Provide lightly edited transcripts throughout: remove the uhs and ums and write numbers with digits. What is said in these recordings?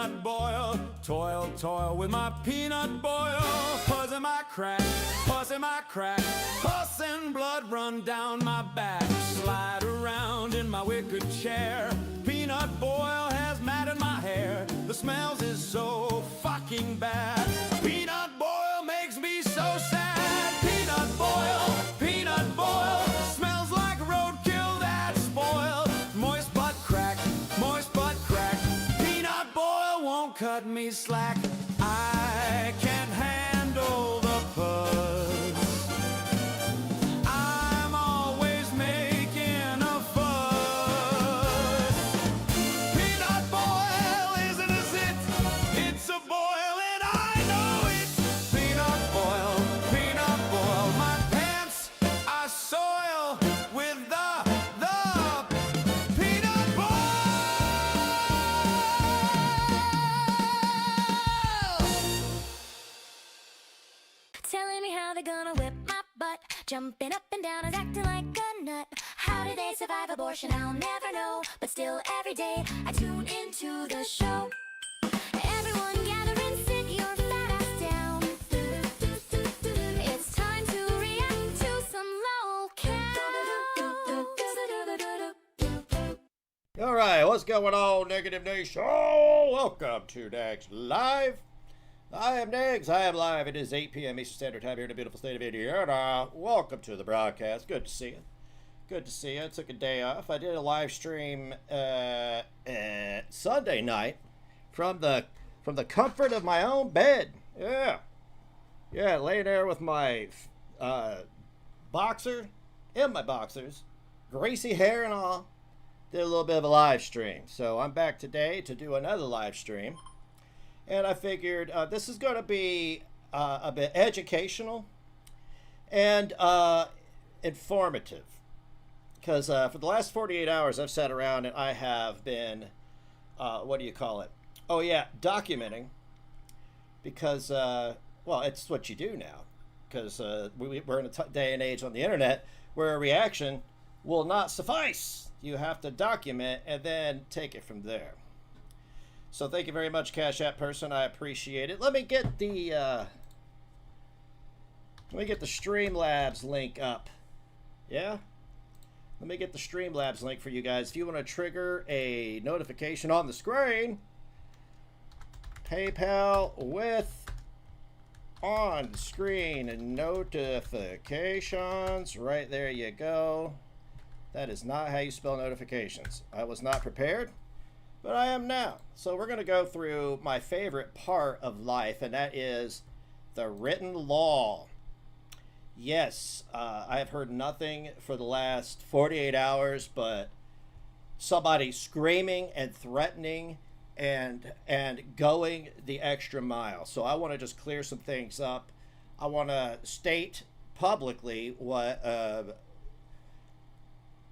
peanut boil. Toil, toil with my peanut boil. Pus in my crack, pus in my crack. Pus and blood run down my back. Slide around in my wicker chair. Peanut boil has matted my hair. The smells is so fucking bad. Peanut boil makes me so sad. Peanut boil smells like roadkill that's spoiled. Moist butt crack, moist butt crack. Peanut boil won't cut me slack. I can't handle the pus. I'm always making a fuss. Peanut boil isn't a zit, it's a boil and I know it. Peanut boil, my pants are soil with the peanut boil. Telling me how they're gonna whip my butt. Jumping up and down and acting like a nut. How did they survive abortion? I'll never know. But still every day I tune into the show. Everyone gather and sit your fat ass down. It's time to react to some lol. All right, what's going on, Negative Nation? Oh, welcome to Negz Live. I am Negz. I am live. It is 8 p.m. Eastern Standard Time here in the beautiful state of Indiana. Welcome to the broadcast. Good to see you. Good to see you. I took a day off. I did a live stream Sunday night from the comfort of my own bed. Yeah, laying there with my boxer in my boxers, greasy hair and all. Did a little bit of a live stream. So I'm back today to do another live stream. And I figured this is going to be a bit educational and informative. Because for the last 48 hours, I've sat around and I have been, what do you call it? Oh, yeah, documenting. Because, well, it's what you do now. Because we're in a day and age on the internet where a reaction will not suffice. You have to document and then take it from there. So thank you very much, Cash App person. I appreciate it. Let me get the Streamlabs link up. Yeah? Let me get the Streamlabs link for you guys. If you want to trigger a notification on the screen, PayPal with on-screen notifications. Right there you go. That is not how you spell notifications. I was not prepared, but I am now. So we're going to go through my favorite part of life, and that is the written law. Yes, I have heard nothing for the last 48 hours, but somebody screaming and threatening and going the extra mile. So I want to just clear some things up. I want to state publicly what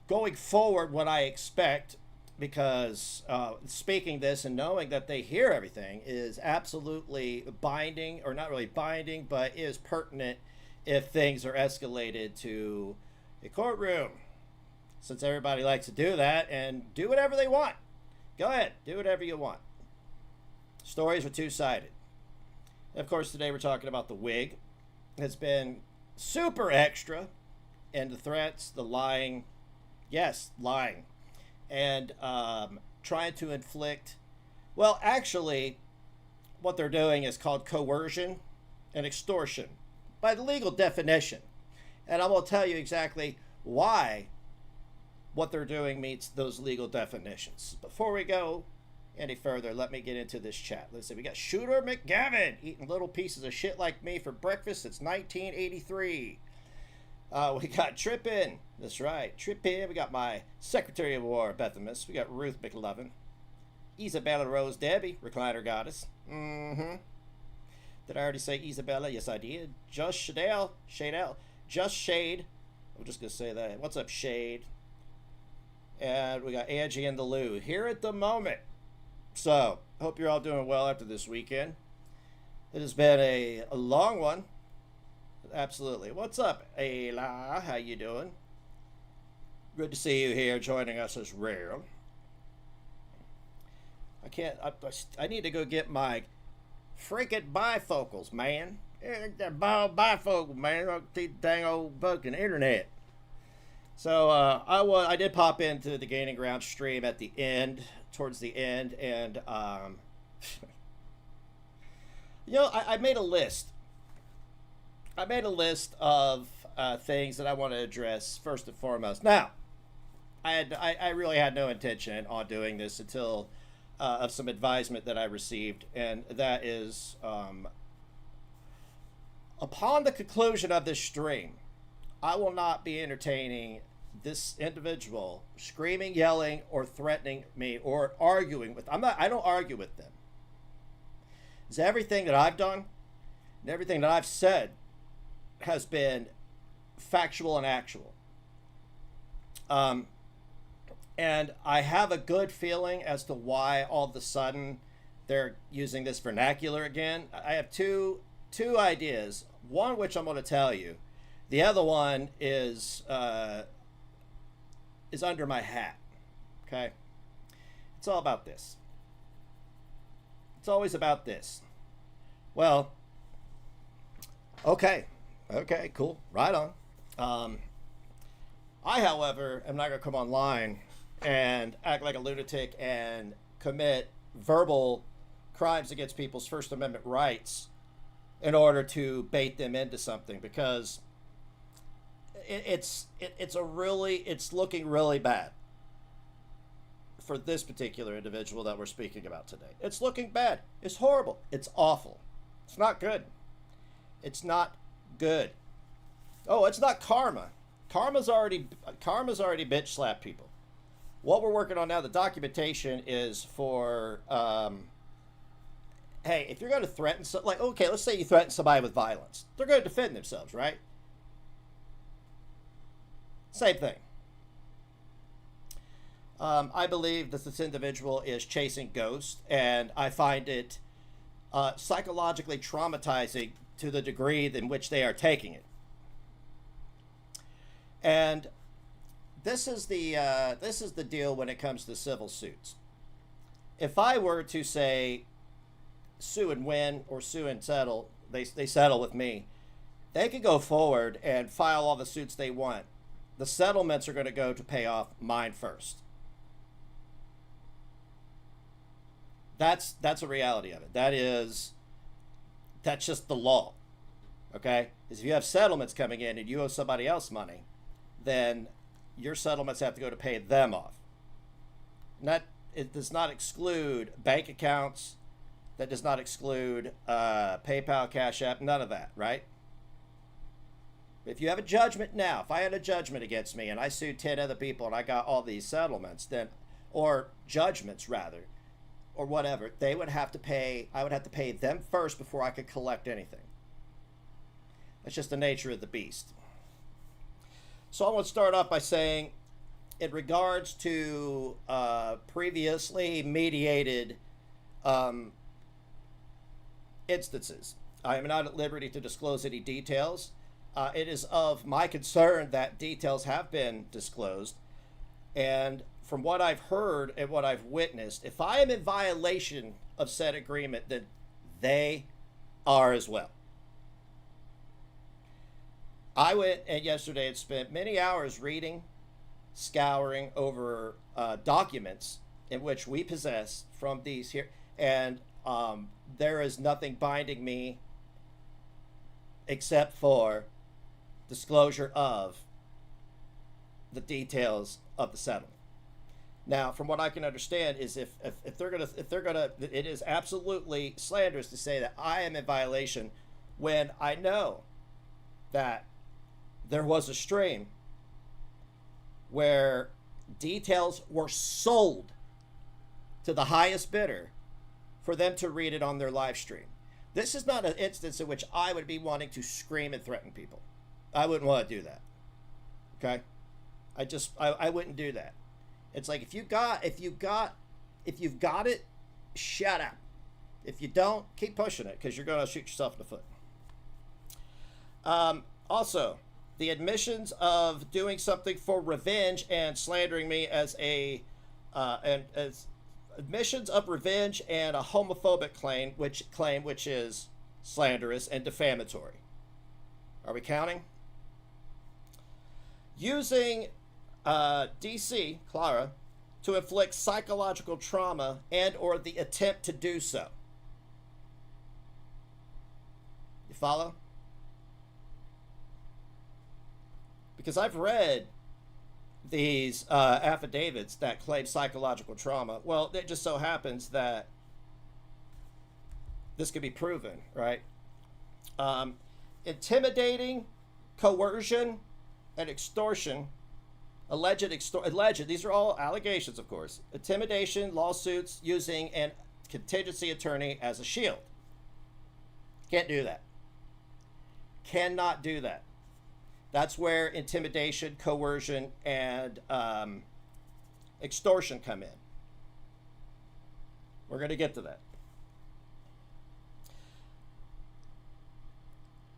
going forward what I expect, because speaking this and knowing that they hear everything is absolutely binding, or not really binding, but is pertinent if things are escalated to a courtroom, since everybody likes to do that and do whatever they want. Go ahead, do whatever you want. Stories are two-sided. Of course, today we're talking about the wig. It's been super extra, and the threats, the lying, yes, lying, and trying to inflict, well, actually, what they're doing is called coercion and extortion by the legal definition. And I'm going to tell you exactly why what they're doing meets those legal definitions. Before we go any further, let me get into this chat. Let's see, we got Shooter McGavin eating little pieces of shit like me for breakfast. It's 1983. We got Trippin'. That's right, Trippin'. We got my Secretary of War, Bethamus. We got Ruth McLovin. Isabella Rose Debbie, Recliner Goddess. Did I already say Isabella? Yes, I did. Just Shadell. Just Shade. I'm just going to say that. What's up, Shade? And we got Angie and the Lou here at the moment. So, hope you're all doing well after this weekend. It has been a long one. Absolutely. What's up, Ayla? How you doing? Good to see you here joining us as well. I can't. I need to go get my freaking bifocals, man. That bifocal, man. The dang old fucking internet. So I did pop into the Gaining Ground stream at the end, towards the end, and you know, I made a list. I made a list of things that I want to address first and foremost. Now, I really had no intention on doing this until of some advisement that I received, and that is upon the conclusion of this stream, I will not be entertaining this individual screaming, yelling, or threatening me or arguing with. I don't argue with them. It's everything that I've done and everything that I've said has been factual and actual. And I have a good feeling as to why all of a sudden they're using this vernacular again. I have two ideas. One which I'm going to tell you. The other one is under my hat. Okay? It's all about this. It's always about this. Well, okay, cool, right on. I, however, am not going to come online and act like a lunatic and commit verbal crimes against people's First Amendment rights in order to bait them into something, because it's looking really bad for this particular individual that we're speaking about today. It's looking bad. It's horrible. It's awful. It's not good. It's not good. Oh, it's not karma. Karma's already bitch slapped people. What we're working on now, the documentation, is for hey, if you're going to threaten, like, okay, let's say you threaten somebody with violence, they're going to defend themselves, right? Same thing. I believe that this individual is chasing ghosts, and I find it psychologically traumatizing to the degree in which they are taking it. And this is the deal when it comes to civil suits. If I were to say sue and win or sue and settle, they settle with me, they could go forward and file all the suits they want. The settlements are going to go to pay off mine first. That's a reality of it. That's just the law. Okay? Because if you have settlements coming in and you owe somebody else money, then your settlements have to go to pay them off. It does not exclude bank accounts. That does not exclude PayPal, Cash App, none of that, right? If you have a judgment now, if I had a judgment against me and I sued 10 other people and I got all these settlements, then, or judgments rather, or whatever, I would have to pay them first before I could collect anything. That's just the nature of the beast. So I want to start off by saying, in regards to previously mediated instances, I am not at liberty to disclose any details. It is of my concern that details have been disclosed. And from what I've heard and what I've witnessed, if I am in violation of said agreement, then they are as well. I went and yesterday and spent many hours reading, scouring over documents in which we possess from these here. And there is nothing binding me except for disclosure of the details of the settlement. Now, from what I can understand is if they're gonna, it is absolutely slanderous to say that I am in violation when I know that there was a stream where details were sold to the highest bidder for them to read it on their live stream. This is not an instance in which I would be wanting to scream and threaten people. I wouldn't want to do that. Okay? I wouldn't do that. It's like if you've got it, shut up. If you don't, keep pushing it, because you're going to shoot yourself in the foot. Also, the admissions of doing something for revenge and slandering me as admissions of revenge and a homophobic claim which is slanderous and defamatory. Are we counting? Using DC, Clara, to inflict psychological trauma and or the attempt to do so. You follow? Because I've read these affidavits that claim psychological trauma. Well, it just so happens that this could be proven, right? Intimidating, coercion, and extortion. Alleged, these are all allegations, of course. Intimidation, lawsuits using an contingency attorney as a shield. Can't do that. Cannot do that. That's where intimidation, coercion, and extortion come in. We're going to get to that.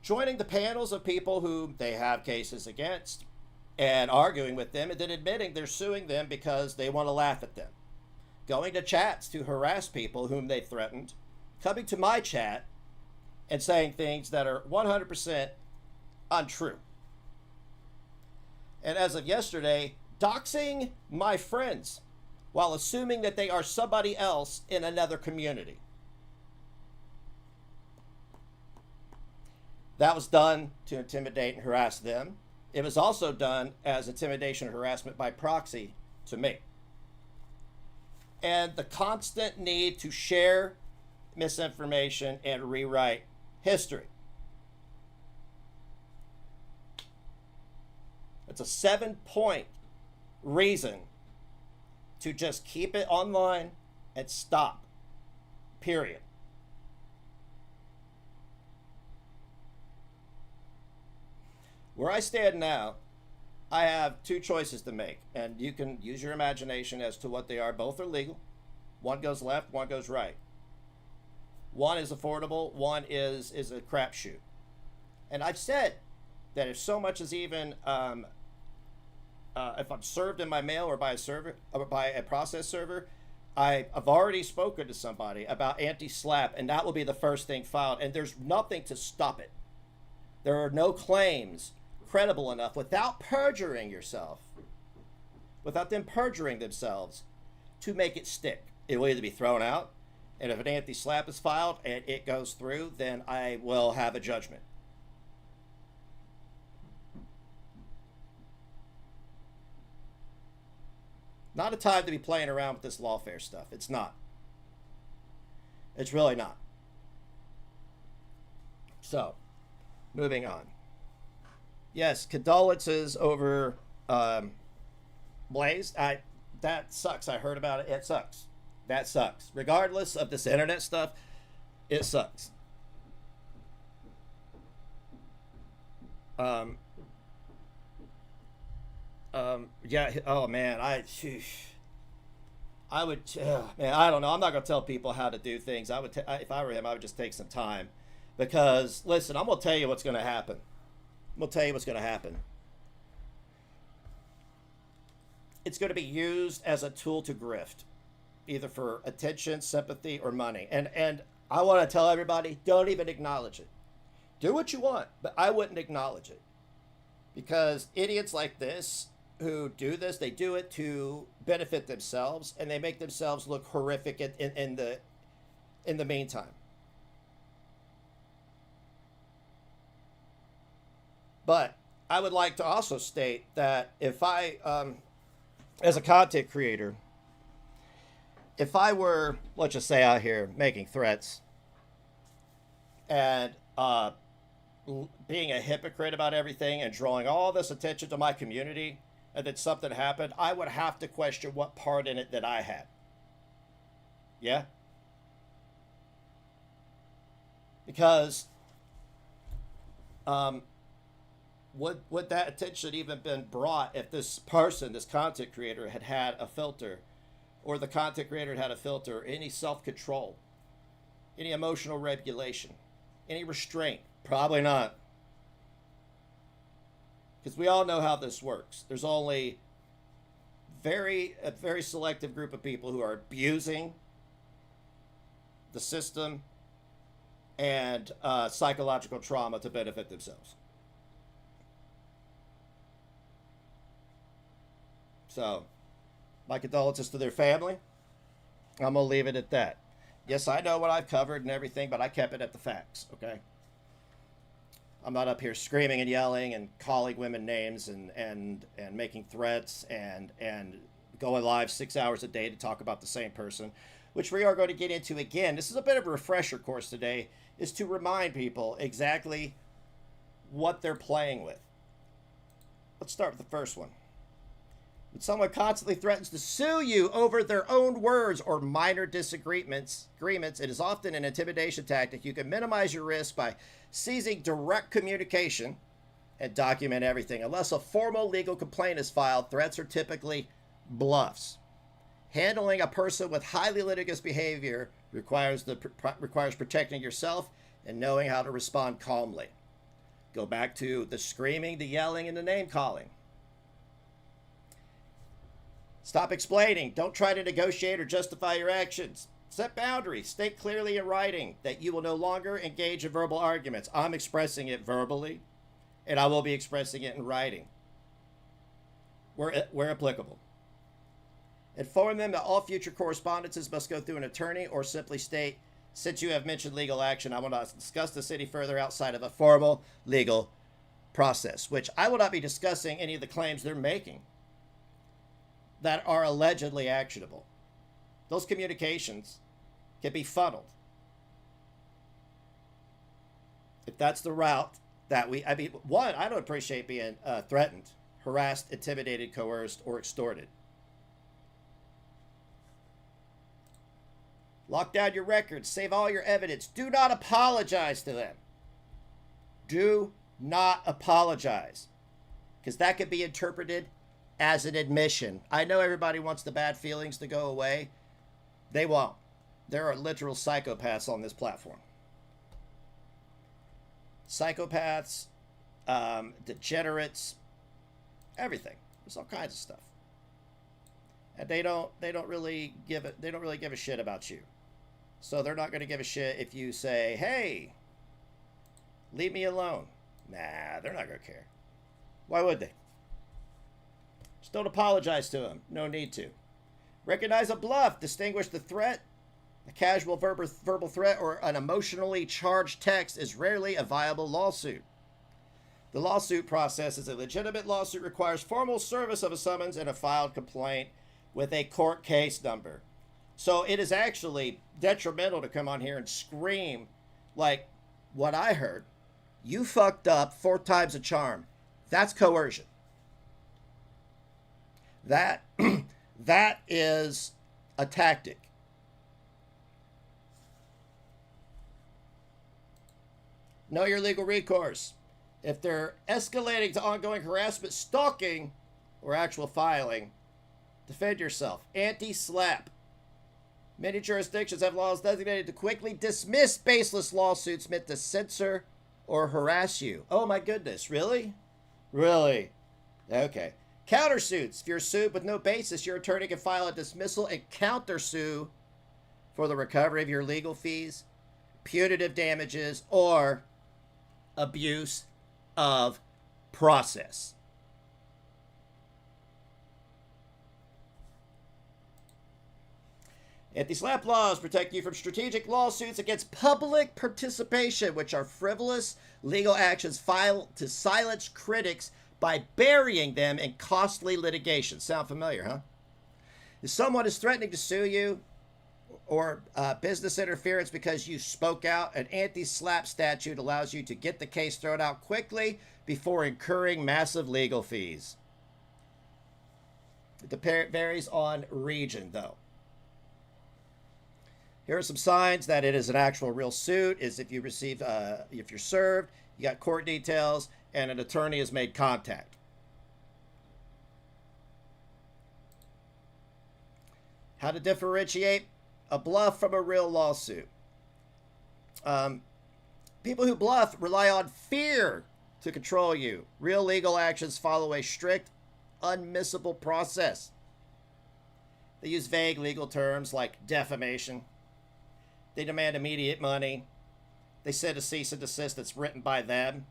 Joining the panels of people who they have cases against and arguing with them and then admitting they're suing them because they want to laugh at them. Going to chats to harass people whom they threatened. Coming to my chat and saying things that are 100% untrue. And as of yesterday, doxing my friends while assuming that they are somebody else in another community. That was done to intimidate and harass them. It was also done as intimidation and harassment by proxy to me. And the constant need to share misinformation and rewrite history. It's a 7-point reason to just keep it online and stop. Period. Where I stand now, I have two choices to make, and you can use your imagination as to what they are. Both are legal. One goes left, one goes right. One is affordable, one is a crapshoot. And I've said that if so much as even if I'm served in my mail or by a server or by a process server, I've already spoken to somebody about anti-SLAPP, and that will be the first thing filed. And there's nothing to stop it. There are no claims credible enough without perjuring yourself, without them perjuring themselves, to make it stick. It will either be thrown out, and if an anti-SLAPP is filed and it goes through, then I will have a judgment. Not a time to be playing around with this lawfare stuff. It's not. It's really not. So, moving on. Yes, condolences over Blaze. That sucks. I heard about it. It sucks. That sucks. Regardless of this internet stuff, it sucks. Yeah. Oh man, I would. Man, I don't know. I'm not gonna tell people how to do things. If I were him, I would just take some time, because listen, I'm gonna tell you what's gonna happen. I'm gonna tell you what's gonna happen. It's gonna be used as a tool to grift, either for attention, sympathy, or money. And I want to tell everybody, don't even acknowledge it. Do what you want, but I wouldn't acknowledge it, because idiots like this who do this, they do it to benefit themselves, and they make themselves look horrific in the meantime. But I would like to also state that if I, as a content creator, if I were, let's just say, out here making threats and being a hypocrite about everything and drawing all this attention to my community, and then something happened, I would have to question what part in it that I had. Yeah? Because would that attention even been brought if this person, this content creator, had a filter, or the content creator had a filter, any self-control, any emotional regulation, any restraint? Probably not. Because we all know how this works. There's only a very selective group of people who are abusing the system and psychological trauma to benefit themselves. So, my condolences to their family. I'm going to leave it at that. Yes, I know what I've covered and everything, but I kept it at the facts, okay? I'm not up here screaming and yelling and calling women names and making threats and going live 6 hours a day to talk about the same person, which we are going to get into again. This is a bit of a refresher course today, is to remind people exactly what they're playing with. Let's start with the first one. When someone constantly threatens to sue you over their own words or minor disagreements, it is often an intimidation tactic. You can minimize your risk by ceasing direct communication and document everything. Unless a formal legal complaint is filed, threats are typically bluffs. Handling a person with highly litigious behavior requires protecting yourself and knowing how to respond calmly. Go back to the screaming, the yelling, and the name calling. Stop explaining. Don't try to negotiate or justify your actions. Set boundaries. State clearly in writing that you will no longer engage in verbal arguments. I'm expressing it verbally, and I will be expressing it in writing, where applicable. Inform them that all future correspondences must go through an attorney, or simply state, since you have mentioned legal action, I will not discuss this any further outside of a formal legal process, which I will not be discussing any of the claims they're making that are allegedly actionable. Those communications can be funneled. If that's the route that I don't appreciate being threatened, harassed, intimidated, coerced, or extorted. Lock down your records. Save all your evidence. Do not apologize to them. Do not apologize, because that could be interpreted as an admission. I know everybody wants the bad feelings to go away. They won't. There are literal psychopaths on this platform. Psychopaths, degenerates, everything. There's all kinds of stuff. And they don't really give a shit about you. So they're not going to give a shit if you say, "Hey, leave me alone." Nah, they're not going to care. Why would they? Just don't apologize to them. No need to. Recognize a bluff. Distinguish the threat. A casual verbal threat or an emotionally charged text is rarely a viable lawsuit. The lawsuit process is a legitimate lawsuit, requires formal service of a summons and a filed complaint with a court case number. So it is actually detrimental to come on here and scream like what I heard. You fucked up 4 times a charm. That's coercion. That is a tactic. Know your legal recourse. If they're escalating to ongoing harassment, stalking, or actual filing, defend yourself. Anti-SLAPP. Many jurisdictions have laws designated to quickly dismiss baseless lawsuits meant to censor or harass you. Oh my goodness, really? Really? Okay. Countersuits. If you're sued with no basis, your attorney can file a dismissal and countersue for the recovery of your legal fees, punitive damages, or abuse of process. Anti-SLAPP laws protect you from strategic lawsuits against public participation, which are frivolous legal actions filed to silence critics by burying them in costly litigation. Sound familiar, huh? If someone is threatening to sue you or business interference because you spoke out, an anti-SLAPP statute allows you to get the case thrown out quickly before incurring massive legal fees. It varies on region, though. Here are some signs that it is an actual real suit. Is if you receive, if you're served, you got court details, and an attorney has made contact. How to differentiate a bluff from a real lawsuit. People who bluff rely on fear to control you. Real legal actions follow a strict, unmissable process. They use vague legal terms like defamation. They demand immediate money. They send a cease and desist that's written by them.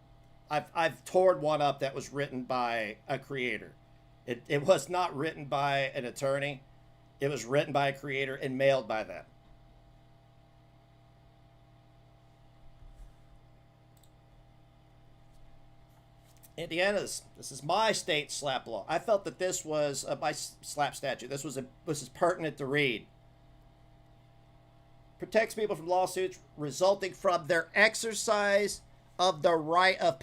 I've torn one up that was written by a creator. It was not written by an attorney. It was written by a creator and mailed by them. Indiana's, this is my state SLAPP law. I felt that this was my SLAPP statute. This is pertinent to read. Protects people from lawsuits resulting from their exercise of the right of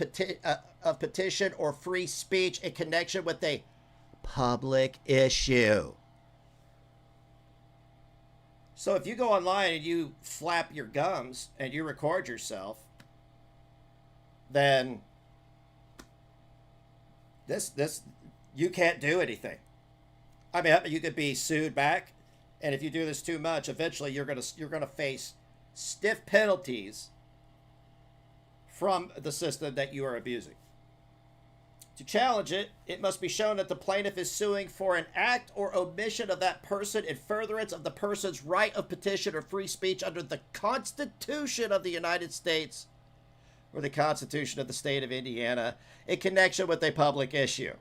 petition or free speech in connection with a public issue. So if you go online and you flap your gums and you record yourself, then this you can't do anything. I mean, you could be sued back, and if you do this too much, eventually you're gonna face stiff penalties from the system that you are abusing. To challenge it, it must be shown that the plaintiff is suing for an act or omission of that person in furtherance of the person's right of petition or free speech under the Constitution of the United States or the Constitution of the State of Indiana in connection with a public issue.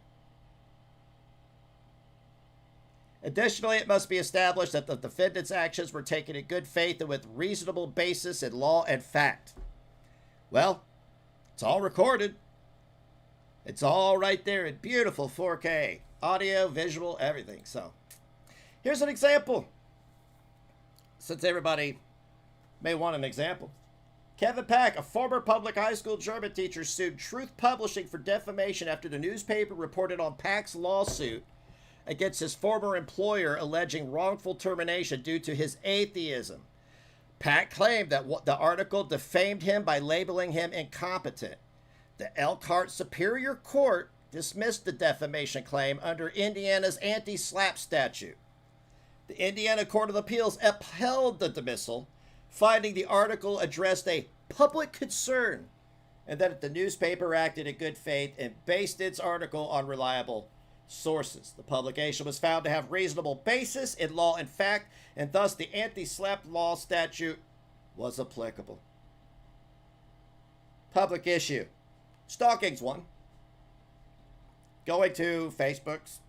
Additionally, it must be established that the defendant's actions were taken in good faith and with reasonable basis in law and fact. Well, it's all recorded. It's all right there in beautiful 4K. Audio, visual, everything. So, here's an example. Since everybody may want an example. Kevin Pack, a former public high school German teacher, sued Truth Publishing for defamation after the newspaper reported on Pack's lawsuit against his former employer alleging wrongful termination due to his atheism. Pack claimed that the article defamed him by labeling him incompetent. The Elkhart Superior Court dismissed the defamation claim under Indiana's anti-SLAPP statute. The Indiana Court of Appeals upheld the dismissal, finding the article addressed a public concern and that the newspaper acted in good faith and based its article on reliable sources. The publication was found to have reasonable basis in law and fact, and thus the anti-SLAPP law statute was applicable. Public issue. Stalking's one. Going to Facebook's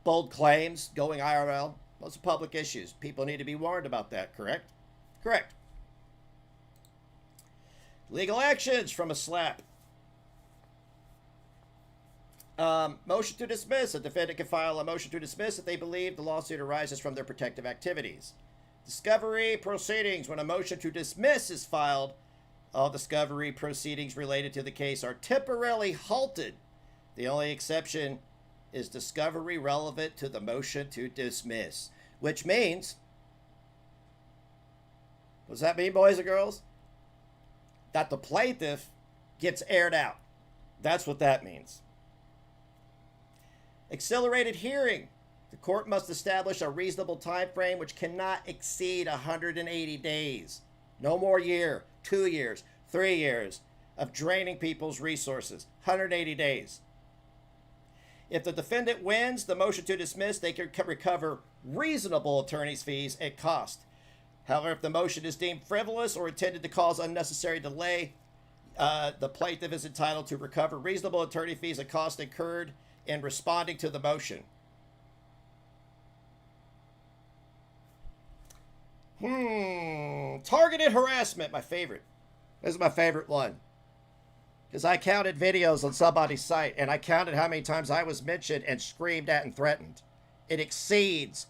bold claims, going IRL. Those are public issues. People need to be warned about that, correct? Correct. Legal actions from a SLAPP. Motion to dismiss. A defendant can file a motion to dismiss if they believe the lawsuit arises from their protective activities. Discovery proceedings. When a motion to dismiss is filed, all discovery proceedings related to the case are temporarily halted. The only exception is discovery relevant to the motion to dismiss, which means, what does that mean, boys and girls? That the plaintiff gets aired out. That's what that means. Accelerated hearing. The court must establish a reasonable time frame which cannot exceed 180 days. No more year, 2 years, 3 years of draining people's resources. 180 days. If the defendant wins the motion to dismiss, they can recover reasonable attorney's fees and cost. However, if the motion is deemed frivolous or intended to cause unnecessary delay, the plaintiff is entitled to recover reasonable attorney fees and costs incurred in responding to the motion. Targeted harassment, my favorite. This is my favorite one. Because I counted videos on somebody's site, and I counted how many times I was mentioned and screamed at and threatened. It exceeds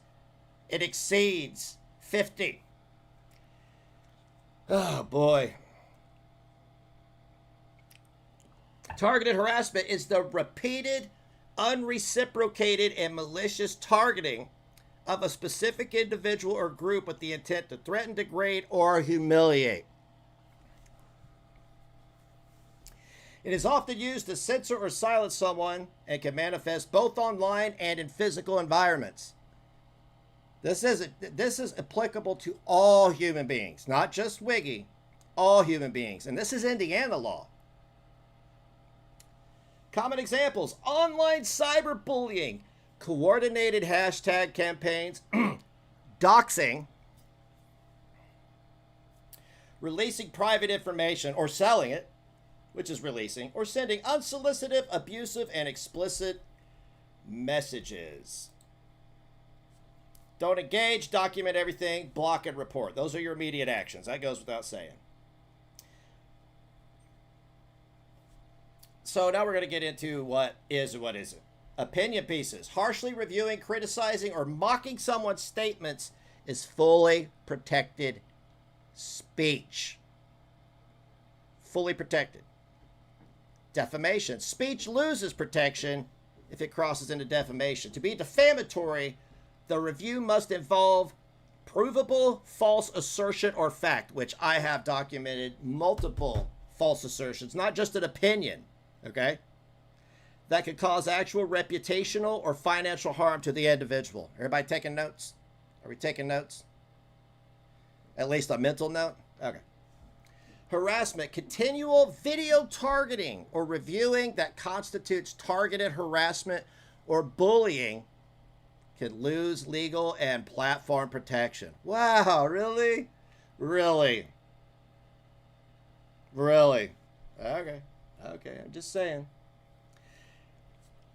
50. Oh, boy. Targeted harassment is the repeated, unreciprocated, and malicious targeting of a specific individual or group with the intent to threaten, degrade, or humiliate. It is often used to censor or silence someone and can manifest both online and in physical environments. This is applicable to all human beings, not just Wiggy, all human beings. And this is Indiana law. Common examples: online cyberbullying, coordinated hashtag campaigns, doxing, releasing private information or selling it, which is releasing, or sending unsolicited, abusive, and explicit messages. Don't engage, document everything, block and report. Those are your immediate actions. That goes without saying. So now we're going to get into what is and what isn't. Opinion pieces. Harshly reviewing, criticizing, or mocking someone's statements is fully protected speech. Fully protected. Defamation. Speech loses protection if it crosses into defamation. To be defamatory, the review must involve provable false assertion or fact, which I have documented multiple false assertions, not just an opinion, okay, that could cause actual reputational or financial harm to the individual. Everybody taking notes? Are we taking notes? At least a mental note? Okay. Harassment, continual video targeting or reviewing that constitutes targeted harassment or bullying could lose legal and platform protection. Wow, really? Really? Really? Okay, I'm just saying.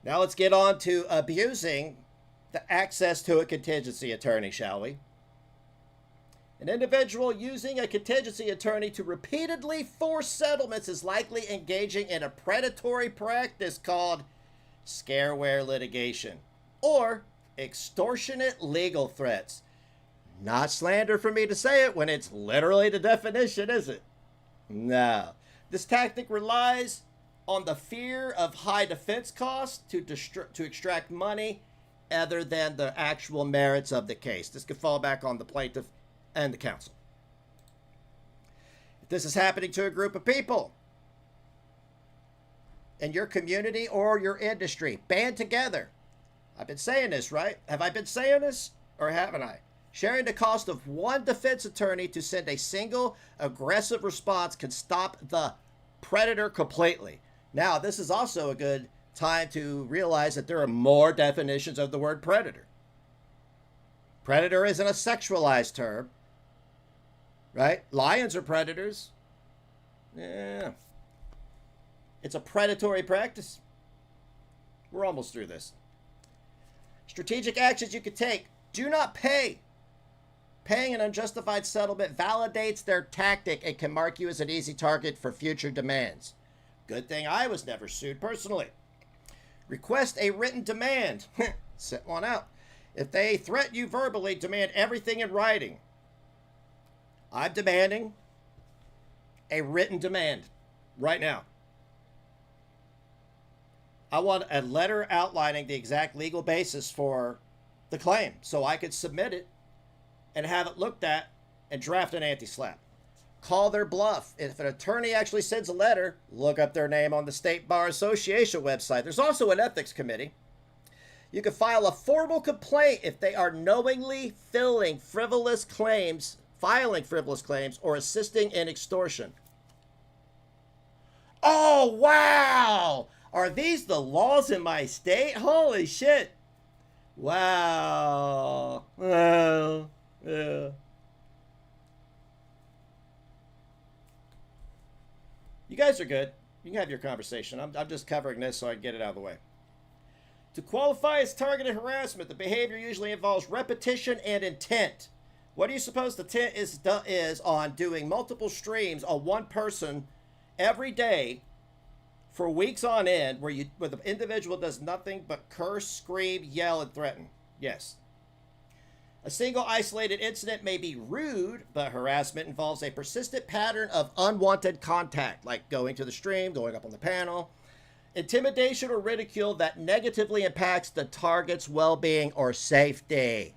Now let's get on to abusing the access to a contingency attorney, shall we? An individual using a contingency attorney to repeatedly force settlements is likely engaging in a predatory practice called scareware litigation or extortionate legal threats. Not slander for me to say it when it's literally the definition, is it? No. This tactic relies on the fear of high defense costs to extract money other than the actual merits of the case. This could fall back on the plaintiff and the counsel. If this is happening to a group of people in your community or your industry, band together. I've been saying this, right? Have I been saying this or haven't I? Sharing the cost of one defense attorney to send a single aggressive response can stop the predator completely. Now, this is also a good time to realize that there are more definitions of the word predator. Predator isn't a sexualized term, right? Lions are predators. Yeah. It's a predatory practice. We're almost through this. Strategic actions you could take. Do not pay. Paying an unjustified settlement validates their tactic and can mark you as an easy target for future demands. Good thing I was never sued personally. Request a written demand. Set one out. If they threaten you verbally, demand everything in writing. I'm demanding a written demand right now. I want a letter outlining the exact legal basis for the claim so I could submit it and have it looked at and draft an anti-SLAPP. Call their bluff. If an attorney actually sends a letter, look up their name on the State Bar Association website. There's also an ethics committee. You can file a formal complaint if they are knowingly filing frivolous claims or assisting in extortion. Oh, wow! Are these the laws in my state? Holy shit! Wow. Well, yeah. You guys are good. You can have your conversation. I'm just covering this so I can get it out of the way. To qualify as targeted harassment, the behavior usually involves repetition and intent. What do you suppose the intent is on doing multiple streams on one person every day for weeks on end where the individual does nothing but curse, scream, yell, and threaten? Yes. A single isolated incident may be rude, but harassment involves a persistent pattern of unwanted contact, like going to the stream, going up on the panel, intimidation or ridicule that negatively impacts the target's well-being or safety.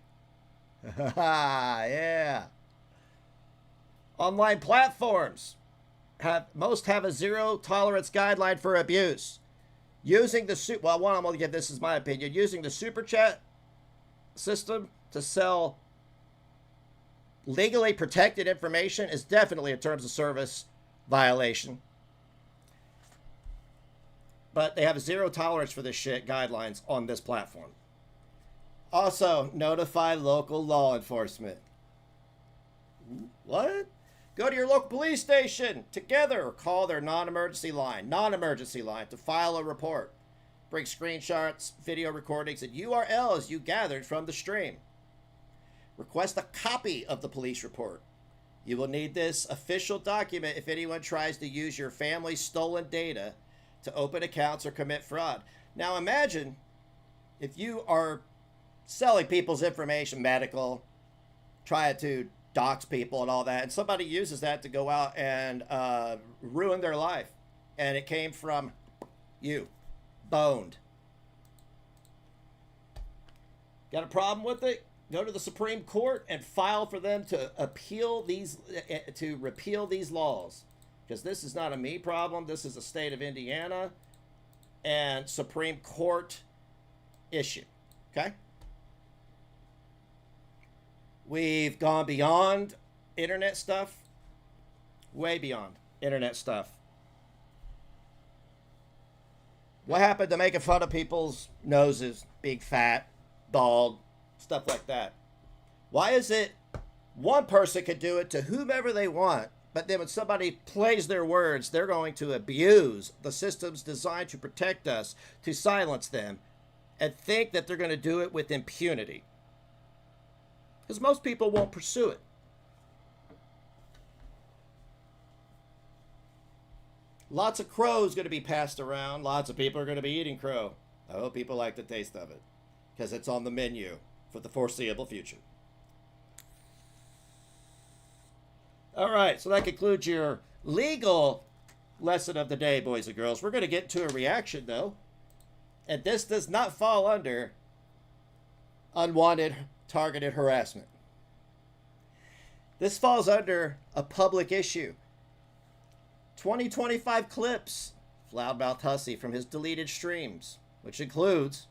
Yeah. Online platforms most have a zero tolerance guideline for abuse. Using the one I'm going to give, this is my opinion, using the super chat system to sell legally protected information is definitely a terms of service violation. But they have a zero tolerance for this shit guidelines on this platform. Also, notify local law enforcement. What? Go to your local police station together or call their non-emergency line to file a report. Bring screenshots, video recordings, and URLs you gathered from the stream. Request a copy of the police report. You will need this official document if anyone tries to use your family's stolen data to open accounts or commit fraud. Now imagine if you are selling people's information, medical, trying to dox people and all that, and somebody uses that to go out and ruin their life, and it came from you. Boned. Got a problem with it? Go to the Supreme Court and file for them to repeal these laws, because this is not a me problem. This is a state of Indiana and Supreme Court issue. Okay. We've gone beyond internet stuff, way beyond internet stuff. What happened to making fun of people's noses, being fat, bald, stuff like that? Why is it one person can do it to whomever they want, but then when somebody plays their words, they're going to abuse the systems designed to protect us, to silence them, and think that they're going to do it with impunity? Because most people won't pursue it. Lots of crow's going to be passed around. Lots of people are going to be eating crow. I hope people like the taste of it, because it's on the menu for the foreseeable future. All right, so that concludes your legal lesson of the day, boys and girls. We're going to get to a reaction, though. And this does not fall under unwanted targeted harassment. This falls under a public issue. 2025 clips, Loudmouth Hussy from his deleted streams, which includes,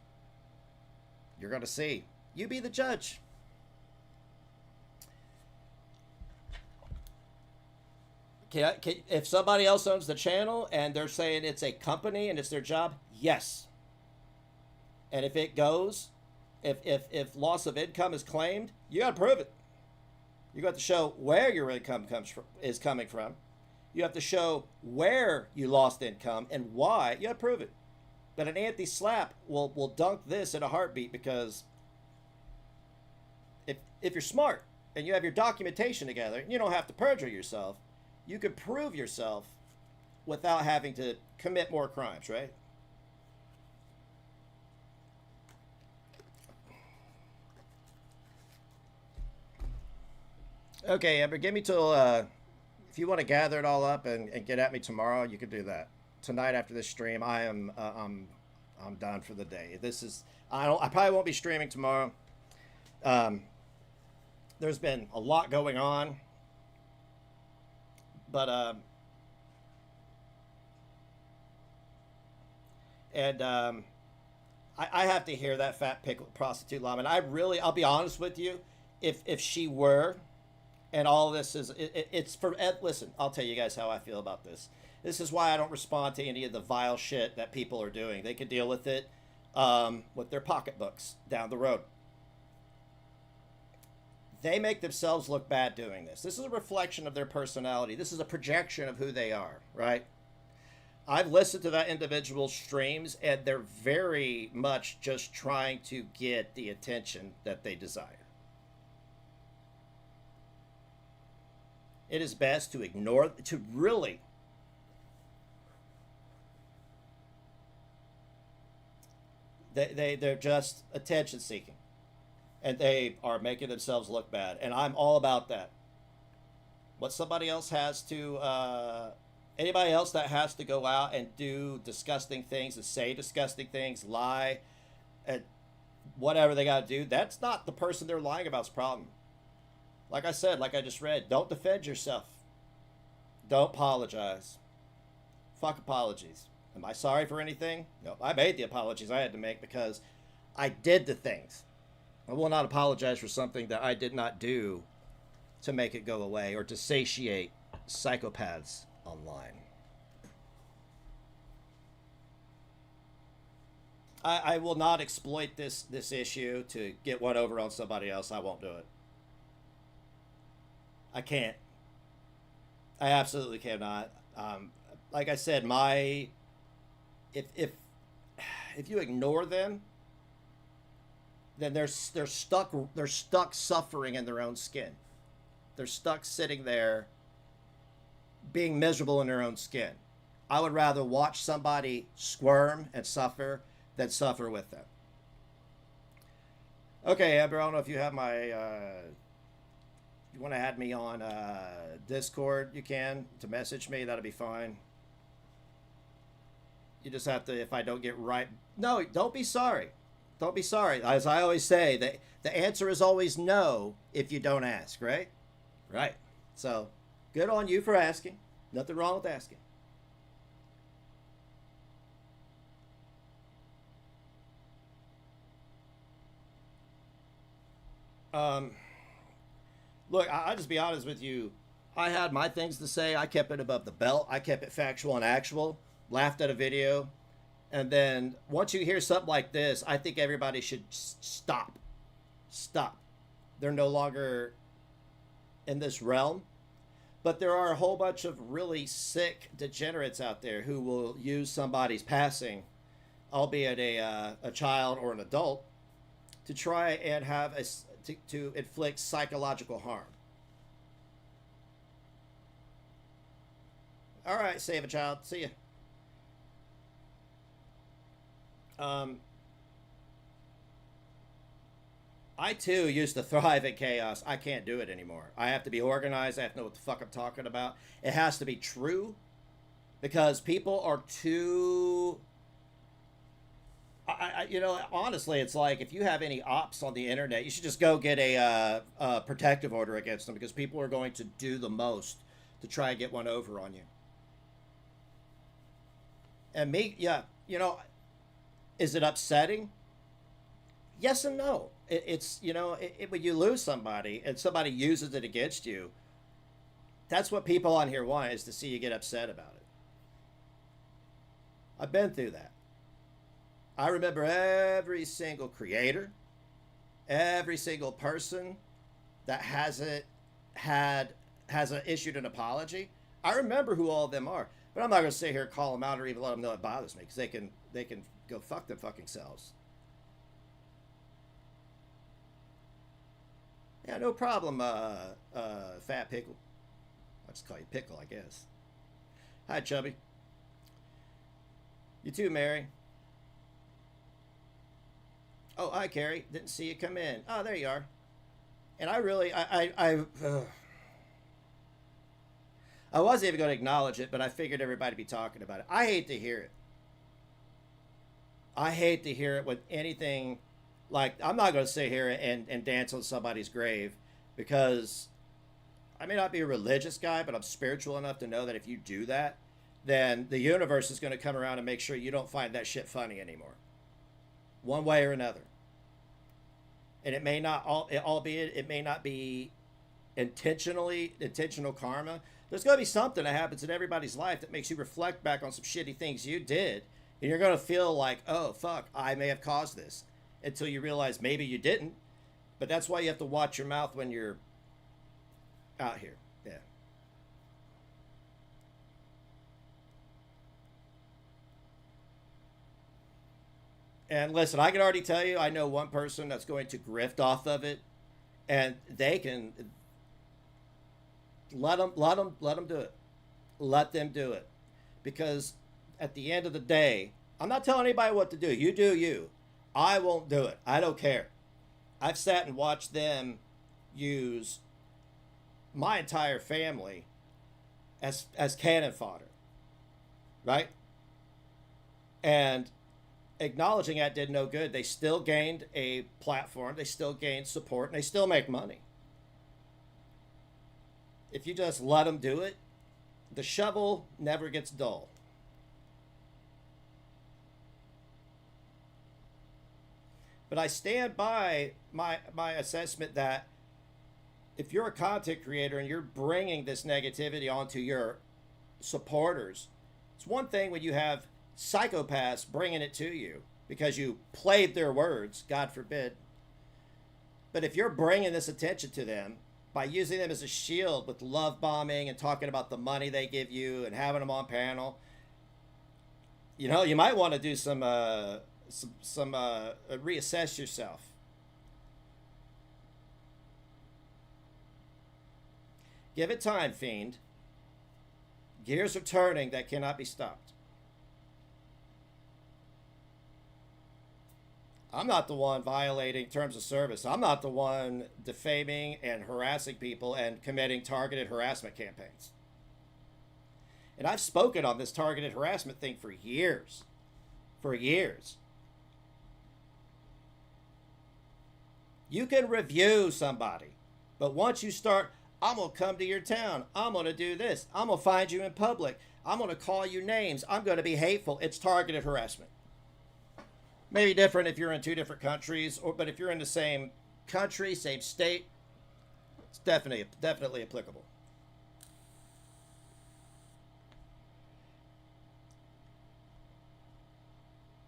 you're going to see, you be the judge. If somebody else owns the channel and they're saying it's a company and it's their job, yes. And if it goes, if loss of income is claimed, you got to prove it. You got to show where your income is coming from. You have to show where you lost income and why. You got to prove it. But an anti-SLAPP will dunk this in a heartbeat, because if you're smart and you have your documentation together, you don't have to perjure yourself. You could prove yourself without having to commit more crimes, right? Okay, Amber, give me till, if you want to gather it all up and get at me tomorrow, you can do that. Tonight after this stream, I'm done for the day. I probably won't be streaming tomorrow. There's been a lot going on, but I have to hear that fat pickle prostitute llama. And I'll be honest with you, if she were. And all this is, it's for, listen, I'll tell you guys how I feel about this. This is why I don't respond to any of the vile shit that people are doing. They can deal with it with their pocketbooks down the road. They make themselves look bad doing this. This is a reflection of their personality. This is a projection of who they are, right? I've listened to that individual's streams, and they're very much just trying to get the attention that they desire. It is best to ignore, to really they're just attention seeking, and they are making themselves look bad, and I'm all about that. What somebody else has to anybody else that has to go out and do disgusting things, and say disgusting things, lie, and whatever they got to do, that's not the person they're lying about's problem. Like I said, like I just read, don't defend yourself. Don't apologize. Fuck apologies. Am I sorry for anything? No, I made the apologies I had to make because I did the things. I will not apologize for something that I did not do to make it go away or to satiate psychopaths online. I will not exploit this issue to get one over on somebody else. I won't do it. I can't. I absolutely cannot. Like I said, if you ignore them, then they're stuck suffering in their own skin. They're stuck sitting there being miserable in their own skin. I would rather watch somebody squirm and suffer than suffer with them. Okay, Amber, I don't know if you have my you want to add me on Discord, you can. To message me, that'll be fine. You just have to, if I don't get right... No, don't be sorry. Don't be sorry. As I always say, the answer is always no if you don't ask, right? Right. So, good on you for asking. Nothing wrong with asking. Look, I'll just be honest with you. I had my things to say. I kept it above the belt. I kept it factual and actual. Laughed at a video. And then once you hear something like this, I think everybody should stop. Stop. They're no longer in this realm. But there are a whole bunch of really sick degenerates out there who will use somebody's passing, albeit a child or an adult, to try and have to inflict psychological harm. All right, save a child. See ya. I too used to thrive in chaos. I can't do it anymore. I have to be organized. I have to know what the fuck I'm talking about. It has to be true, because people are too... you know, honestly, it's like if you have any ops on the internet, you should just go get a protective order against them, because people are going to do the most to try and get one over on you. And me, yeah, you know, is it upsetting? Yes and no. It's, you know, when you lose somebody and somebody uses it against you, that's what people on here want, is to see you get upset about it. I've been through that. I remember every single creator, every single person that hasn't issued an apology. I remember who all of them are, but I'm not going to sit here and call them out or even let them know it bothers me, because they can go fuck their fucking selves. Yeah, no problem, Fat Pickle. I'll just call you Pickle, I guess. Hi, Chubby. You too, Mary. Oh, hi, Carrie. Didn't see you come in. Oh, there you are. And I really, I wasn't even going to acknowledge it, but I figured everybody would be talking about it. I hate to hear it. I hate to hear it with anything. Like, I'm not going to sit here and dance on somebody's grave, because I may not be a religious guy, but I'm spiritual enough to know that if you do that, then the universe is going to come around and make sure you don't find that shit funny anymore. One way or another. And it may not, albeit it may not be intentional karma. There's going to be something that happens in everybody's life that makes you reflect back on some shitty things you did. And you're going to feel like, oh, fuck, I may have caused this. Until you realize maybe you didn't. But that's why you have to watch your mouth when you're out here. Yeah. And listen, I can already tell you, I know one person that's going to grift off of it, and they can let them do it. Let them do it. Because at the end of the day, I'm not telling anybody what to do. You do you. I won't do it. I don't care. I've sat and watched them use my entire family as cannon fodder. Right? And acknowledging that did no good. They still gained a platform. They still gained support. And they still make money. If you just let them do it, the shovel never gets dull. But I stand by my assessment that if you're a content creator and you're bringing this negativity onto your supporters, it's one thing when you have psychopaths bringing it to you because you played their words, God forbid. But if you're bringing this attention to them by using them as a shield with love bombing and talking about the money they give you and having them on panel, you know, you might want to do some reassess yourself. Give it time, fiend. Gears are turning that cannot be stopped. I'm not the one violating terms of service. I'm not the one defaming and harassing people and committing targeted harassment campaigns. And I've spoken on this targeted harassment thing for years. For years. You can review somebody, but once you start, I'm going to come to your town, I'm going to do this, I'm going to find you in public, I'm going to call you names, I'm going to be hateful, it's targeted harassment. Maybe different if you're in two different countries, but if you're in the same country, same state, it's definitely applicable.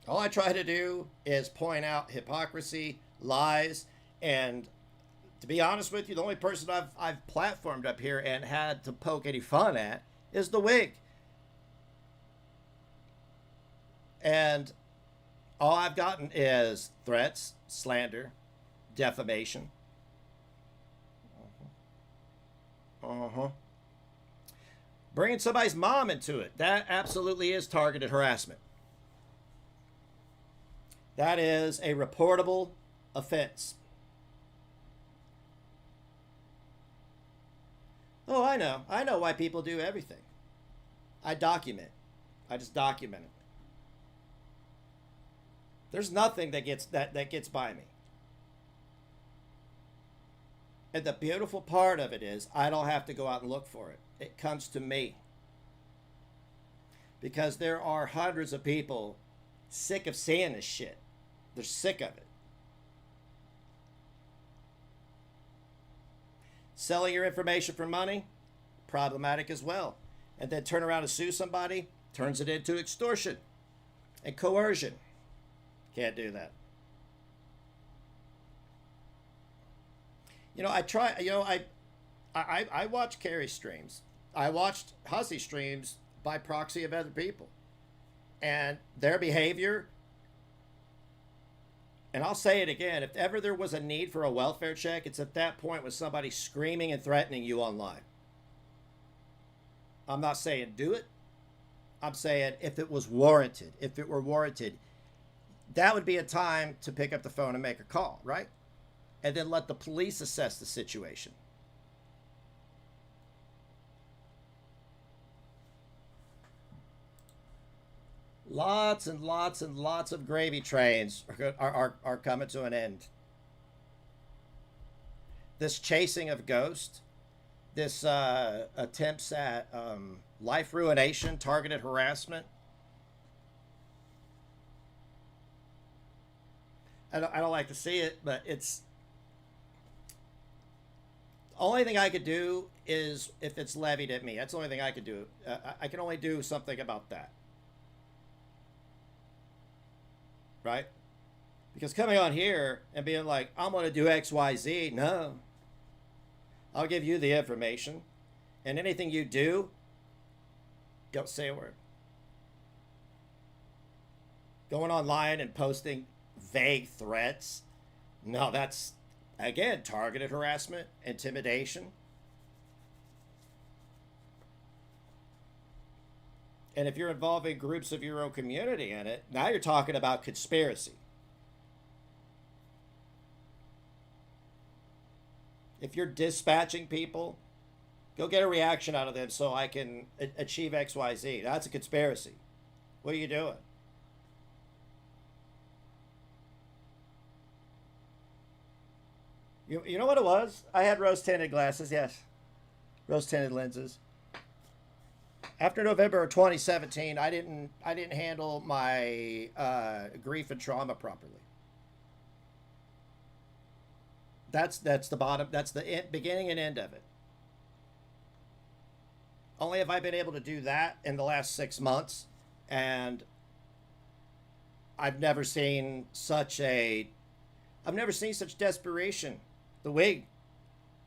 All I try to do is point out hypocrisy, lies, and to be honest with you, the only person I've platformed up here and had to poke any fun at is the wig. And all I've gotten is threats, slander, defamation. Bringing somebody's mom into it, that absolutely is targeted harassment. That is a reportable offense. Oh, I know. I know why people do everything. I document. I just document it. There's nothing that gets by me. And the beautiful part of it is I don't have to go out and look for it. It comes to me. Because there are hundreds of people sick of seeing this shit. They're sick of it. Selling your information for money, problematic as well. And then turn around and sue somebody, turns it into extortion and coercion. Can't do that. You know, I watch Carrie streams. I watched Hussey streams by proxy of other people. And their behavior, and I'll say it again, if ever there was a need for a welfare check, it's at that point when somebody's screaming and threatening you online. I'm not saying do it. I'm saying if it was warranted, if it were warranted, that would be a time to pick up the phone and make a call, right? And then let the police assess the situation. Lots and lots and lots of gravy trains are coming to an end. This chasing of ghosts, this attempts at life ruination, targeted harassment. I don't like to see it, but it's... The only thing I could do is if it's levied at me. That's the only thing I could do. I can only do something about that. Right? Because coming on here and being like, I'm going to do X, Y, Z. No. I'll give you the information. And anything you do, don't say a word. Going online and posting vague threats. No, that's, again, targeted harassment, intimidation. And if you're involving groups of your own community in it, now you're talking about conspiracy. If you're dispatching people, go get a reaction out of them so I can achieve X, Y, Z. That's a conspiracy. What are you doing? You know what it was? I had rose-tinted glasses, yes. Rose-tinted lenses. After November of 2017, I didn't handle my grief and trauma properly. That's the bottom. That's the beginning and end of it. Only have I been able to do that in the last 6 months, and I've never seen such desperation. The Wig,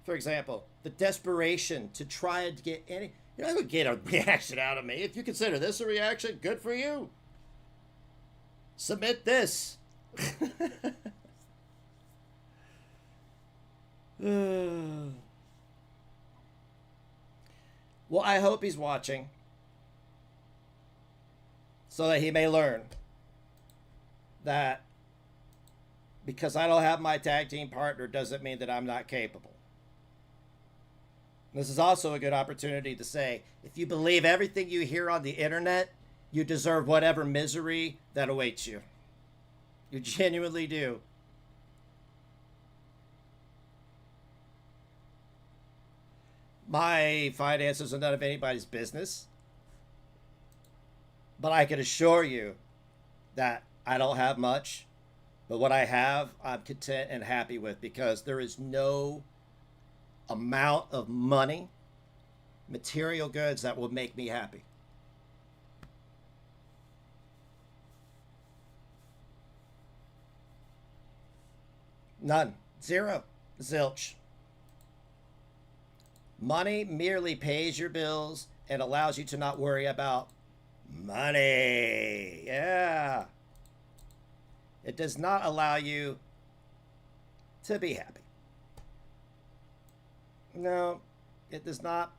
for example, the desperation to try and get any, you're not going to get a reaction out of me. If you consider this a reaction, good for you. Submit this. Well, I hope he's watching so that he may learn that because I don't have my tag team partner doesn't mean that I'm not capable. This is also a good opportunity to say, if you believe everything you hear on the internet, you deserve whatever misery that awaits you. You genuinely do. My finances are none of anybody's business. But I can assure you that I don't have much. But what I have, I'm content and happy with, because there is no amount of money, material goods, that will make me happy. None. Zero. Zilch. Money merely pays your bills and allows you to not worry about money. Yeah. It does not allow you to be happy. No, it does not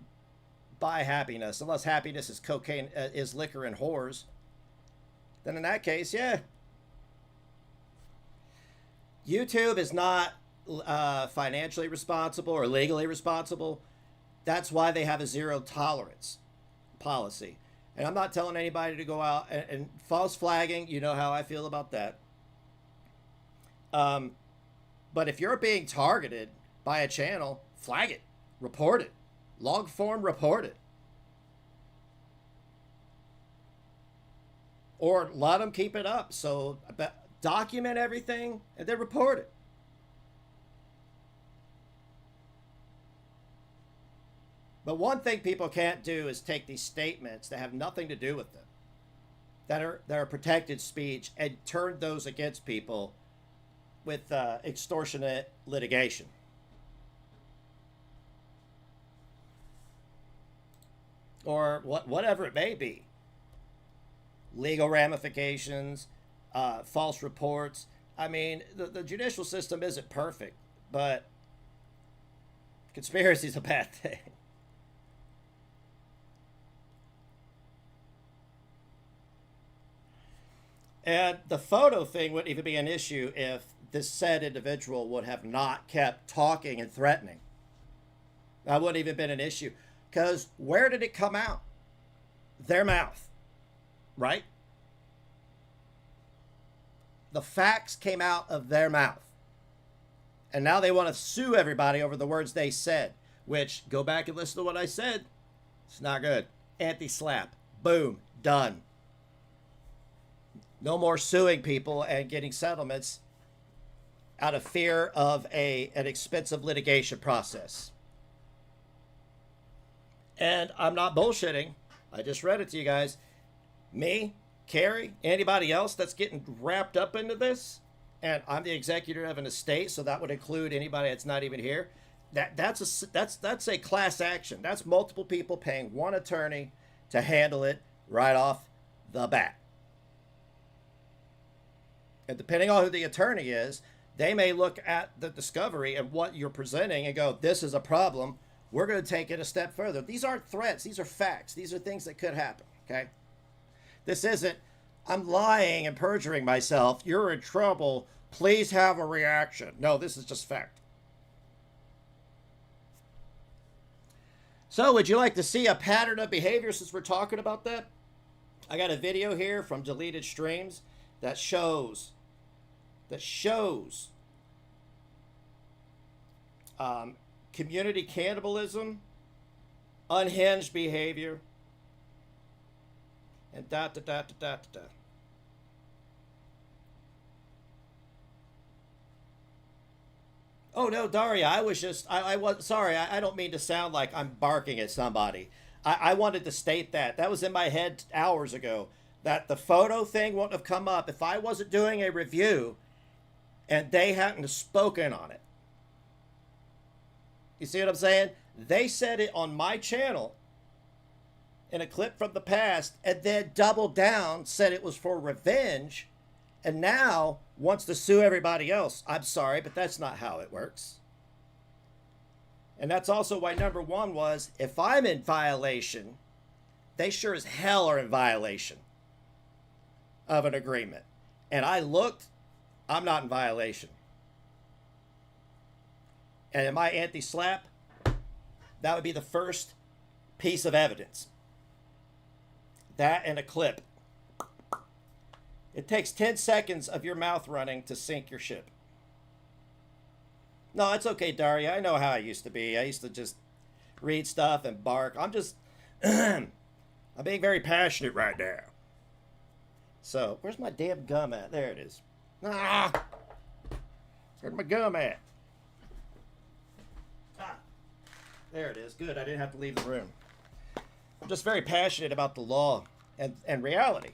buy happiness, unless happiness is cocaine, is liquor and whores. Then in that case, yeah. YouTube is not financially responsible or legally responsible. That's why they have a zero tolerance policy. And I'm not telling anybody to go out and false flagging. You know how I feel about that. But if you're being targeted by a channel, flag it, report it, log form report it. Or let them keep it up. So document everything and then report it. But one thing people can't do is take these statements that have nothing to do with them, that are protected speech, and turn those against people with extortionate litigation. Or whatever it may be. Legal ramifications, false reports. I mean, the judicial system isn't perfect, but conspiracy is a bad thing. And the photo thing wouldn't even be an issue if this said individual would have not kept talking and threatening. That wouldn't even been an issue. Because where did it come out? Their mouth, right? The facts came out of their mouth. And now they want to sue everybody over the words they said, which, go back and listen to what I said. It's not good. Anti-SLAPP. Boom. Done. No more suing people and getting settlements out of fear of an expensive litigation process. And I'm not bullshitting. I just read it to you guys. Me, Carrie, anybody else that's getting wrapped up into this, and I'm the executor of an estate, so that would include anybody that's not even here. That's a class action. That's multiple people paying one attorney to handle it right off the bat. And depending on who the attorney is, they may look at the discovery and what you're presenting and go, this is a problem. We're going to take it a step further. These aren't threats. These are facts. These are things that could happen, okay? This isn't, I'm lying and perjuring myself. You're in trouble. Please have a reaction. No, this is just fact. So would you like to see a pattern of behavior since we're talking about that? I got a video here from deleted streams that shows community cannibalism, unhinged behavior, and da da da da da da. Oh no, Daria, I was just, I was sorry. I don't mean to sound like I'm barking at somebody. I wanted to state that. That was in my head hours ago. that the photo thing wouldn't have come up if I wasn't doing a review and they hadn't spoken on it. You see what I'm saying? They said it on my channel in a clip from the past and then doubled down, said it was for revenge, and now wants to sue everybody else. I'm sorry, but that's not how it works. And that's also why number one was, if I'm in violation, they sure as hell are in violation of an agreement. And I looked, I'm not in violation. And am I anti-SLAPP? That would be the first piece of evidence. That and a clip. It takes 10 seconds of your mouth running to sink your ship. No, it's okay, Daria. I know how I used to be. I used to just read stuff and bark. I'm just... I'm being very passionate right now. So, where's my damn gum at? There it is. Ah! Where's my gum at? Ah! There it is. Good. I didn't have to leave the room. I'm just very passionate about the law and reality.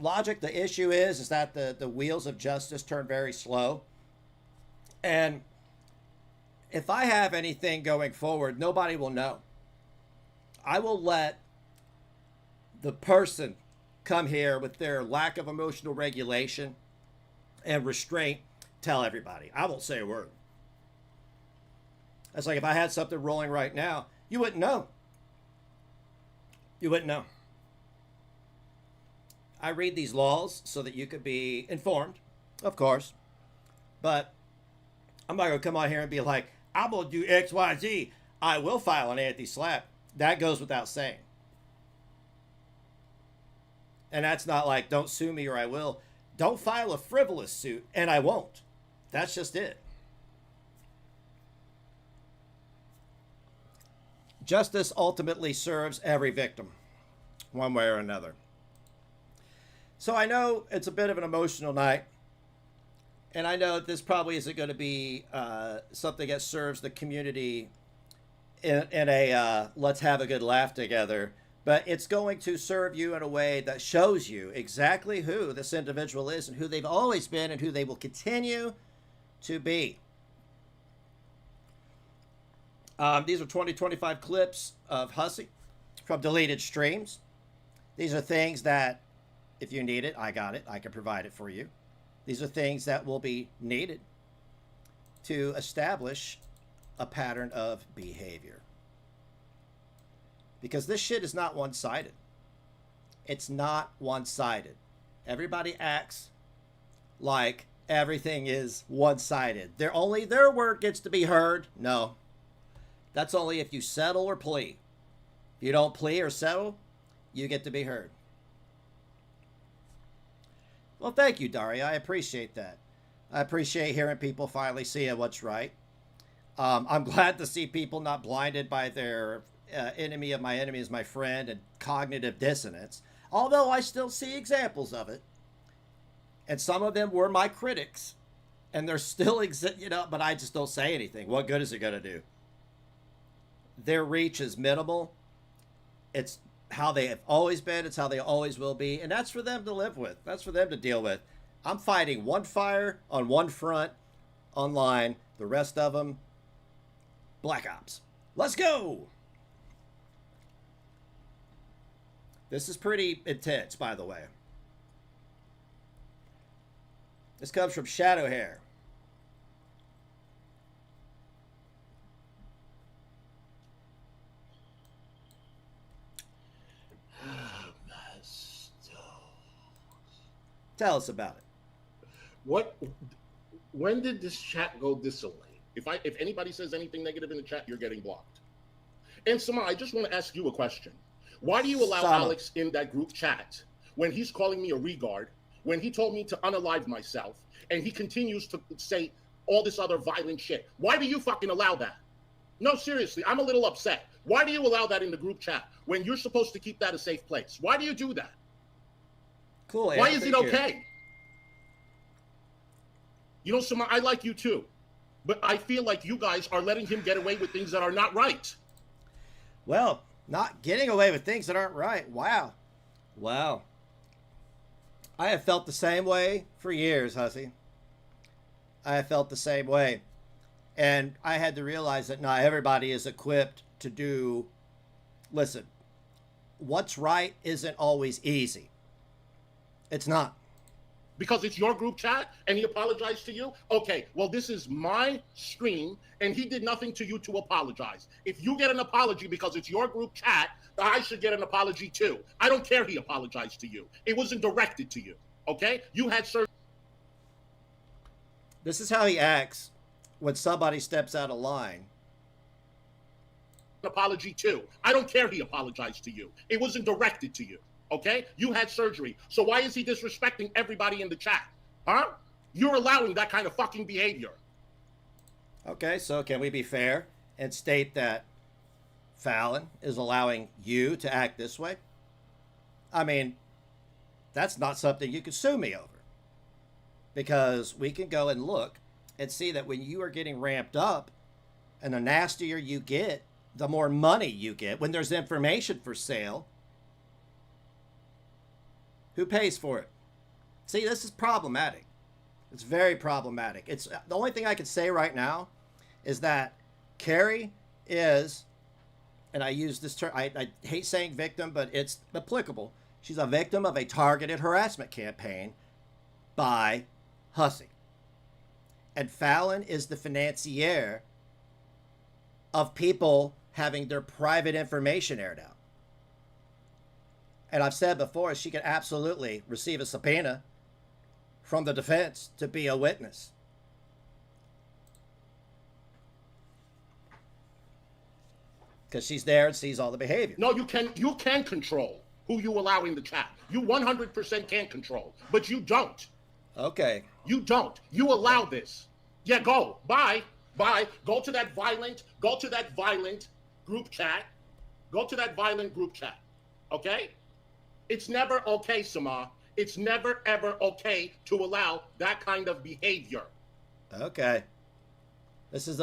Logic, the issue is that the wheels of justice turn very slow. And if I have anything going forward, nobody will know. I will let the person come here with their lack of emotional regulation and restraint tell everybody. I won't say a word. That's like if I had something rolling right now, you wouldn't know. You wouldn't know. I read these laws so that you could be informed, of course. But I'm not going to come on here and be like, I'm going to do X, Y, Z. I will file an anti-SLAPP. That goes without saying. And that's not like, don't sue me or I will. Don't file a frivolous suit, and I won't. That's just it. Justice ultimately serves every victim, one way or another. So I know it's a bit of an emotional night. And I know this probably isn't going to be something that serves the community in a let's have a good laugh together. But it's going to serve you in a way that shows you exactly who this individual is and who they've always been and who they will continue to be. These are 20-25 clips of Hussy from deleted streams. These are things that, if you need it, I got it. I can provide it for you. These are things that will be needed to establish a pattern of behavior. Because this shit is not one-sided. It's not one-sided. Everybody acts like everything is one-sided. Only their word gets to be heard. No. That's only if you settle or plea. If you don't plea or settle, you get to be heard. Well, thank you, Daria. I appreciate that. I appreciate hearing people finally seeing what's right. I'm glad to see people not blinded by their enemy of my enemy is my friend and cognitive dissonance. Although I still see examples of it. And some of them were my critics. And they're still, but I just don't say anything. What good is it going to do? Their reach is minimal. It's how they have always been. It's how they always will be. And that's for them to live with. That's for them to deal with. I'm fighting one fire on one front online. The rest of them, Black Ops. Let's go! This is pretty intense, by the way. This comes from Shadow Hair. Tell us about it. When did this chat go this way? If anybody says anything negative in the chat, you're getting blocked. And Sama, I just want to ask you a question. Why do you allow Alex in that group chat when he's calling me a regard, when he told me to unalive myself, and he continues to say all this other violent shit? Why do you fucking allow that? No, seriously, I'm a little upset. Why do you allow that in the group chat when you're supposed to keep that a safe place? Why do you do that? Cool. Why is it okay? You know, Sama, I like you too. But I feel like you guys are letting him get away with things that are not right. Well, not getting away with things that aren't right. Wow. Wow. I have felt the same way for years, Hussy. I have felt the same way. And I had to realize that not everybody is equipped to do... Listen, what's right isn't always easy. It's not. Because it's your group chat and he apologized to you? Okay, well, this is my stream and he did nothing to you to apologize. If you get an apology because it's your group chat, I should get an apology too. I don't care he apologized to you. It wasn't directed to you, okay? You had certain... This is how he acts when somebody steps out of line. apology too. I don't care he apologized to you. It wasn't directed to you. Okay? You had surgery. So why is he disrespecting everybody in the chat? Huh? You're allowing that kind of fucking behavior. Okay, so can we be fair and state that Fallon is allowing you to act this way? I mean, that's not something you can sue me over. Because we can go and look and see that when you are getting ramped up and the nastier you get, the more money you get. When there's information for sale, who pays for it? See, this is problematic. It's very problematic. It's the only thing I can say right now is that Carrie is, and I use this term, I hate saying victim, but it's applicable. She's a victim of a targeted harassment campaign by Hussey. And Fallon is the financier of people having their private information aired out. And I've said before, she could absolutely receive a subpoena from the defense to be a witness. Because she's there and sees all the behavior. No, you can control who you allow in the chat. You 100% can control, but you don't. Okay. You don't. You allow this. Yeah, go. Bye. Bye. Go to that violent group chat. Go to that violent group chat. Okay? It's never okay, Samar. It's never, ever okay to allow that kind of behavior. Okay. This is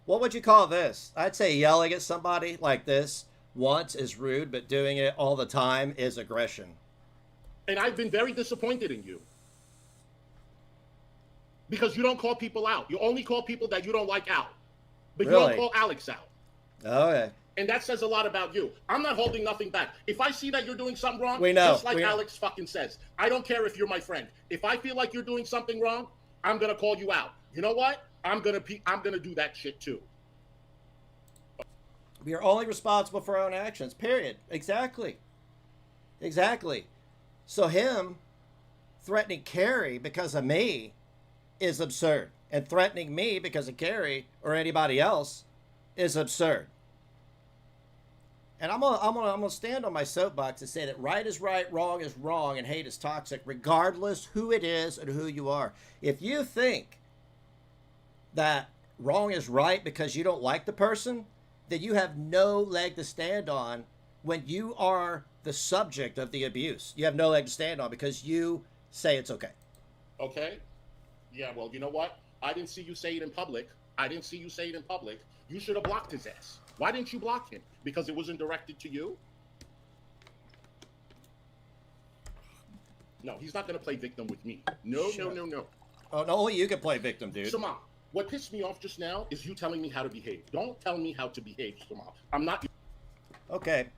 what would you call this? I'd say yelling at somebody like this once is rude, but doing it all the time is aggression. And I've been very disappointed in you. Because you don't call people out. You only call people that you don't like out. But Really? You don't call Alex out. Okay. And that says a lot about you. I'm not holding nothing back. If I see that you're doing something wrong, We know. just like Alex fucking says, I don't care if you're my friend. If I feel like you're doing something wrong, I'm gonna call you out. You know what? I'm gonna do that shit too. We are only responsible for our own actions, period. Exactly. Exactly. So him threatening Carrie because of me is absurd. And threatening me because of Carrie or anybody else is absurd. And I'm gonna stand on my soapbox and say that right is right, wrong is wrong, and hate is toxic, regardless who it is and who you are. If you think that wrong is right because you don't like the person, then you have no leg to stand on when you are the subject of the abuse. You have no leg to stand on because you say it's okay. Okay? Yeah, well, you know what? I didn't see you say it in public. You should have blocked his ass. Why didn't you block him? Because it wasn't directed to you? No, he's not going to play victim with me. No. Oh, no, only you can play victim, dude. Sama, what pissed me off just now is you telling me how to behave. Don't tell me how to behave, Sama. I'm not... Okay.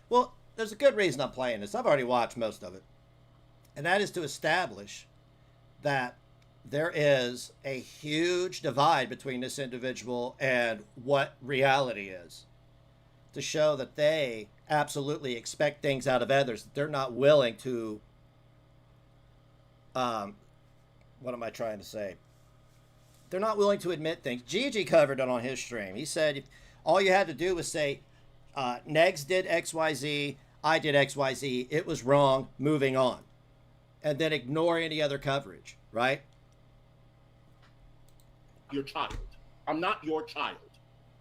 Well, there's a good reason I'm playing this. I've already watched most of it. And that is to establish that there is a huge divide between this individual and what reality is. To show that they absolutely expect things out of others that they're not willing to... what am I trying to say? They're not willing to admit things. Gigi covered it on his stream. He said all you had to do was say, Negz did XYZ, I did XYZ, it was wrong, moving on. And then ignore any other coverage, right? Your child. I'm not your child.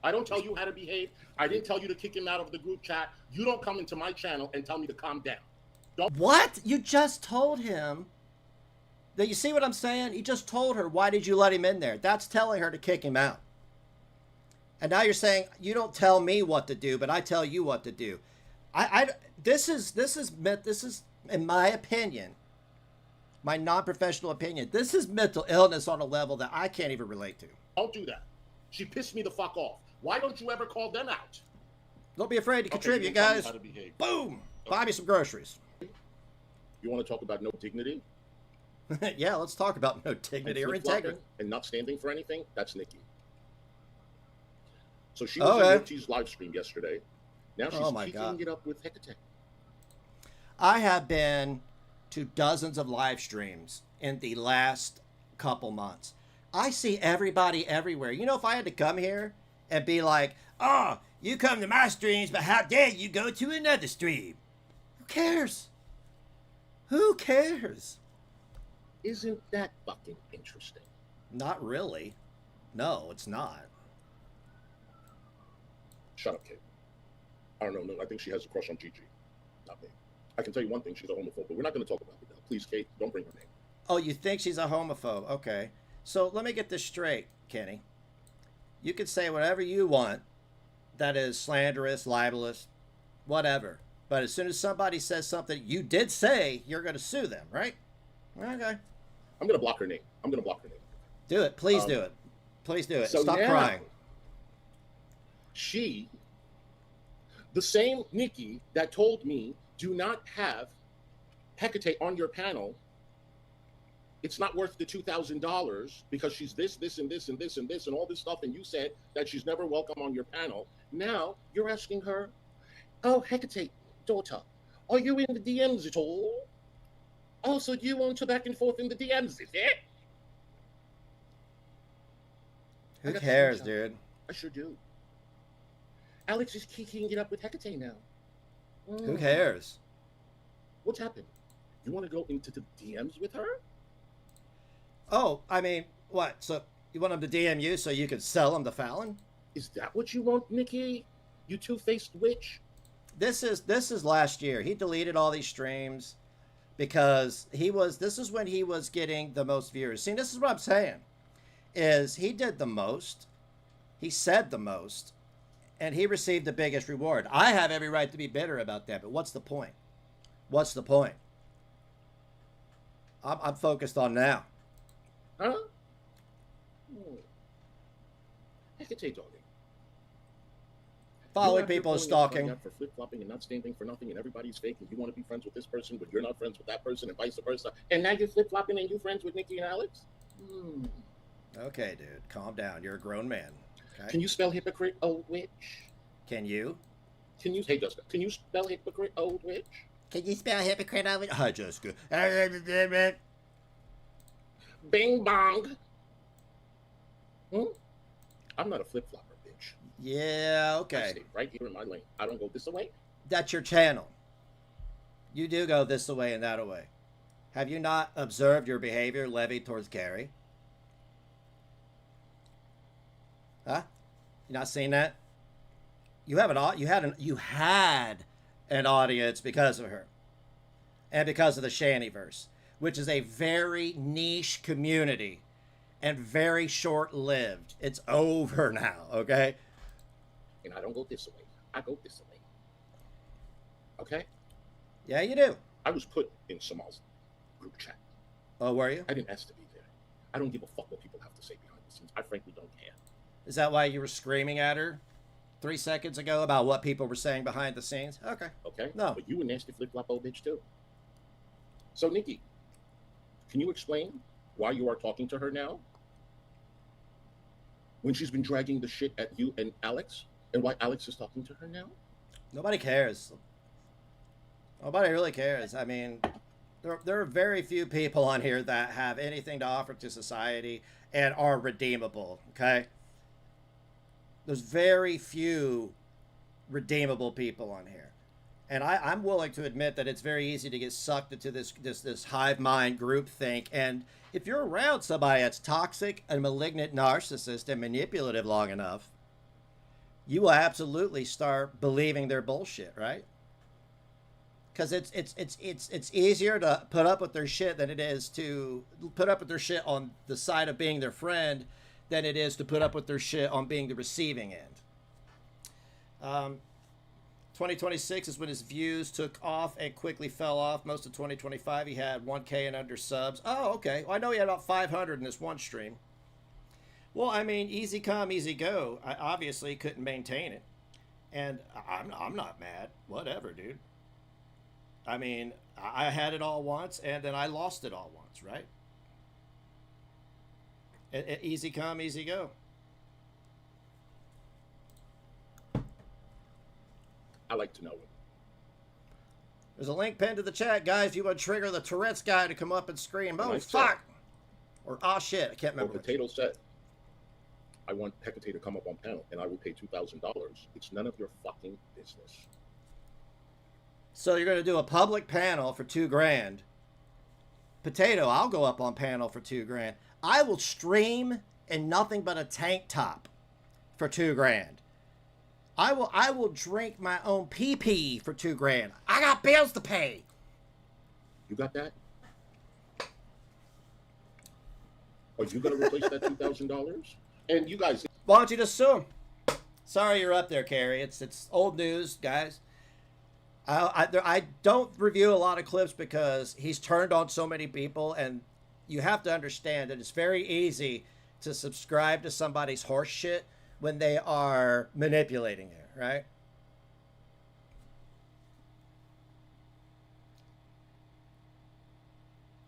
I don't tell you how to behave. I didn't tell you to kick him out of the group chat. You don't come into my channel and tell me to calm down. What? You just told him Now, you see what I'm saying? He just told her, why did you let him in there? That's telling her to kick him out. And now you're saying, you don't tell me what to do, but I tell you what to do. This is, in my opinion, my non-professional opinion, this is mental illness on a level that I can't even relate to. Don't do that. She pissed me the fuck off. Why don't you ever call them out? Don't be afraid to contribute, you tell me guys. how to behave. Boom! Buy me some groceries. You want to talk about no dignity? Yeah, let's talk about no dignity or integrity. And not standing for anything? That's Nikki. So she was on Lunacy's live stream yesterday. Now she's keeping it up with Hecate. I have been to dozens of live streams in the last couple months. I see everybody everywhere. You know, if I had to come here and be like, oh, you come to my streams, but how dare you go to another stream? Who cares? Who cares? Isn't that fucking interesting? Not really. No, it's not. Shut up, kid. I don't know. No, I think she has a crush on Gigi. Not me. I can tell you one thing. She's a homophobe, but we're not going to talk about it now. Please, Kate, don't bring her name. Oh, you think she's a homophobe? Okay. So let me get this straight, Kenny. You can say whatever you want that is slanderous, libelous, whatever. But as soon as somebody says something you did say, you're going to sue them, right? Okay. I'm going to block her name. Do it. Please do it. Please do it. So Stop now, crying. She, the same Nikki that told me, do not have Hecate on your panel. It's not worth the $2,000 because she's this, and this, and this, and this, and all this stuff. And you said that she's never welcome on your panel. Now you're asking her, oh, Hecate, daughter, are you in the DMs at all? Oh, so you want to back and forth in the DMs, is it? Who cares, dude? I sure do. Alex is kicking it up with Hecate now. Who cares? What's happened? You want to go into the DMs with her? Oh, I mean, what? So you want him to DM you so you can sell him to Fallon? Is that what you want, Nikki? You two-faced witch? This is last year. He deleted all these streams because this is when he was getting the most viewers. See, this is what I'm saying. Is he did the most, he said the most, and he received the biggest reward. I have every right to be bitter about that, but what's the point? What's the point? I'm focused on now. Huh? Hecate, doggy. Following people and stalking. For flip-flopping and not standing for nothing, and everybody's fake, and you want to be friends with this person, but you're not friends with that person, and vice versa. And now you're flip-flopping and you're friends with Nikki and Alex? Okay, dude, calm down. You're a grown man. Okay? Can you spell hypocrite, old witch? Can you? Hey, Jessica, can you spell hypocrite, old witch? Can you spell hypocrite, old witch? Hi, Jessica. Bing bong. I'm not a flip-flopper, bitch. Yeah, I okay. stay right here in my lane. I don't go this way. That's your channel. You do go this away and that away. Have you not observed your behavior levied towards Carrie? Huh? You not seen that? You had an audience because of her, and because of the Shantyverse, which is a very niche community and very short-lived. It's over now, okay? And I don't go this way. I go this way. Okay? Yeah, you do. I was put in Samal's group chat. Oh, were you? I didn't ask to be there. I don't give a fuck what people have to say behind the scenes. I frankly don't care. Is that why you were screaming at her 3 seconds ago about what people were saying behind the scenes? Okay. Okay? No. But you a nasty flip-flop old bitch, too. So, Nikki, can you explain why you are talking to her now? When she's been dragging the shit at you and Alex? And why Alex is talking to her now? Nobody cares. Nobody really cares. I mean, there are very few people on here that have anything to offer to society and are redeemable, okay? There's very few redeemable people on here. And I'm willing to admit that it's very easy to get sucked into this hive mind group think. And if you're around somebody that's toxic and malignant narcissist and manipulative long enough, you will absolutely start believing their bullshit, right? because it's easier to put up with their shit than it is to put up with their shit on the side of being their friend than it is to put up with their shit on being the receiving end. 2026 is when his views took off and quickly fell off. Most of 2025 he had 1K and under subs. Oh, okay. Well, I know he had about 500 in this one stream. Well, I mean, easy come, easy go. I obviously couldn't maintain it. And I'm not mad. Whatever, dude. I mean, I had it all once, and then I lost it all once, right? Easy come, easy go. I like to know it. There's a link pinned to the chat, guys. If you want to trigger the Tourette's guy to come up and scream, oh, fuck! Or, oh, shit, I can't remember. Potato said, I want Hecate to come up on panel, and I will pay $2,000. It's none of your fucking business. So you're going to do a public panel for $2,000. Potato, I'll go up on panel for $2,000. I will stream in nothing but a tank top for $2,000. I will drink my own pee-pee for $2,000. I got bills to pay. You got that? Are you going to replace that $2,000? And you guys... Why don't you just sue him? Sorry you're up there, Carrie. It's old news, guys. I don't review a lot of clips because he's turned on so many people, and you have to understand that it's very easy to subscribe to somebody's horse shit when they are manipulating you, right?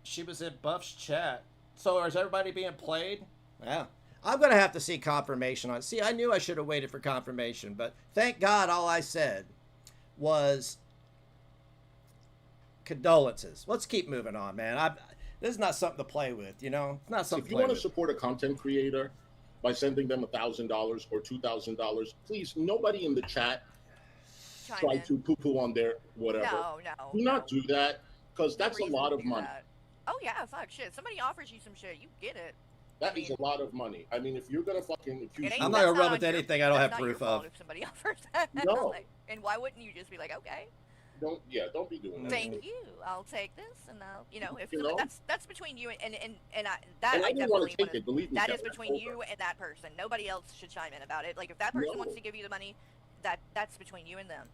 She was in Buff's chat. So is everybody being played? Yeah. I'm going to have to see confirmation on it. See, I knew I should have waited for confirmation, but thank God all I said was condolences. Let's keep moving on, man. This is not something to play with, you know? It's not something If you want to support a content creator by sending them $1,000 or $2,000, please, nobody in the chat try to poo-poo on their whatever. No. Do not do that, because that's a lot of money. Oh, yeah, fuck, shit. Somebody offers you some shit, you get it. That is a lot of money. I mean, if you're going to fucking accuse... I'm not going to run with anything I don't have proof of. If somebody offers that. No. And why wouldn't you just be like, okay? Don't be doing that. Thank you. I'll take this, and I'll, if You know? that's between you and And I didn't want to take it, believe me. That is Kevin, between you and that person. Nobody else should chime in about it. Like, if that person wants to give you the money, that's between you and them.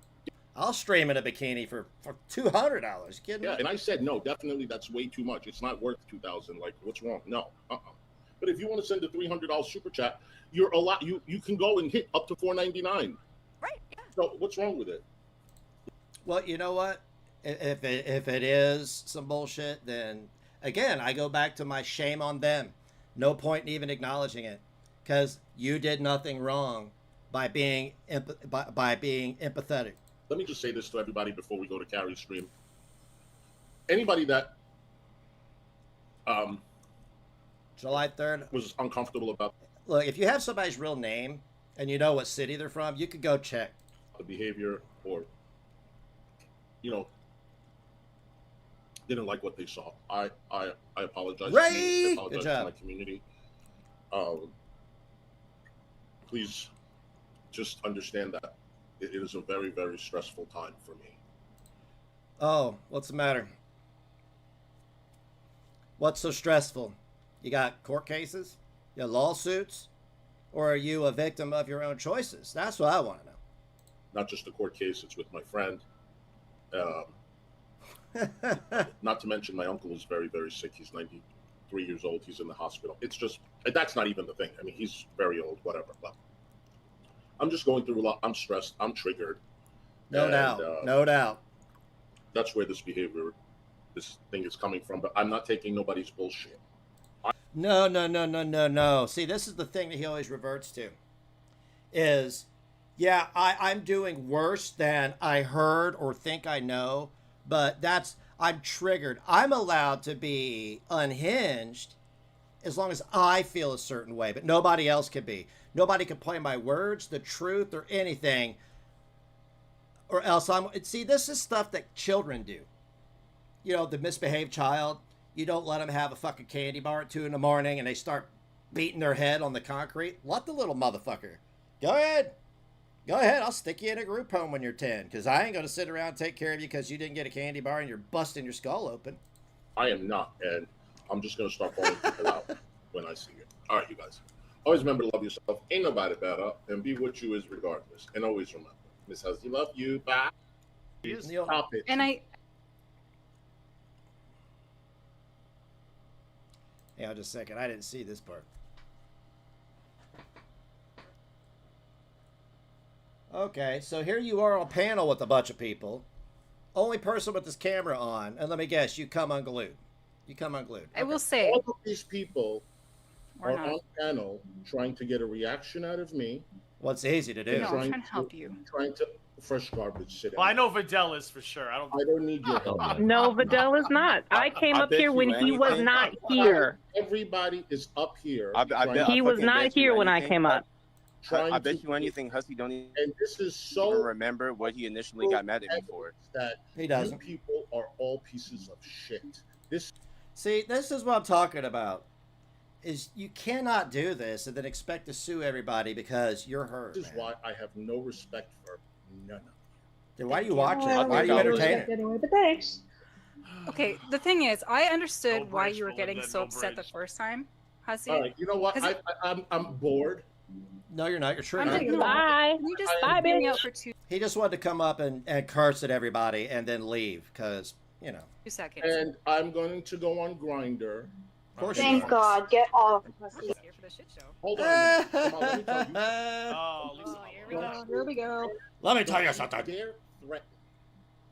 I'll stream in a bikini for $200. Kidding me? Yeah, and I said, no, definitely that's way too much. It's not worth $2,000. Like, what's wrong? No. But if you want to send a $300 super chat, you're a lot. You can go and hit up to $4.99. Right, yeah. So what's wrong with it? Well, you know what? If it is some bullshit, then again, I go back to my shame on them. No point in even acknowledging it, because you did nothing wrong by being empathetic. Let me just say this to everybody before we go to Carrie's stream. Anybody that July 3rd was uncomfortable about Look, if you have somebody's real name and you know what city they're from, you could go check. the behavior, or didn't like what they saw, I apologize. Ray! I apologize Good to job. my community. Please just understand that it is a very, very stressful time for me. Oh, what's the matter? What's so stressful? You got court cases? You got lawsuits? Or are you a victim of your own choices? That's what I want to know. Not just a court case, it's with my friend. Not to mention my uncle is very, very sick. He's 93 years old. He's in the hospital. It's just, that's not even the thing. I mean, he's very old, whatever. But I'm just going through a lot. I'm stressed. I'm triggered. No doubt. No doubt. That's where this thing is coming from. But I'm not taking nobody's bullshit. No. See, this is the thing that he always reverts to. Is, yeah, I'm doing worse than I heard or think I know, but I'm triggered. I'm allowed to be unhinged as long as I feel a certain way, but nobody else can be. Nobody can play my words, the truth, or anything, or else see, this is stuff that children do. You know, the misbehaved child, you don't let them have a fucking candy bar at 2 a.m. and they start beating their head on the concrete. Let the little motherfucker. Go ahead. Go ahead. I'll stick you in a group home when you're 10, because I ain't going to sit around and take care of you because you didn't get a candy bar and you're busting your skull open. I am not, and I'm just gonna start calling people out when I see it. All right, you guys. Always remember to love yourself. Ain't nobody better, and be what you is regardless. And always remember, Miss Husky, love you. Bye. Stop it. And I Hang on just a second. I didn't see this part. Okay, so here you are on a panel with a bunch of people. Only person with this camera on, and let me guess, you come unglued. You come unglued. I will say, All of these people or are not. on panel trying to get a reaction out of me. What's easy to do? No, I'm trying to help you. Trying to fresh garbage. Sit Well, I down. know Vidal is for sure. I don't need your help. No, Vidal is not. I came up here when he was not here. Everybody is up here. He was not here when I came up. I bet you anything Husky don't even And this is so remember what he initially got mad at me for. that He doesn't. you people are all pieces of shit. See, this is what I'm talking about. Is you cannot do this and then expect to sue everybody because you're hurt. This is why I have no respect for none of you. Then why are you watching Well, it? Why are you entertaining it? Getting the thanks. Okay, the thing is, I understood No why bridge, you were Belinda, getting no so upset the bridge. first time, Hussy. All right, you know what? 'Cause I'm bored. No, you're not. You're I'm triggered. like, Bye. can you just Bye, hear me bitch. out for two He just wanted to come up and curse at everybody and then leave because, you know. seconds? And I'm going to go on Grinder. Of course Thank you are. God. Get off. I'm just here for the shit show. Hold on a minute. Come on, let me tell you. Oh, Lisa. Oh, here we go. Here we go. Let me tell you Don't something. dare threaten.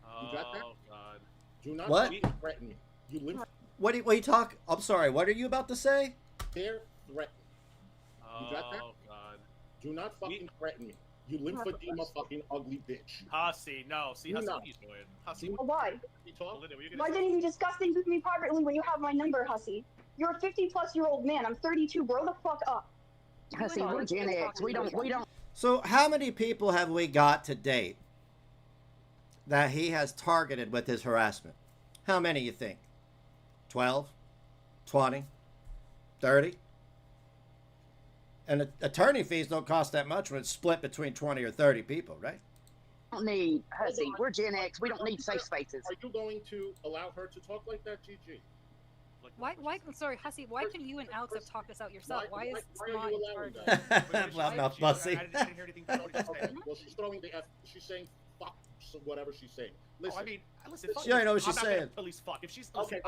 Oh, got that? God. Do not What? fucking threaten me. You live What do you talk? I'm sorry. What are you about to say? dare threaten. Oh, got that? God. Do not fucking threaten me. You lymphedema fucking ugly bitch. Hussy, no. See, You Hussy, know. what are you doing? Hussy, Well, why? You talk? Belinda, were you Why gonna say? didn't you discuss things with me privately when you have my number, Hussy? You're a 50-plus-year-old man. I'm 32. Grow the fuck up. Hussy, we're Gen X. We don't. So, how many people have we got to date that he has targeted with his harassment? How many you think? 12? 20? 30? And attorney fees don't cost that much when it's split between 20 or 30 people, right? Don't need Hussy. We're Gen X. We don't need safe spaces. Are you going to allow her to talk like that, GG? Why? Sorry, Hussy. Why can you and Alex have talked this out yourself? Why is why are Smart you in allowing charge? that? Well, not fussy. I didn't hear anything. Well, she's throwing the F. She's saying fuck, so whatever she's saying. Listen, I mean, listen. Fuck She already knows what I'm she's not gonna saying. Police fuck. If she's okay, listen,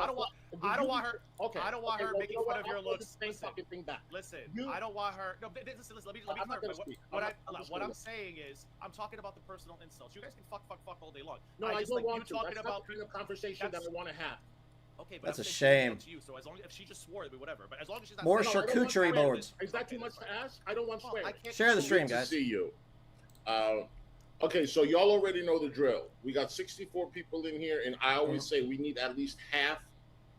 I don't want her. Okay, I don't want her well, making you know fun what? of your I'll do looks. the same Listen, fucking thing back. listen. You- I don't want her. No, listen. Let me I'm not clarify. gonna speak. What I'm just what gonna I'm saying is, I'm talking about the personal insults. You guys can fuck all day long. No, I just don't like want you to. talking That's about not the kind of conversation that I want to have. Okay, but That's I'm a saying shame. To you, so as long as if she just swore, it'd be whatever. But as long as she's not More saying- No, I don't want charcuterie swearing. boards. Is that too much to ask? I don't want Well, swearing. I can't Share the control stream, Good guys. to see you. Okay, so y'all already know the drill. We got 64 people in here, and I always say we need at least half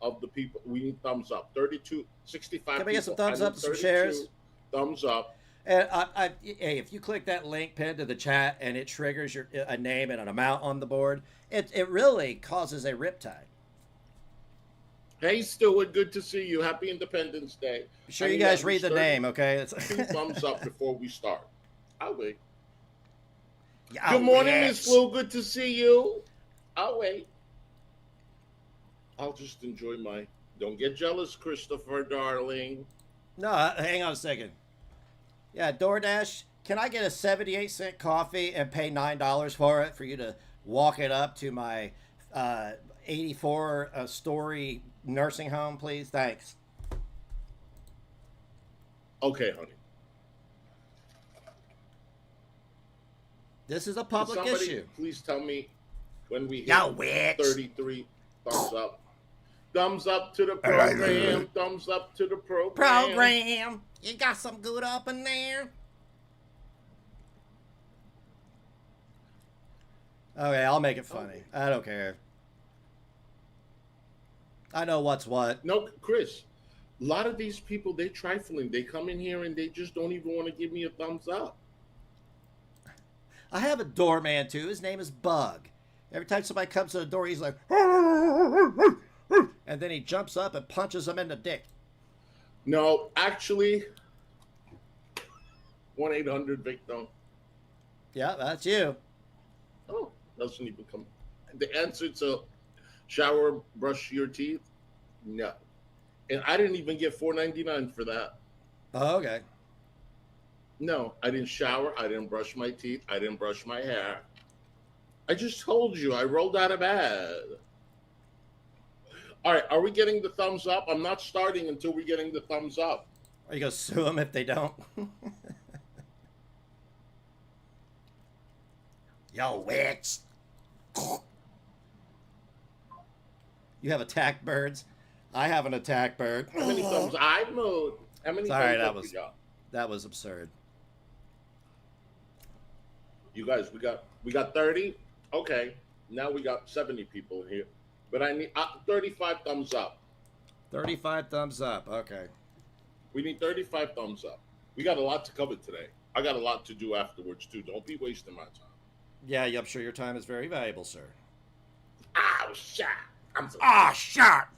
of the people. We need thumbs up. 32, 65 Can we get some people. thumbs I need up and some 32 shares? Thumbs up. And hey, if you click that link pinned to the chat and it triggers a name and an amount on the board, it really causes a riptide. Hey, Stewart, good to see you. Happy Independence Day. Be sure I you need guys at read least the 30 name, okay? It's 2 thumbs up before we start. I'll wait. Yeah, Good morning, yes. Miss Flu. Good to see you. I'll wait. I'll just enjoy my. Don't get jealous, Christopher, darling. No, hang on a second. Yeah, DoorDash, can I get a 78-cent coffee and pay $9 for it for you to walk it up to my 84-story nursing home, please? Thanks. Okay, honey. This is a Can public somebody issue. please tell me when we hit Ya witch. 33 thumbs up. Thumbs up to the program. Thumbs up to the program. Program. You got some good up in there? Okay, I'll make it funny. I don't care. I know what's what. No, Chris. A lot of these people, they trifling. They come in here and they just don't even want to give me a thumbs up. I have a doorman too. His name is Bug. Every time somebody comes to the door, he's like, and then he jumps up and punches them in the dick. No, actually, 1-800-VICTIM. Yeah, that's you. Oh, doesn't even come. The answer to shower, brush your teeth, no. And I didn't even get $4.99 for that. Oh, okay. No, I didn't shower. I didn't brush my teeth. I didn't brush my hair. I just told you I rolled out of bed. All right, are we getting the thumbs up? I'm not starting until we're getting the thumbs up. Are you gonna sue them if they don't? Yo, witch. You have attack birds. I have an attack bird. How many thumbs I moved? How many Sorry, thumbs up we got? that was absurd. You guys, we got 30. Okay, now we got 70 people in here, but I need 35 thumbs up. 35 thumbs up. Okay. We need 35 thumbs up. We got a lot to cover today. I got a lot to do afterwards too. Don't be wasting my time. Yeah, I'm sure your time is very valuable, sir. Oh, shit. I'm so shot.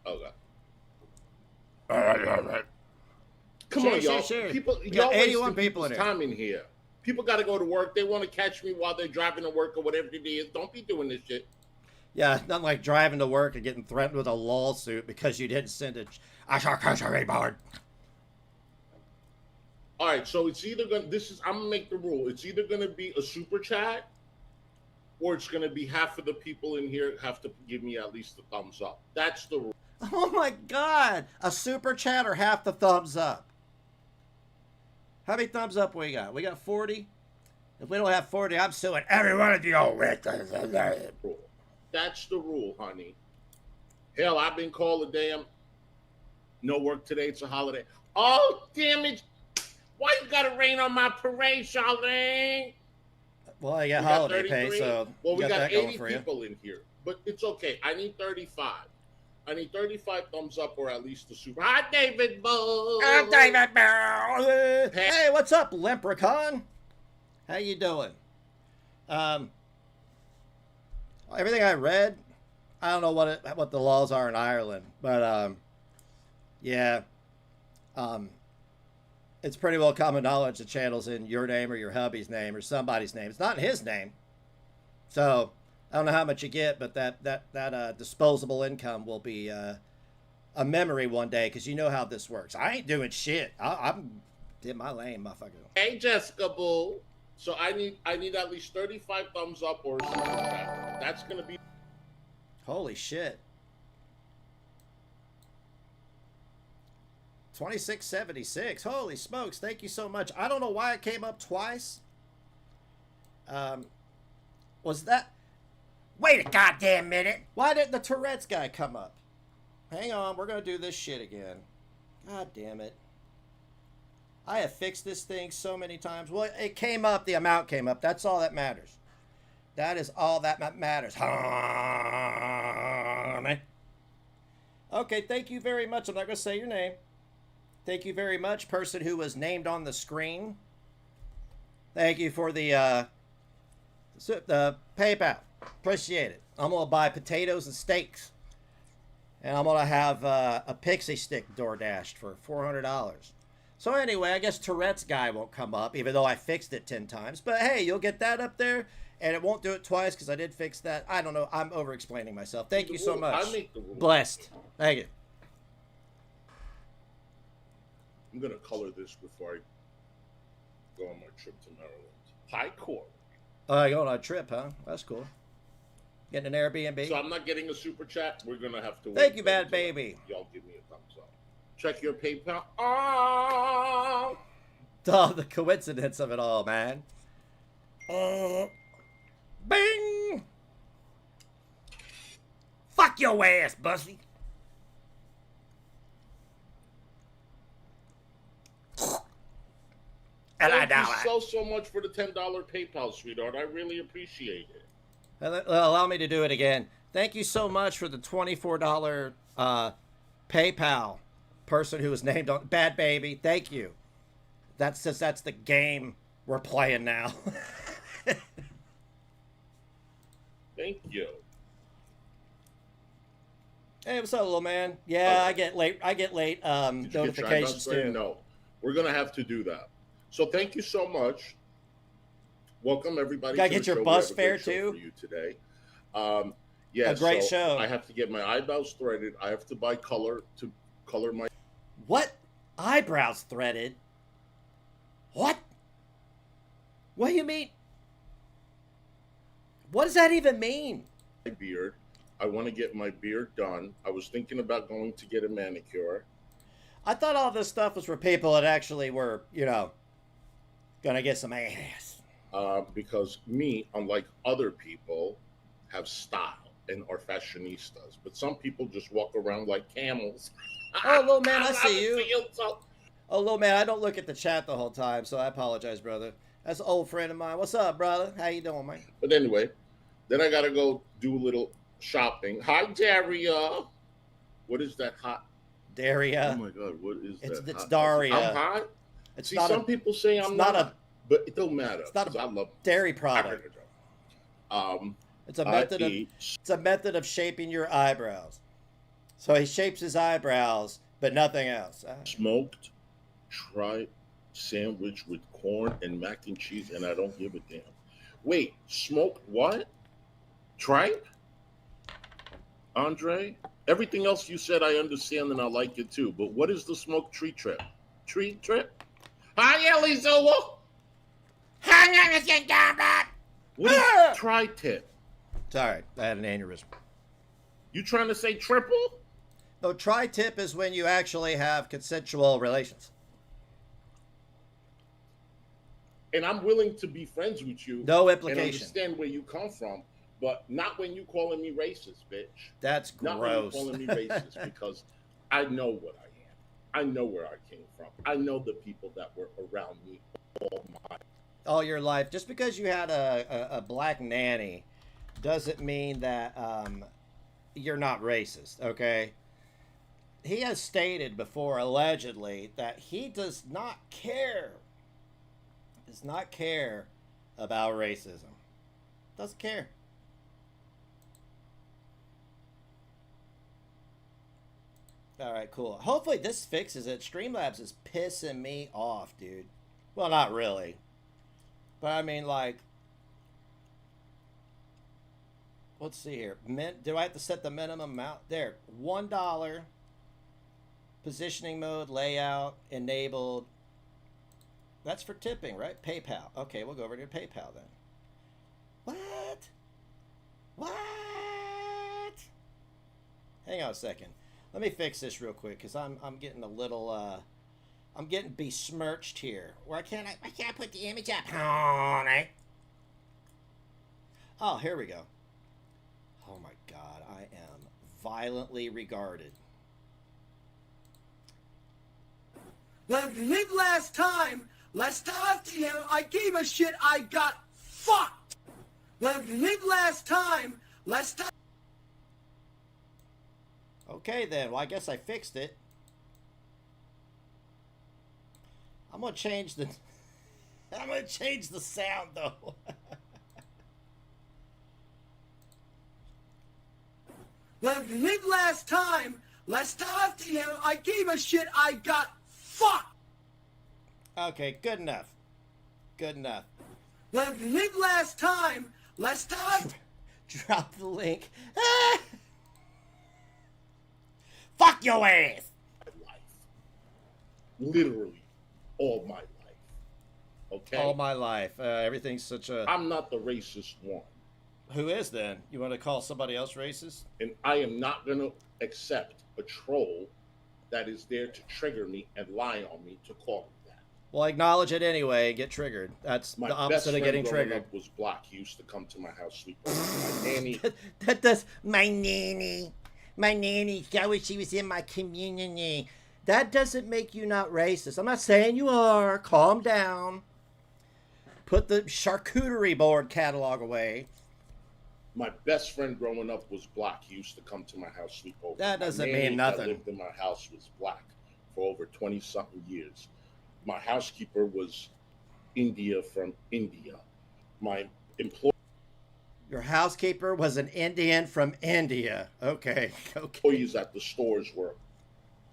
Okay. Sure, Come on, y'all. sure. People, We got y'all 81 wasting people in people's here. time in here. People got to go to work. They want to catch me while they're driving to work or whatever it is. Don't be doing this shit. Yeah, not like driving to work and getting threatened with a lawsuit because you didn't send it. I saw country board. All right, so it's either gonna. I'm gonna make the rule. It's either gonna be a super chat, or it's gonna be half of the people in here have to give me at least a thumbs up. That's the rule. Oh my God! A super chat or half the thumbs up? How many thumbs up we got? We got 40. If we don't have 40, I'm suing every one of you old witches. That's the rule, honey. Hell, I've been called a damn no work today. It's a holiday. Oh, damn it. Why you gotta rain on my parade, Charlene? Well, I got We got holiday pay, 33. so well, we got got that going 80 for you. people in here, but it's okay. I need 35. I need 35 thumbs up or at least the super. Hi, David Boo. I'm David Bell. Hey, what's up, Leprechaun? How you doing? Everything I read, I don't know what the laws are in Ireland, but yeah, it's pretty well common knowledge the channel's in your name or your hubby's name or somebody's name. It's not in his name, so I don't know how much you get, but that disposable income will be a memory one day, because you know how this works. I ain't doing shit. I'm in my lane, motherfucker. Hey, Jessica Boo. So I need at least 35 thumbs up or a super chat. That's gonna be. Holy shit. 2676. Holy smokes. Thank you so much. I don't know why it came up twice. Was that... Wait a goddamn minute. Why didn't the Tourette's guy come up? Hang on. We're going to do this shit again. God damn it. I have fixed this thing so many times. Well, it came up. The amount came up. That's all that matters. That is all that matters. Okay, thank you very much. I'm not going to say your name. Thank you very much, person who was named on the screen. Thank you for the PayPal. Appreciate it. I'm going to buy potatoes and steaks. And I'm going to have a pixie stick door dashed for $400. So anyway, I guess Tourette's guy won't come up, even though I fixed it 10 times. But hey, you'll get that up there, and it won't do it twice because I did fix that. I don't know. I'm over-explaining myself. Thank you so much. I make the rules. Blessed. Thank you. I'm gonna color this before I go on my trip to Maryland. Hi, Corey. Oh, you're going on a trip, huh? That's cool. Getting an Airbnb. So I'm not getting a super chat. We're gonna have to wait. Thank you, bad baby. Y'all give me a thumbs up. Check your PayPal. Oh, The coincidence of it all, man. Bing! Fuck your ass, Bussy. thank you so much for the $10 PayPal, sweetheart. I really appreciate it. Allow me to do it again. Thank you so much for the $24 PayPal person who was named on Bad Baby. Thank you. That's the game we're playing now. Thank you. Hey, what's up, little man? Yeah, Oh. I get late notifications too. No, we're gonna have to do that. So thank you so much. welcome everybody. Gotta to get the your show. bus We have a fare great show too. for you today. Yeah, A great show. I have to get my eyebrows threaded. I have to buy color to color my. What? Eyebrows threaded? What? What do you mean? What does that even mean? My beard. I want to get my beard done. I was thinking about going to get a manicure. I thought all this stuff was for people that actually were, you know, gonna get some ass. Because me, unlike other people, have style and are fashionistas. But some people just walk around like camels. Oh, little man, I see you. So. Oh, little man, I don't look at the chat the whole time, so I apologize, brother. That's an old friend of mine. What's up, brother? How you doing, man? But anyway, then I gotta go do a little shopping. Hi, Daria. What is that hot? Daria. Oh my God, what is that? It's hot? Daria. I'm hot. It's See, not some people say I'm not, but it don't matter. It's not a I love dairy product. It's a method of it's a method of shaping your eyebrows. So he shapes his eyebrows, but nothing else. Smoked tripe sandwich with corn and mac and cheese, and I don't give a damn. Wait, smoked what? Tripe? Andre? Everything else you said I understand and I like it too, but what is the smoked tree trip? Tree trip? Hi, Elizoa! What is tri-tip? It's all right. I had an aneurysm. You trying to say triple? No, tri-tip is when you actually have consensual relations. And I'm willing to be friends with you. No and implication. understand where you come from, but not when you calling me racist, bitch. That's Not gross. when you calling me racist, because I know what I am. I know where I came from. I know the people that were around me all your life. Just because you had a black nanny doesn't mean that you're not racist, okay? He has stated before, allegedly, that he does not care about racism. Doesn't care. All right, cool. Hopefully this fixes it. Streamlabs is pissing me off, dude. Well, not really. But I mean, like, let's see here. Do I have to set the minimum amount? There, $1. Positioning mode, layout, enabled. That's for tipping, right? PayPal. Okay, we'll go over to PayPal then. What? What? Hang on a second. Let me fix this real quick, because I'm getting a little I'm getting besmirched here. Why can't I put the image up? Oh, here we go. Oh my God, I am violently regarded. Like last time to him, I gave a shit, I got fucked. Like last time. Okay then, well I guess I fixed it. I'm gonna change the sound though. Like last time to him, I gave a shit, I got fucked. Okay, good enough. Good enough. Like last time. Drop the link. Fuck your ass. life. Literally all my life. Okay? All my life. Everything's such a... I'm not the racist one. Who is then? You want to call somebody else racist? And I am not going to accept a troll that is there to trigger me and lie on me to call me that. Well, acknowledge it anyway and get triggered. That's My the best opposite of friend getting growing triggered. up was black. He used to come to my house sleep over. My nanny. That does... My nanny, I wish she was in my community. That doesn't make you not racist. I'm not saying you are. Calm down. Put the charcuterie board catalog away. My best friend growing up was black. He used to come to my house sleep over. That doesn't My nanny mean that nothing. lived in my house was black for over 20-something years. My housekeeper was India from India. My Your housekeeper was an Indian from India. Okay. employees at the stores were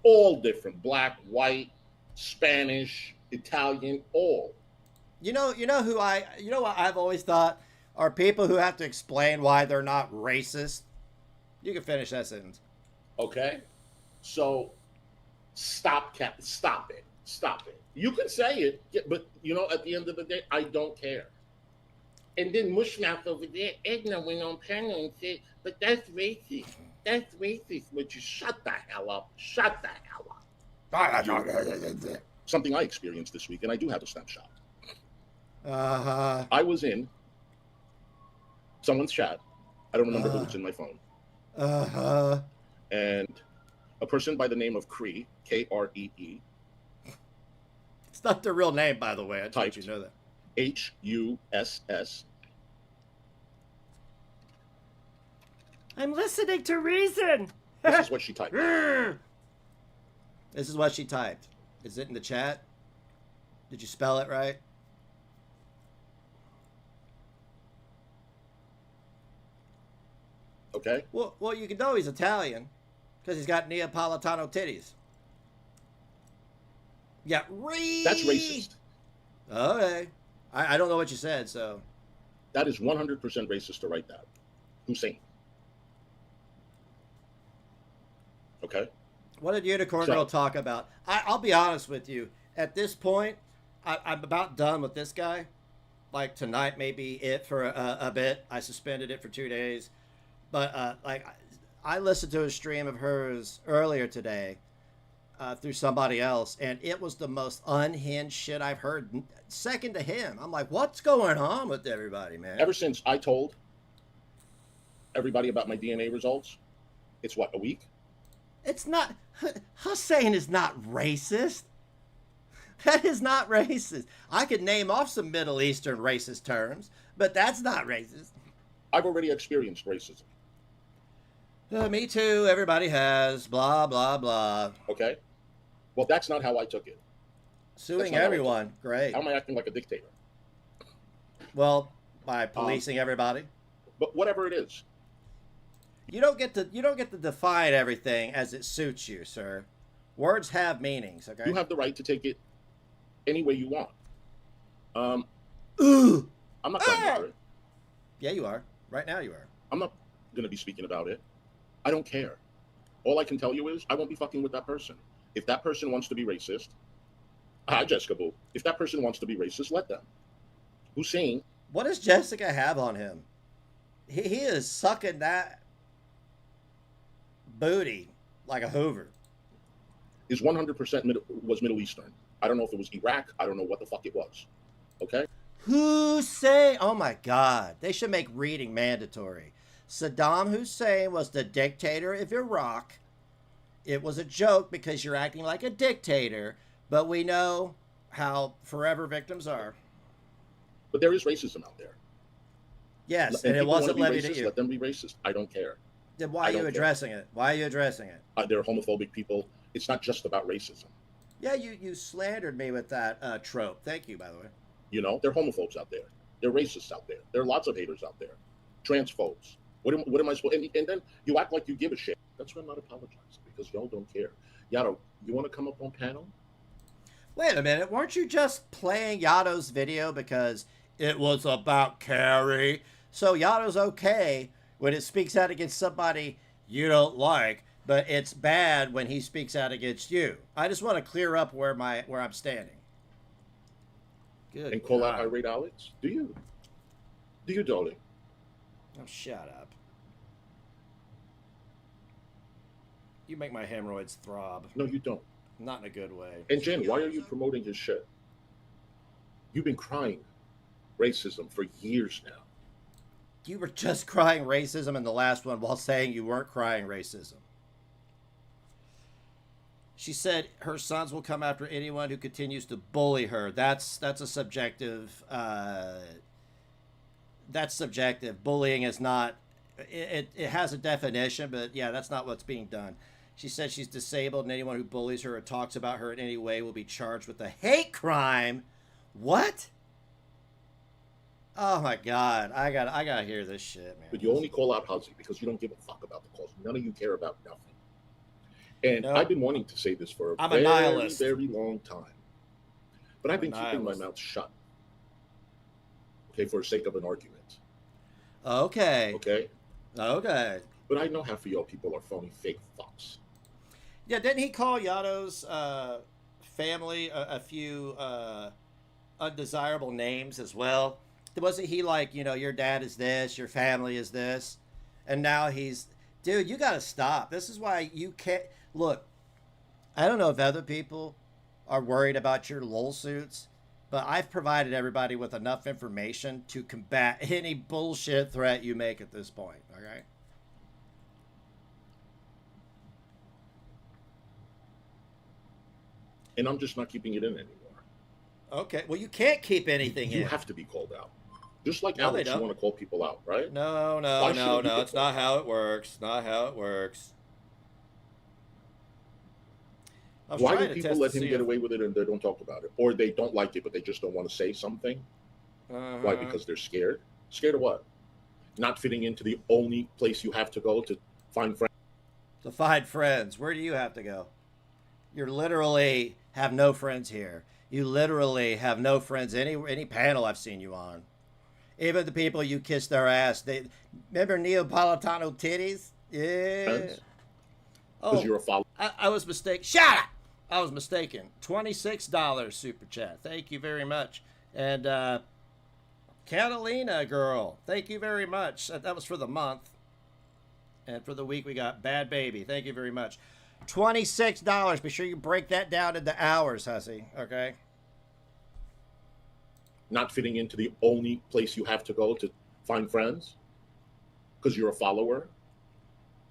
all different. Black, white, Spanish, Italian, all. You know what I've always thought are people who have to explain why they're not racist. You can finish that sentence. Okay, so stop it. Stop it. You can say it, but you know, at the end of the day, I don't care. And then Mushmouth over there, Edna went on panel and said, but that's racist. That's racist. Would you shut the hell up? Shut the hell up. Something I experienced this week, and I do have a snapshot. I was in someone's chat. I don't remember who was in my phone. And a person by the name of Kree, Kree. It's not their real name, by the way. I told you know that. HUSS. I'm listening to reason. This is what she typed. This is what she typed. Is it in the chat? Did you spell it right? Okay. Well, you can know he's Italian because he's got Neapolitano titties. Yeah, that's racist. Okay. I don't know what you said, so. That is 100% racist to write that. Hussein. Okay. What did Unicorn Girl talk about? I'll be honest with you. At this point, I'm about done with this guy. Like tonight may be it for a bit. I suspended it for 2 days. But like I listened to a stream of hers earlier today through somebody else, and it was the most unhinged shit I've heard. Second to him. I'm like, what's going on with everybody, man? Ever since I told everybody about my DNA results, it's what, a week? It's not. Hussein is not racist. That is not racist. I could name off some Middle Eastern racist terms, but that's not racist. I've already experienced racism. Me too. Everybody has. Blah, blah, blah. Okay. Well, that's not how I took it. Suing everyone. Great. How am I acting like a dictator? Well, by policing everybody. But whatever it is. You don't get to define everything as it suits you, sir. Words have meanings, okay? You have the right to take it any way you want. I'm not going about it. Yeah, you are. Right now you are. I'm not going to be speaking about it. I don't care. All I can tell you is I won't be fucking with that person. If that person wants to be racist, hi, Jessica Boo. If that person wants to be racist, let them. Hussein. What does Jessica have on him? He is sucking that booty like a Hoover. Is 100% was Middle Eastern. I don't know if it was Iraq. I don't know what the fuck it was. Okay? Hussein. Oh my God. They should make reading mandatory. Saddam Hussein was the dictator of Iraq. It was a joke because you're acting like a dictator, but we know how forever victims are. But there is racism out there. Yes, and it wasn't levied at you. Let them be racist. I don't care. Then why are you addressing it? Why are you addressing it? They're homophobic people. It's not just about racism. Yeah, you slandered me with that trope. Thank you, by the way. You know, there are homophobes out there. There are racists out there. There are lots of haters out there. Transphobes. What am I supposed? And then you act like you give a shit. That's why I'm not apologizing, because y'all don't care. Yato, you want to come up on panel? Wait a minute. Weren't you just playing Yato's video because it was about Carrie? So Yato's okay when it speaks out against somebody you don't like, but it's bad when he speaks out against you. I just want to clear up where I'm standing. Good. And call out irate Alex? Do you? Do you, darling? Oh, shut up. You make my hemorrhoids throb. No, you don't. Not in a good way. And Jen, why are you promoting his shit? You've been crying racism for years now. You were just crying racism in the last one while saying you weren't crying racism. She said her sons will come after anyone who continues to bully her. That's a subjective. That's subjective. Bullying is not. It has a definition, but yeah, that's not what's being done. She said she's disabled, and anyone who bullies her or talks about her in any way will be charged with a hate crime. What? Oh my God! I gotta hear this shit, man. But you only call out Huzzy because you don't give a fuck about the cause. None of you care about nothing. And I've been wanting to say this for a very long time. But I've been keeping my mouth shut. Okay, for the sake of an argument. Okay. Okay? Okay. But I know half of y'all people are phony fake fucks. Yeah, didn't he call Yato's family a few undesirable names as well? Wasn't he like, you know, your dad is this, your family is this? And now he's, dude, you got to stop. This is why you can't, look, I don't know if other people are worried about your lol suits, but I've provided everybody with enough information to combat any bullshit threat you make at this point, okay? And I'm just not keeping it in anymore. Okay, well, you can't keep anything in. You have to be called out. Just like No, Alex, they you don't. want to call people out, right? No, Why shouldn't you get it's not how it works. Not how it works. I was Why trying do to people test let to him see get if- away with it and they don't talk about it? Or they don't like it, but they just don't want to say something? Why? Because they're scared? Scared of what? Not fitting into the only place you have to go to find friends? To find friends. Where do you have to go? You literally have no friends here. You literally have no friends any panel I've seen you on. Even the people you kiss their ass. They remember Neapolitano titties? Yeah. Because Oh, you're a follower. I was mistaken. Shut up! I was mistaken. $26 super chat. Thank you very much. And Catalina girl, thank you very much. That was for the month. And for the week, we got Bad Baby. Thank you very much. $26. Be sure you break that down into hours, hussy. Okay? Not fitting into the only place you have to go to find friends? Because you're a follower?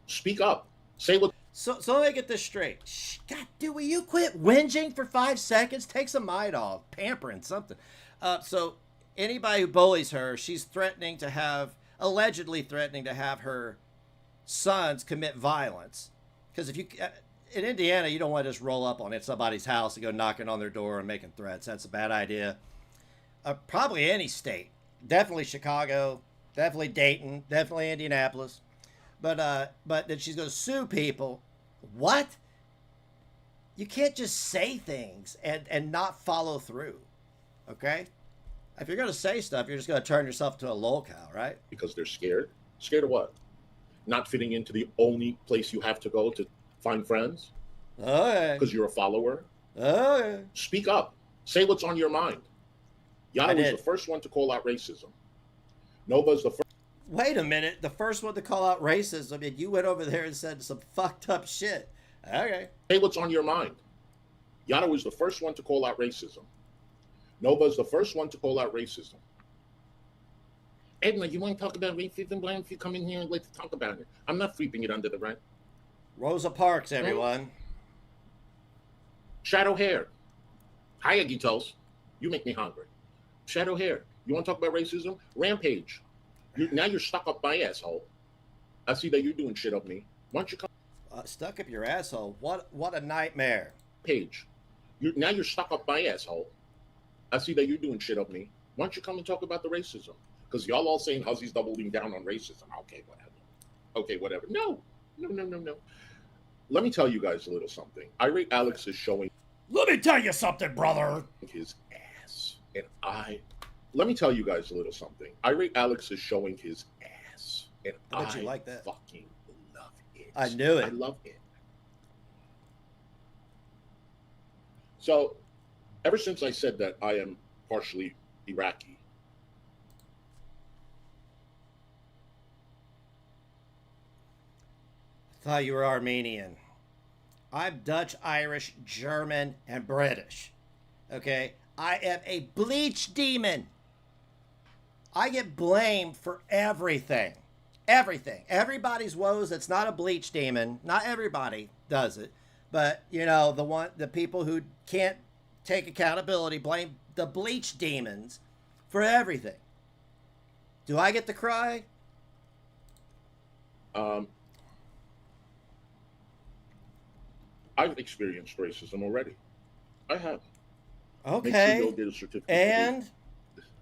Speak up. Say what. So let me get this straight. Shh, God, dude, will you quit whinging for 5 seconds? Take some Midol, pampering, something. So anybody who bullies her, she's allegedly threatening to have her sons commit violence. Because if you, in Indiana, you don't want to just roll up on somebody's house and go knocking on their door and making threats. That's a bad idea. Probably any state. Definitely Chicago. Definitely Dayton. Definitely Indianapolis. But then she's going to sue people. What? You can't just say things and not follow through. Okay? If you're going to say stuff, you're just going to turn yourself into a lolcow, right? Because they're scared? Scared of what? Not fitting into the only place you have to go to find friends? Okay. Because you're a follower? Okay. Speak up. Say what's on your mind. Yada was the first one to call out racism. Nova's the first. Wait a minute. The first one to call out racism, and you went over there and said some fucked up shit. Okay. Say what's on your mind. Yada was the first one to call out racism. Nova's the first one to call out racism. Edna, you want to talk about racism, Bland? If you come in here and let's talk about it. I'm not sweeping it under the rug. Rosa Parks, everyone. Shadow hair. Hi, Agitos. You make me hungry. Shadow hair. You want to talk about racism? Rampage. Now you're stuck up my asshole. I see that you're doing shit up me. Why don't you come? Stuck up your asshole. What a nightmare. Page. Now you're stuck up my asshole. I see that you're doing shit up me. Why don't you come and talk about the racism? Because y'all all saying Huzzy's doubling down on racism. Okay, whatever. Okay, whatever. No. Let me tell you guys a little something. Irate Alex is showing. Let me tell you something, brother. His ass. And let me tell you guys a little something. Irate Alex is showing his ass. And I bet you like that. Fucking love it. I knew it. I love it. So, ever since I said that I am partially Iraqi, Thought you were Armenian. I'm Dutch, Irish, German, and British. Okay? I am a bleach demon. I get blamed for everything. Everything. Everybody's woes that's not a bleach demon. Not everybody does it. But, you know, the people who can't take accountability blame the bleach demons for everything. Do I get to cry? I've experienced racism already. I have. Okay. Make sure you go get a certificate. And?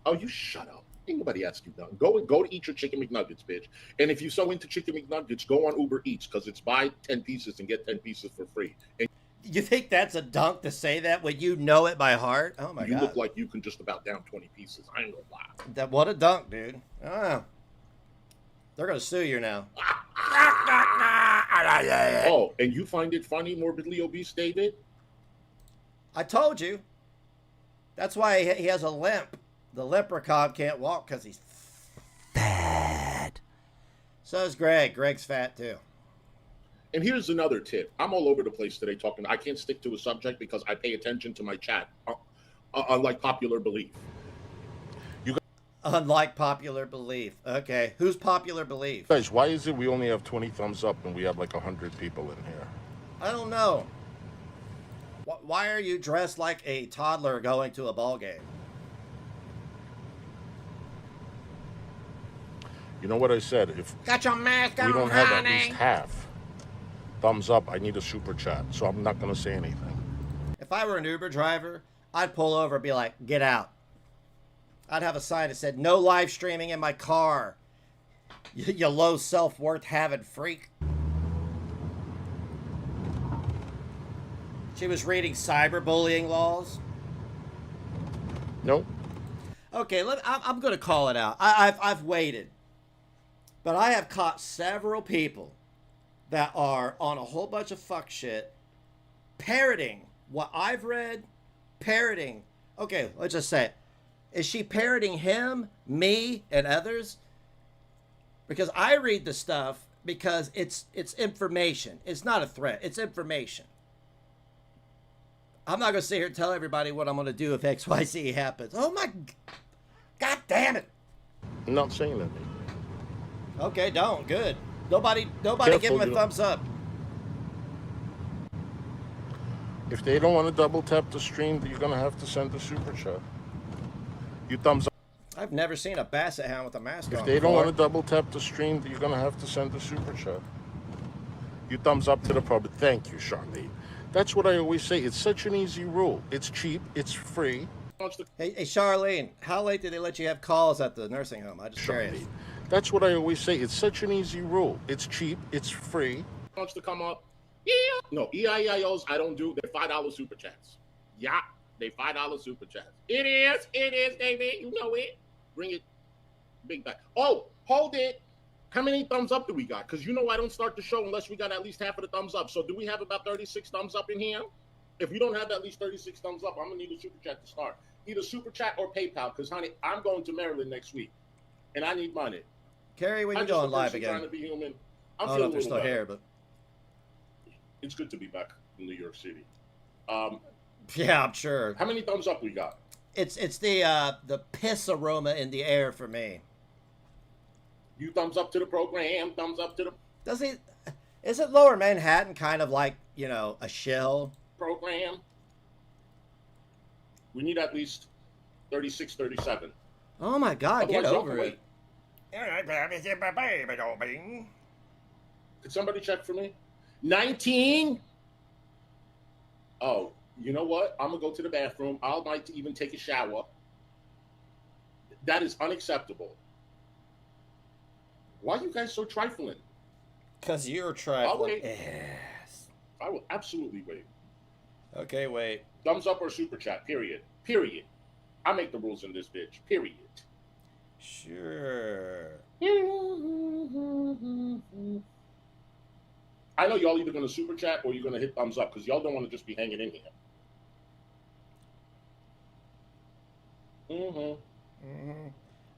Oh, you shut up. Ain't nobody ask you nothing. Go to eat your chicken McNuggets, bitch. And if you're so into chicken McNuggets, go on Uber Eats because it's buy 10 pieces and get 10 pieces for free. And You think that's a dunk to say that when you know it by heart? Oh my You god. look like you can just about down 20 pieces. I ain't gonna lie. That what a dunk, dude. Oh. They're gonna sue you now. Oh, and you find it funny, morbidly obese, David? I told you. That's why he has a limp. The leprechaun can't walk because he's fat. So is Greg. Greg's fat too. And here's another tip. I'm all over the place today talking. I can't stick to a subject because I pay attention to my chat, unlike popular belief. Unlike popular belief. Okay. Who's popular belief? Guys, why is it we only have 20 thumbs up and we have like 100 people in here? I don't know. Why are you dressed like a toddler going to a ball game? You know what I said? If Got your mask on, we don't have at honey. least half thumbs up, I need a super chat. So I'm not going to say anything. If I were an Uber driver, I'd pull over and be like, get out. I'd have a sign that said, no live streaming in my car. You low self-worth having freak. She was reading cyberbullying laws. Nope. Okay, I'm going to call it out. I've waited. But I have caught several people that are on a whole bunch of fuck shit, parroting what I've read, parroting. Okay, let's just say it. Is she parroting him, me, and others? Because I read the stuff because it's information. It's not a threat. It's information. I'm not going to sit here and tell everybody what I'm going to do if XYZ happens. Oh my God damn it. I'm not saying anything. Okay, don't. Good. Nobody Careful, give him a thumbs up. If they don't want to double tap the stream, you're going to have to send a super chat. You thumbs up. I've never seen a basset hound with a mask on. If they don't want to double tap the stream, you're going to have to send a super chat. You thumbs up to the public. Thank you, Charlene. That's what I always say. It's such an easy rule. It's cheap. It's free. Hey, Charlene, how late did they let you have calls at the nursing home? I just curious. That's what I always say. It's such an easy rule. It's cheap. It's free. Wants to come up? Yeah. No, EIEIOs, I don't do. They're $5 super chats. Yeah, they $5 super chats. It is, David. You know it. Bring it. Big back. Oh, hold it. How many thumbs up do we got? Because you know I don't start the show unless we got at least half of the thumbs up. So do we have about 36 thumbs up in here? If we don't have at least 36 thumbs up, I'm going to need a super chat to start. Either super chat or PayPal, because, honey, I'm going to Maryland next week, and I need money. Carrie, when you going live again? Trying to be human. I'm I don't know if you're still here, but it's good to be back in New York City. yeah, I'm sure. How many thumbs up we got? It's the piss aroma in the air for me. You thumbs up to the program, thumbs up to the Does he? Isn't Lower Manhattan kind of like, you know, a shell? program. We need at least 36, 37. Oh my God, Otherwise, get y'all over can it. Could somebody check for me? 19? Oh, you know what? I'm going to go to the bathroom. I might even take a shower. That is unacceptable. Why are you guys so trifling? Because you're I'll trifling. wait. Yes. I will absolutely wait. Okay, wait. Thumbs up or super chat, period. Period. I make the rules in this bitch, period. Sure. I know y'all either going to super chat or you're going to hit thumbs up because y'all don't want to just be hanging in here.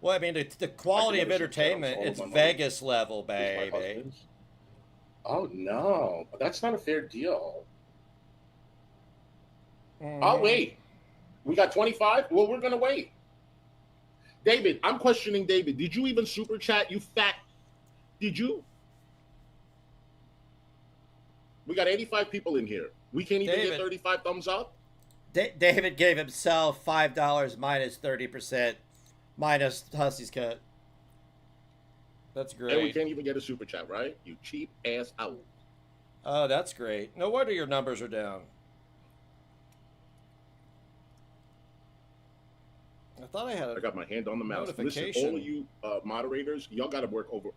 Well, I mean, the quality of entertainment, it's Vegas level, baby. Oh, no. That's not a fair deal. I'll wait. We got 25? Well, we're going to wait. David, I'm questioning David. Did you even super chat, you fat? Did you? We got 85 people in here. We can't even get 35 thumbs up? David gave himself $5 minus 30%, minus Hussey's cut. That's great. And we can't even get a super chat, right? You cheap ass out. Oh, that's great. No wonder your numbers are down. I thought I had I got my hand on the mouse. Listen, all of you moderators, y'all got to work over.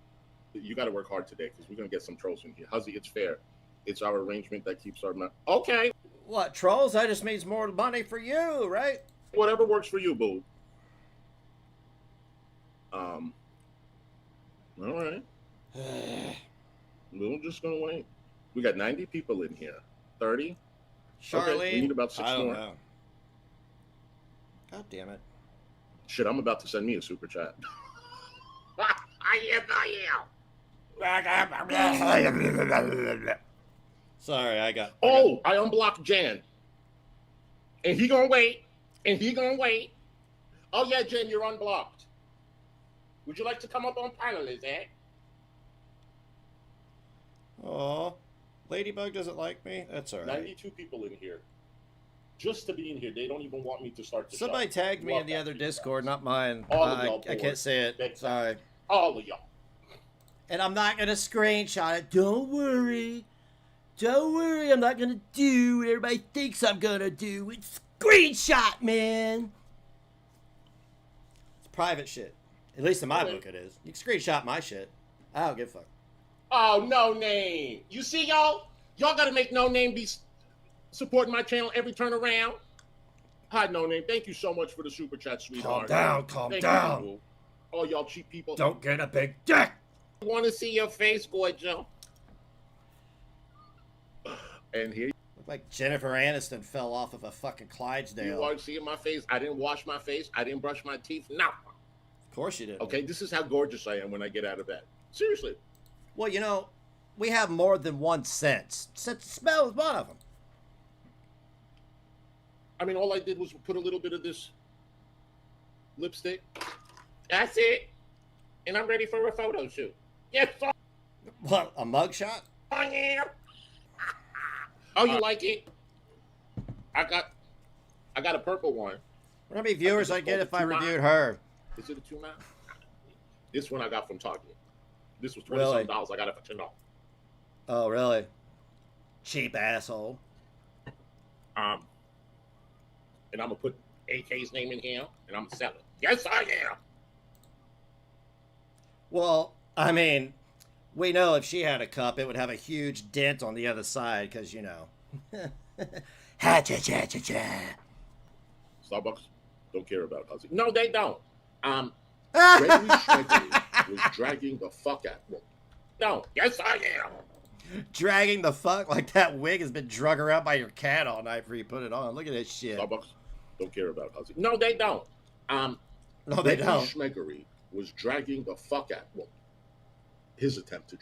You got to work hard today because we're gonna get some trolls in here. Huzzy, it's fair. It's our arrangement that keeps our money. Okay. What, trolls? That just means more money for you, right? Whatever works for you, boo. All right. We're just gonna wait. We got 90 people in here. 30. Charlene, okay, we need about 6 I don't more. know. God damn it. Shit, I'm about to send me a super chat. I am. Sorry, I unblocked Jan. And he gonna wait. Oh yeah, Jan, you're unblocked. Would you like to come up on panelist, eh? Oh, Ladybug doesn't like me? That's all right. 92 people in here. Just to be in here, they don't even want me to start the Somebody show. tagged me in the other Discord, not mine. All of y'all I can't say it. Sorry. All of y'all. And I'm not going to screenshot it. Don't worry. Don't worry. I'm not going to do what everybody thinks I'm going to do. It's screenshot, man. It's private shit. At least in my book it is. You can screenshot my shit. I don't give a fuck. Oh, No Name. You see, y'all? Y'all got to make No Name be supporting my channel every turn around. Hi, No Name. Thank you so much for the super chat, sweetheart. Calm down. You, all y'all cheap people. Don't get a big dick. I want to see your face, Gorgeous. And here Look like Jennifer Aniston fell off of a fucking Clydesdale. you are seeing my face. I didn't wash my face. I didn't brush my teeth. No. Of course you did. Okay, this is how gorgeous I am when I get out of bed. Seriously. Well, you know, we have more than one sense. Sense of smell is one of them. I mean, all I did was put a little bit of this lipstick. That's it. And I'm ready for a photo shoot. Yes, sir. What, a mugshot? I am. Oh, you like it? I got a purple one. How many viewers I get if I reviewed her? Is it a 2 mile? This one I got from Target. This was $27. Really? I got it for $10. Oh, really? Cheap asshole. And I'm gonna put AK's name in here, and I'm gonna sell it. Yes, I am. Well, I mean, we know if she had a cup, it would have a huge dent on the other side, because, you know. Ha-cha-cha-cha-cha. Starbucks don't care about Huzzy. No, they don't. Gregory Schmeggly was dragging the fuck out. No, yes, I am. Dragging the fuck? Like that wig has been drug around by your cat all night before you put it on. Look at this shit. Starbucks don't care about Huzzy. No, they don't. No, they don't. Schmeggly was dragging the fuck out. Well, his attempt to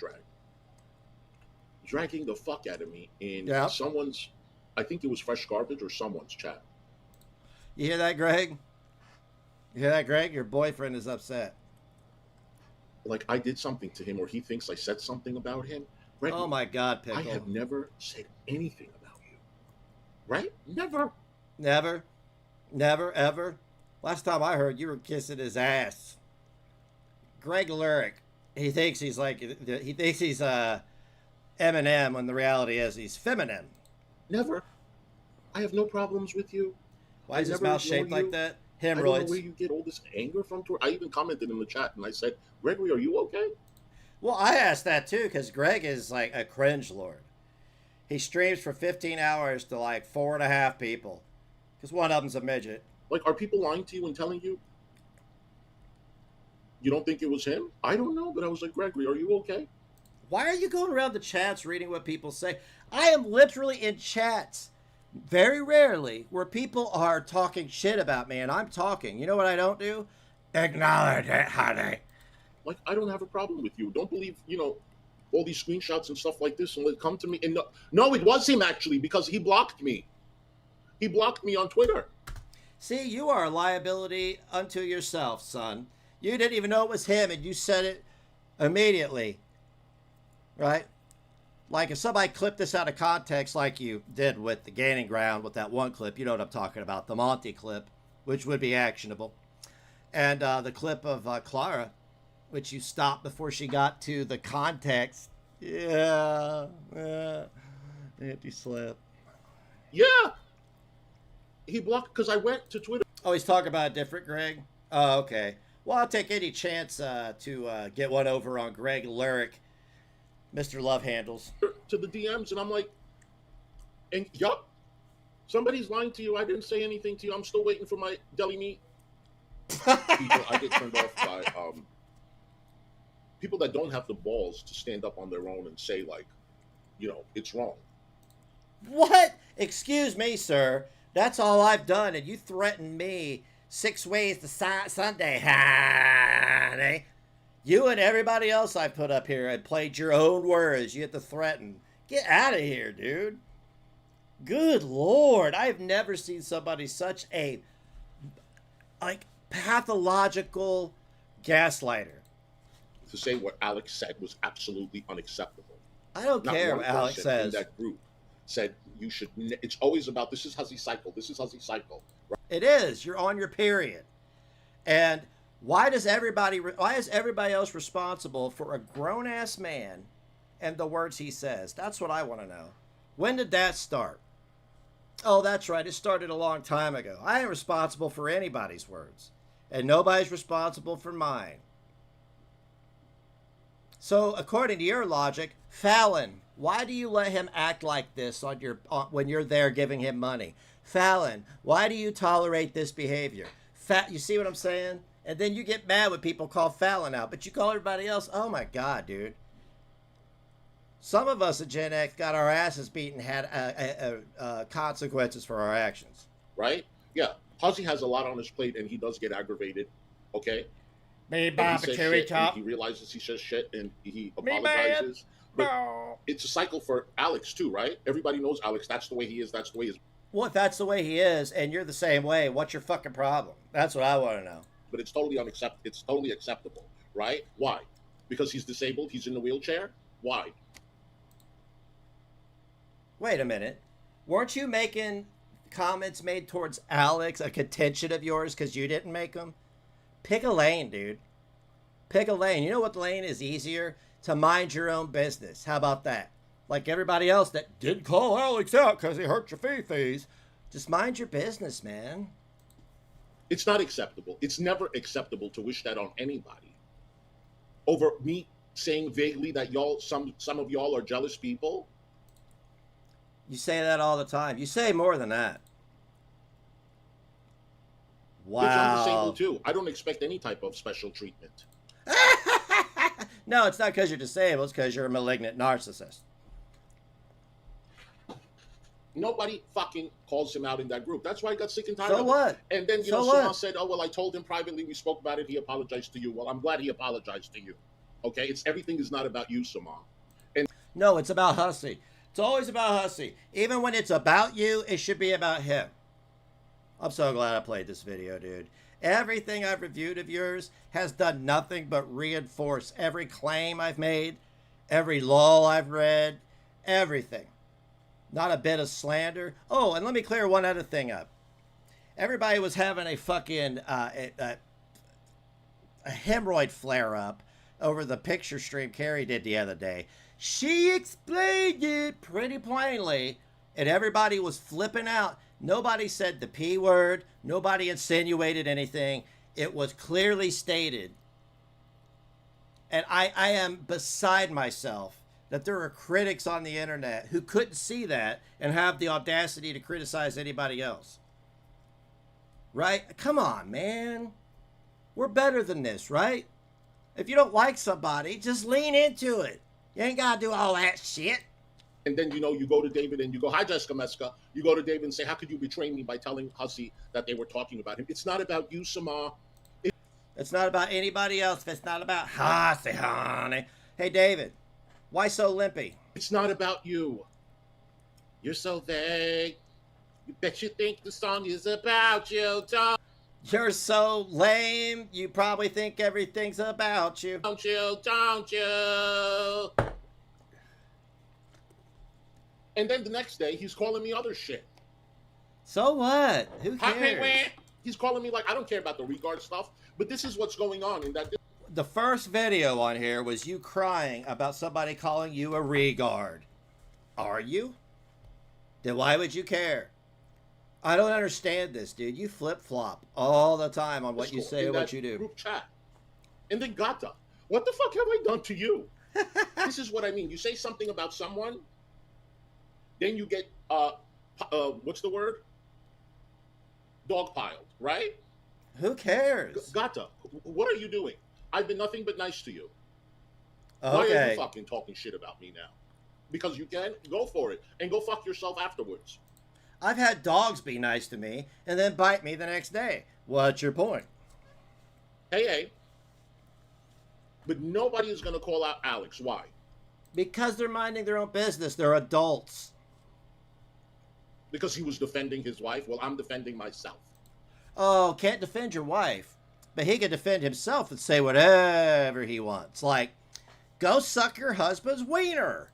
dragging the fuck out of me in someone's, I think it was Fresh Garbage or someone's chat. You hear that, Greg? You hear that, Greg? Your boyfriend is upset. Like I did something to him, or he thinks I said something about him. Right? Oh my God, Pickle. I have never said anything about you. Right? Never. Never? Never, ever? Last time I heard, you were kissing his ass. Greg Lyric, he thinks he's Eminem when the reality is he's feminine. Never. I have no problems with you. Why is his mouth shaped like that? Hemorrhoids. I don't know where you get all this anger from. I even commented in the chat and I said, Gregory, are you okay? Well, I asked that too because Greg is like a cringe lord. He streams for 15 hours to like 4.5 people because one of them's a midget. Like, are people lying to you and telling you you don't think it was him? I don't know, but I was like, Gregory, are you okay? Why are you going around the chats reading what people say? I am literally in chats very rarely where people are talking shit about me and I'm talking. You know what I don't do? Acknowledge it, honey. Like, I don't have a problem with you. Don't believe, all these screenshots and stuff like this and they come to me. And no, it was him actually because he blocked me. He blocked me on Twitter. See, you are a liability unto yourself, son. You didn't even know it was him and you said it immediately. Right? Like if somebody clipped this out of context like you did with the Gaining Ground with that one clip, you know what I'm talking about, the Monty clip, which would be actionable. And the clip of Clara, which you stopped before she got to the context. Yeah. Anti-SLAPP. Yeah. He blocked because I went to Twitter. Oh, he's talking about a different Greg? Oh, okay. Well, I'll take any chance to get one over on Greg Lyric, Mr. Love Handles. to the DMs, and I'm like, and yup, somebody's lying to you. I didn't say anything to you. I'm still waiting for my deli meat. People, I get turned off by people that don't have the balls to stand up on their own and say, like, you know, it's wrong. What? Excuse me, sir. That's all I've done, and you threatened me 6 ways to Sunday, honey. You and everybody else I put up here had played your own words. You had to threaten. Get out of here, dude. Good Lord. I've never seen somebody such a, like, pathological gaslighter. To say what Alex said was absolutely unacceptable. I don't care what Alex says. In that group said you should. It's always about this is Hussy cycle. This is Hussy cycle. Right? It is. You're on your period, and why is everybody else responsible for a grown ass man and the words he says? That's what I want to know. When did that start? Oh, that's right. It started a long time ago. I ain't responsible for anybody's words, and nobody's responsible for mine. So, according to your logic, Fallon, why do you let him act like this when you're there giving him money? Fallon, why do you tolerate this behavior? You see what I'm saying? And then you get mad when people call Fallon out, but you call everybody else. Oh my God, dude. Some of us at Gen X got our asses beaten, had consequences for our actions. Right? Yeah. Hussy has a lot on his plate, and he does get aggravated. Okay? Me, Barbecue Top. He realizes he says shit, and he apologizes. But no. It's a cycle for Alex, too, right? Everybody knows Alex. That's the way he is. That's the way he is. Well, if that's the way he is, and you're the same way, what's your fucking problem? That's what I want to know. But it's totally unacceptable. It's totally acceptable, right? Why? Because he's disabled. He's in the wheelchair. Why? Wait a minute. Weren't you making comments made towards Alex a contention of yours because you didn't make them? Pick a lane, dude. Pick a lane. You know what lane is easier? To mind your own business. How about that? Like everybody else that didn't call Alex out because he hurt your feces. Just mind your business, man. It's not acceptable. It's never acceptable to wish that on anybody. Over me saying vaguely that y'all, some of y'all are jealous people. You say that all the time. You say more than that. Wow. Bitch, I'm disabled too. I don't expect any type of special treatment. No, it's not because you're disabled. It's because you're a malignant narcissist. Nobody fucking calls him out in that group. That's why I got sick and tired of it. So what? And then, you know, someone said, oh, well, I told him privately. We spoke about it. He apologized to you. Well, I'm glad he apologized to you. Okay? Everything is not about you, Samar. And no, it's about Hussy. It's always about Hussy. Even when it's about you, it should be about him. I'm so glad I played this video, dude. Everything I've reviewed of yours has done nothing but reinforce every claim I've made, every law I've read, everything. Not a bit of slander. Oh, and let me clear one other thing up. Everybody was having a fucking a hemorrhoid flare-up over the picture stream Carrie did the other day. She explained it pretty plainly, and everybody was flipping out. Nobody said the P word. Nobody insinuated anything. It was clearly stated. And I am beside myself that there are critics on the internet who couldn't see that and have the audacity to criticize anybody else. Right? Come on, man. We're better than this, right? If you don't like somebody, just lean into it. You ain't got to do all that shit. And then, you know, you go to David and you go, hi, Jessica Meska. You go to David and say, how could you betray me by telling Hussy that they were talking about him? It's not about you, Samar. It's not about anybody else. It's not about Hussy, honey. Hey, David, why so limpy? It's not about you. You're so vague. You bet you think the song is about you, don't You're so lame. You probably think everything's about you. Don't you? Don't you? And then the next day, he's calling me other shit. So what? Who cares? He's calling me like, I don't care about the regard stuff, but this is what's going on in that. The first video on here was you crying about somebody calling you a regard. Are you? Then why would you care? I don't understand this, dude. You flip-flop all the time on what you say and what you do. Group chat. And then Gata. What the fuck have I done to you? This is what I mean. You say something about someone, then you get what's the word? Dogpiled, right? Who cares? Gata, what are you doing? I've been nothing but nice to you. Okay. Why are you fucking talking shit about me now? Because you can go for it and go fuck yourself afterwards. I've had dogs be nice to me and then bite me the next day. What's your point? Hey. But nobody is going to call out Alex. Why? Because they're minding their own business. They're adults. Because he was defending his wife? Well, I'm defending myself. Oh, can't defend your wife. But he can defend himself and say whatever he wants. Like, go suck your husband's wiener.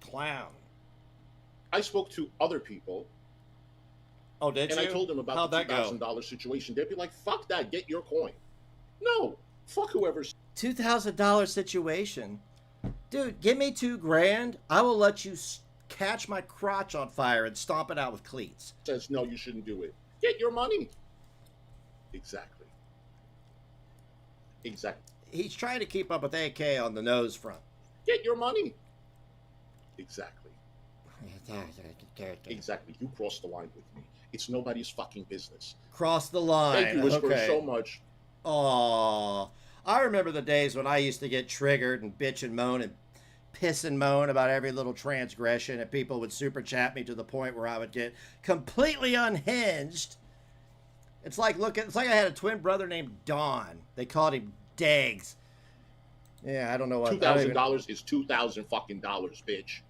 Clown. I spoke to other people. Oh, did you? And I told them about the $2,000 situation. They'd be like, fuck that, get your coin. No, fuck whoever's... $2,000 situation? Dude, give me $2,000. I will let you catch my crotch on fire and stomp it out with cleats. Says, no, you shouldn't do it. Get your money. Exactly. Exactly. He's trying to keep up with AK on the nose front. Get your money. Exactly. Exactly. You crossed the line with me. It's nobody's fucking business. Cross the line. Thank you, Whisper, okay. so much. Aw. I remember the days when I used to get triggered and bitch and moan and piss and moan about every little transgression, and people would super chat me to the point where I would get completely unhinged. It's like I had a twin brother named Don. They called him Negz. Yeah, I don't know what. $2,000 is $2,000 fucking dollars, bitch.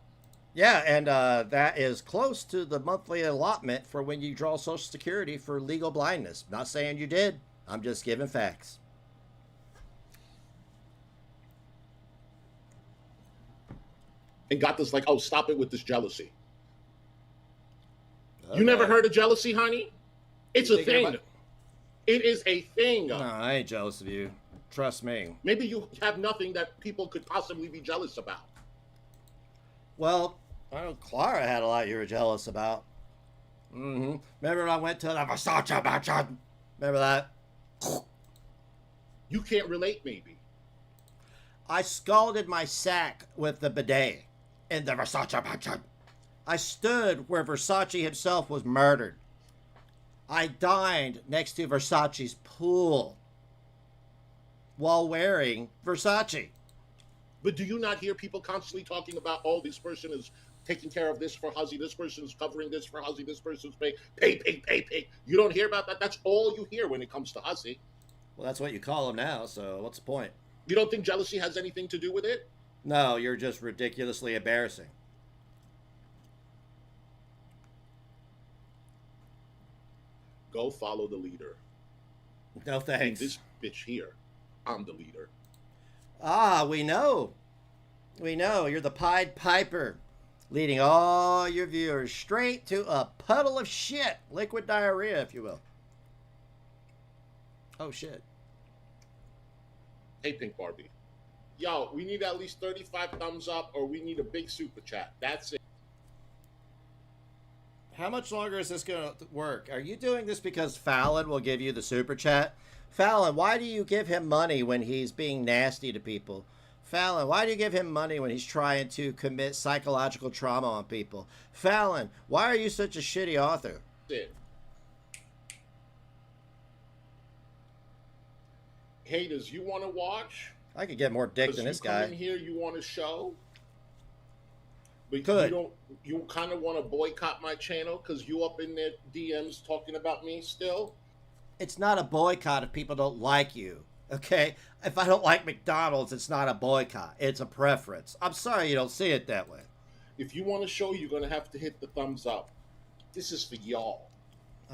Yeah, and that is close to the monthly allotment for when you draw Social Security for legal blindness. Not saying you did. I'm just giving facts. And got this like, oh, stop it with this jealousy. Okay. You never heard of jealousy, honey? It's a thing. It is a thing. No, I ain't jealous of you. Trust me. Maybe you have nothing that people could possibly be jealous about. Well, I know Clara had a lot you were jealous about. Mm-hmm. Remember when I went to the Versace mansion? Remember that? You can't relate, maybe. I scalded my sack with the bidet in the Versace mansion. I stood where Versace himself was murdered. I dined next to Versace's pool while wearing Versace. But do you not hear people constantly talking about, oh, this person is taking care of this for Huzzy, this person's covering this for Huzzy, this person's pay. You don't hear about that? That's all you hear when it comes to Huzzy. Well, that's what you call him now, so what's the point? You don't think jealousy has anything to do with it? No, you're just ridiculously embarrassing. Go follow the leader. No thanks. And this bitch here, I'm the leader. Ah, we know. We know. You're the Pied Piper, leading all your viewers straight to a puddle of shit. Liquid diarrhea, if you will. Oh, shit. Hey, Pink Barbie. Yo, we need at least 35 thumbs up or we need a big super chat. That's it. How much longer is this going to work? Are you doing this because Fallon will give you the super chat? Fallon, why do you give him money when he's being nasty to people? Fallon, why do you give him money when he's trying to commit psychological trauma on people? Fallon, why are you such a shitty author? That's it. Haters, you want to watch? I could get more dick than this guy. You come in here, you want to show? But Good. you kind of want to boycott my channel because you up in their DMs talking about me still? It's not a boycott if people don't like you, okay? If I don't like McDonald's, it's not a boycott. It's a preference. I'm sorry you don't see it that way. If you want to show, you're going to have to hit the thumbs up. This is for y'all.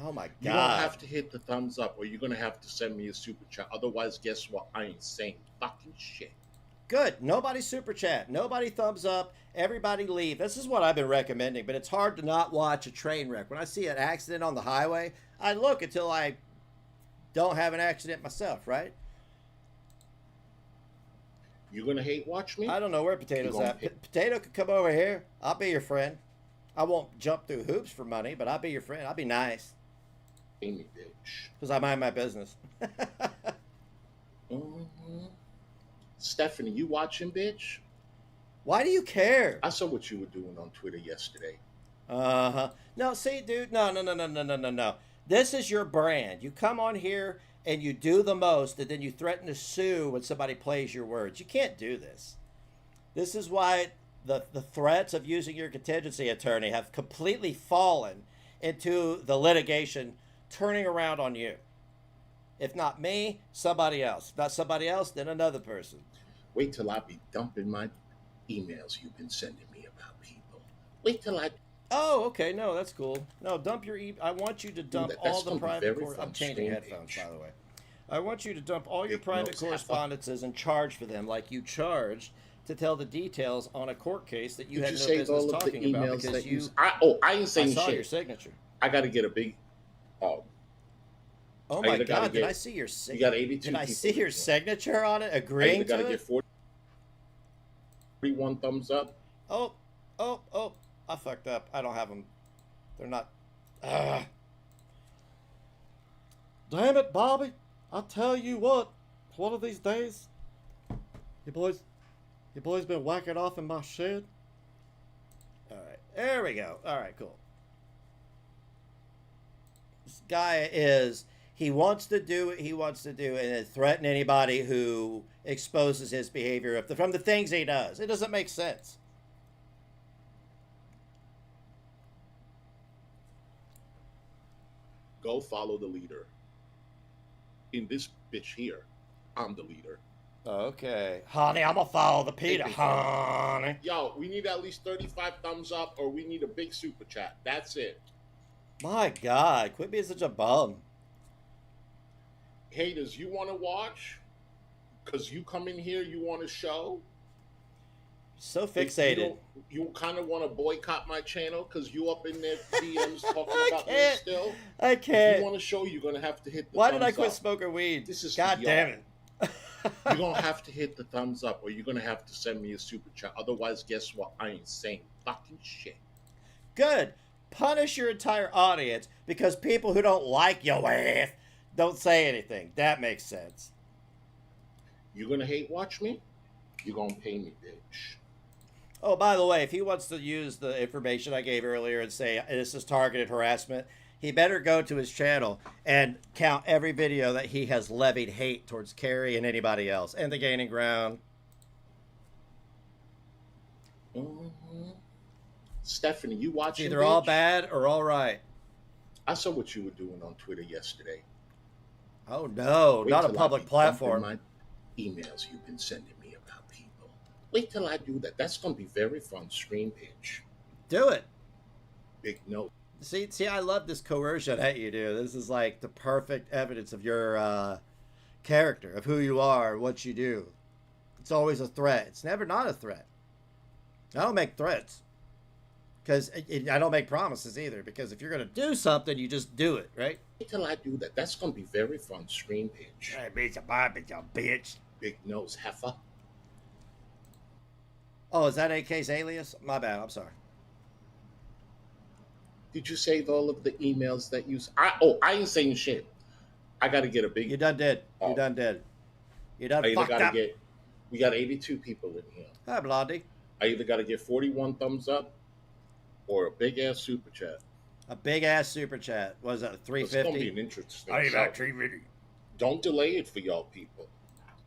Oh, my God. You don't have to hit the thumbs up or you're going to have to send me a super chat. Otherwise, guess what? I ain't saying fucking shit. Good. Nobody super chat. Nobody thumbs up. Everybody leave. This is what I've been recommending, but it's hard to not watch a train wreck. When I see an accident on the highway, I look until I don't have an accident myself, right? You gonna hate watch me? I don't know where Potato's at. Potato could come over here. I'll be your friend. I won't jump through hoops for money, but I'll be your friend. I'll be nice. Amy, bitch. Because I mind my business. Stephanie, you watching, bitch? Why do you care? I saw what you were doing on Twitter yesterday. Uh-huh. No, see, dude, no. This is your brand. You come on here and you do the most, and then you threaten to sue when somebody plays your words. You can't do this. This is why the threats of using your contingency attorney have completely fallen into the litigation turning around on you. If not me, somebody else. If not somebody else, then another person. Wait till I be dumping my emails you've been sending me about people. Wait till I... Oh, okay. No, that's cool. No, dump your I want you to dump all the private... I'm changing headphones, by the way. I want you to dump all your private correspondences and charge for them like you charged to tell the details on a court case that you had no business talking about because you... I ain't saying shit. I saw shit. your signature. I got to get a big... Oh my God! Did I see your signature? You got 82 Did I see your signature on it? Agreeing to it? I got to get 41 thumbs up. Oh! I fucked up. I don't have them. They're not. Damn it, Bobby! I tell you what. One of these days, you boys been whacking off in my shed. All right, there we go. All right, cool. This guy is. He wants to do what he wants to do and threaten anybody who exposes his behavior from the things he does. It doesn't make sense. Go follow the leader. In this bitch here, I'm the leader. Okay. Honey, I'm going to follow the Peter, honey. Yo, we need at least 35 thumbs up or we need a big super chat. That's it. My God, quit being such a bum. Haters, you want to watch? Because you come in here, you want to show? So fixated. You kind of want to boycott my channel because you up in there DMs talking about me still? I can't. If you want to show, you're going to have to hit the Why thumbs did I quit up. smoking weed? This is God damn it. You're going to have to hit the thumbs up or you're going to have to send me a super chat. Otherwise, guess what? I ain't saying fucking shit. Good. Punish your entire audience because people who don't like your ass don't say anything. That makes sense. You're going to hate watch me? You're going to pay me, bitch. Oh, by the way, if he wants to use the information I gave earlier and say this is targeted harassment, he better go to his channel and count every video that he has levied hate towards Carrie and anybody else and the Gaining Ground. Mm-hmm. Stephanie, you watching? It's either all bad or all right. I saw what you were doing on Twitter yesterday. Oh no, not a public platform. My emails you've been sending me about people. Wait till I do that. That's going to be very fun stream pitch. Do it. Big note. See, I love this coercion that you do. This is like the perfect evidence of your character, of who you are, what you do. It's always a threat. It's never not a threat. I don't make threats. Because I don't make promises either. Because if you're going to do something, you just do it, right? Wait till I do that. That's going to be very fun stream pitch. Hey, bitch, a bitch. Big nose heifer. Oh, is that AK's alias? My bad. I'm sorry. Did you save all of the emails that you... I ain't saying shit. I got to get a big... You done did. You done did. You done fucked up. We got 82 people in here. Hi, Blondie. I either got to get 41 thumbs up or a big-ass super chat. A big-ass super chat. What is that, 350? It's going to be an interesting I need show. that 350. Don't delay it for y'all people.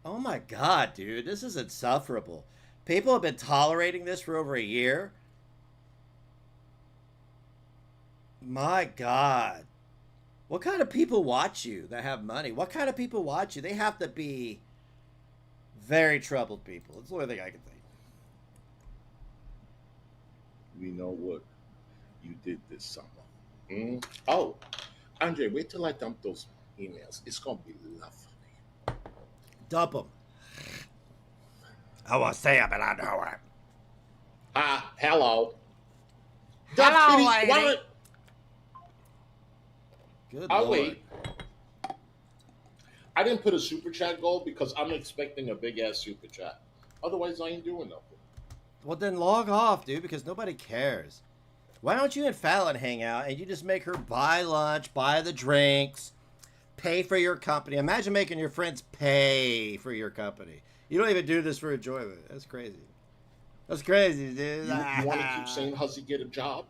Oh, my God, dude. This is insufferable. People have been tolerating this for over a year. My God. What kind of people watch you that have money? What kind of people watch you? They have to be very troubled people. That's the only thing I can think. We know what you did this summer. Oh, Andre, wait till I dump those emails. It's going to be lovely. Dump them. I want to say it, but I know it. Hello. Hello, lady. Good I'll Lord. wait. I didn't put a super chat goal because I'm expecting a big-ass super chat. Otherwise, I ain't doing nothing. Well, then log off, dude, because nobody cares. Why don't you and Fallon hang out and you just make her buy lunch, buy the drinks, pay for your company? Imagine making your friends pay for your company. You don't even do this for enjoyment. That's crazy. That's crazy, dude. You want to keep saying Hussy get a job?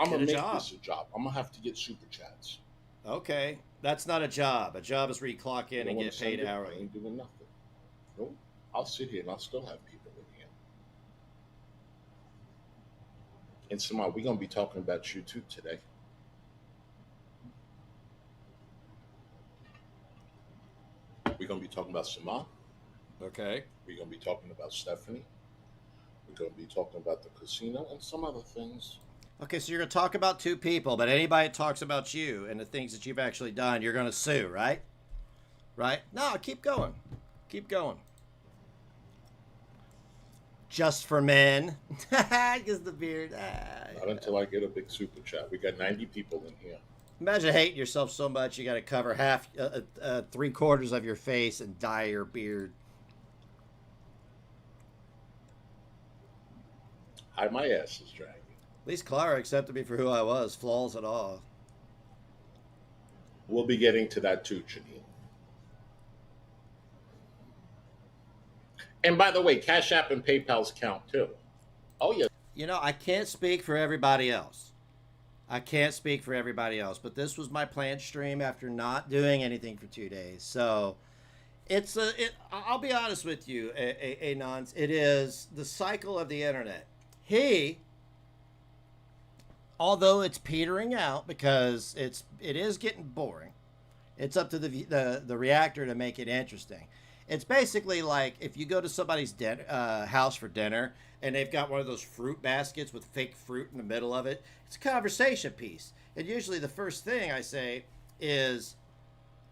I'm Get gonna a make job. this a job. I'm gonna have to get super chats. Okay, that's not a job. A job is where you clock in and get paid I hourly. ain't doing nothing. Nope. I'll sit here and I'll still have people in here. And Samar, we're gonna be talking about you too today. We're gonna be talking about Samar. Okay. We're gonna be talking about Stephanie. We're gonna be talking about the casino and some other things. Okay, so you're going to talk about two people, but anybody that talks about you and the things that you've actually done, you're going to sue, right? Right? No, keep going. Keep going. Just for men. Because the beard. Not until I get a big super chat. We got 90 people in here. Imagine hating yourself so much you got to cover half, 3/4 of your face and dye your beard. Hi, my ass is dragging. At least Clara accepted me for who I was, flaws and all. We'll be getting to that too, Janine. And by the way, Cash App and PayPal's count too. Oh, yeah. You know, I can't speak for everybody else. I can't speak for everybody else, but this was my planned stream after not doing anything for 2 days. So it's I'll be honest with you, Anons. It is the cycle of the internet. Although it's petering out because it is getting boring, it's up to the reactor to make it interesting. It's basically like if you go to somebody's house for dinner and they've got one of those fruit baskets with fake fruit in the middle of it. It's a conversation piece. And usually the first thing I say is,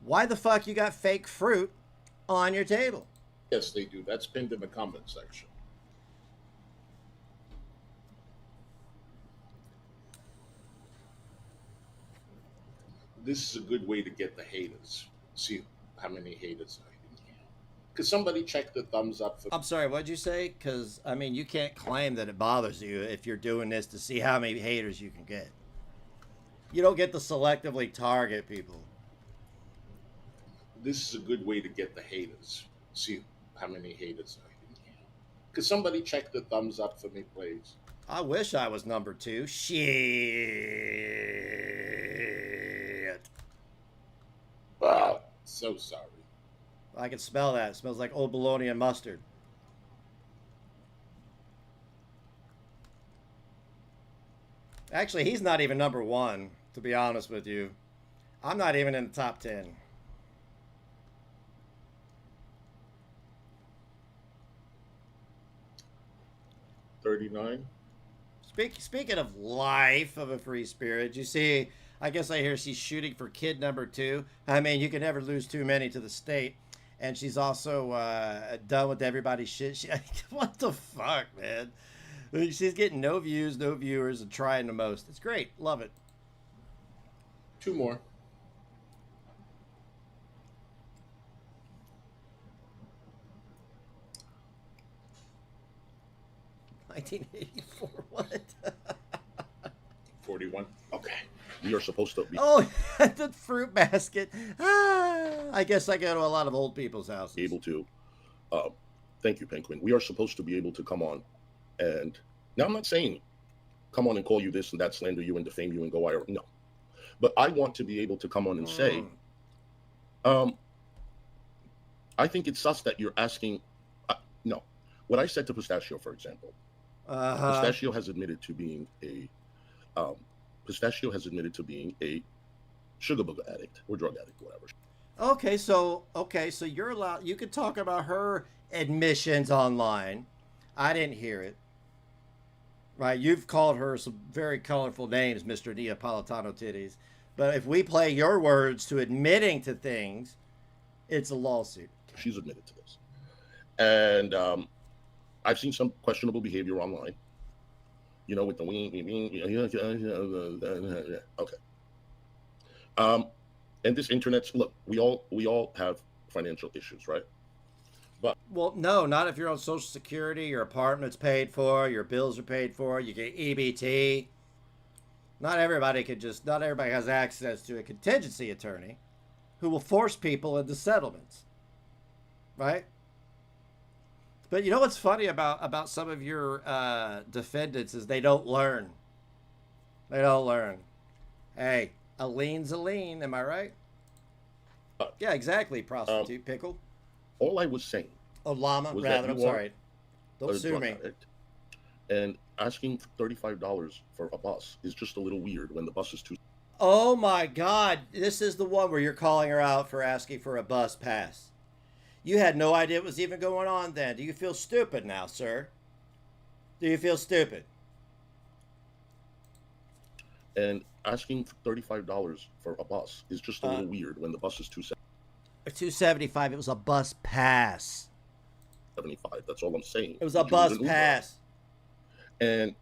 why the fuck you got fake fruit on your table? Yes, they do. That's pinned in the comment section. This is a good way to get the haters. See how many haters are in here. Could somebody check the thumbs up for... I'm sorry, what'd you say? Because, I mean, you can't claim that it bothers you if you're doing this to see how many haters you can get. You don't get to selectively target people. This is a good way to get the haters. See how many haters are in here. Could somebody check the thumbs up for me, please? I wish I was number 2. Shit. Wow. So sorry. I can smell that. It smells like old bologna and mustard. Actually, he's not even number 1, to be honest with you. I'm not even in the top 10. $39. Speaking of life of a free spirit, you see, I guess I hear she's shooting for kid number 2. I mean, you can never lose too many to the state. And she's also done with everybody's shit. What the fuck, man? She's getting no views, no viewers, and trying the most. It's great. Love it. 2 more. $1984. What? 41. Okay. We are supposed to be... Oh, the fruit basket. I guess I go to a lot of old people's houses. Able to... thank you, Penguin. We are supposed to be able to come on and... Now, I'm not saying come on and call you this and that, slander you and defame you and go viral. No. But I want to be able to come on and say... I think it's sus that you're asking... no. What I said to Pistachio, for example... Pistachio has admitted to being a... Pistachio has admitted to being a sugar booger addict or drug addict, whatever. Okay, so you're allowed. You could talk about her admissions online. I didn't hear it. Right? You've called her some very colorful names, Mr. Neapolitano Titties. But if we play your words to admitting to things, it's a lawsuit. She's admitted to this, and I've seen some questionable behavior online. You know, with the okay. And this internet's look. We all have financial issues, right? But well, no, not if you're on Social Security. Your apartment's paid for. Your bills are paid for. You get EBT. Not everybody has access to a contingency attorney who will force people into settlements, right? But you know what's funny about some of your defendants is they don't learn. They don't learn. Hey, a lean's a lean. Am I right? Yeah, exactly. Prostitute pickle. All I was saying. Oh, llama. Rather, I'm sorry. Don't sue me. And asking $35 for a bus is just a little weird when the bus is too. Oh my God! This is the one where you're calling her out for asking for a bus pass. You had no idea what was even going on then. Do you feel stupid now, sir? Do you feel stupid? And asking $35 for a bus is just a little weird when the bus is $275. It was a bus pass. $75. That's all I'm saying. It was a bus pass. And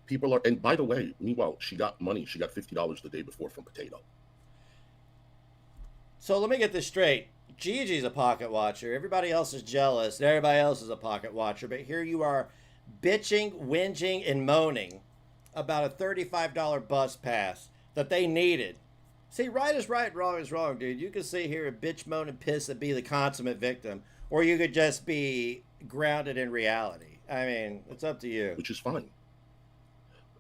people are. And by the way, meanwhile, she got money. She got $50 the day before from Potato. So let me get this straight. Gigi's a pocket watcher. Everybody else is jealous. Everybody else is a pocket watcher. But here you are bitching, whinging, and moaning about a $35 bus pass that they needed. See, right is right, wrong is wrong, dude. You can sit here and bitch, moan, and piss and be the consummate victim. Or you could just be grounded in reality. I mean, it's up to you. Which is fine.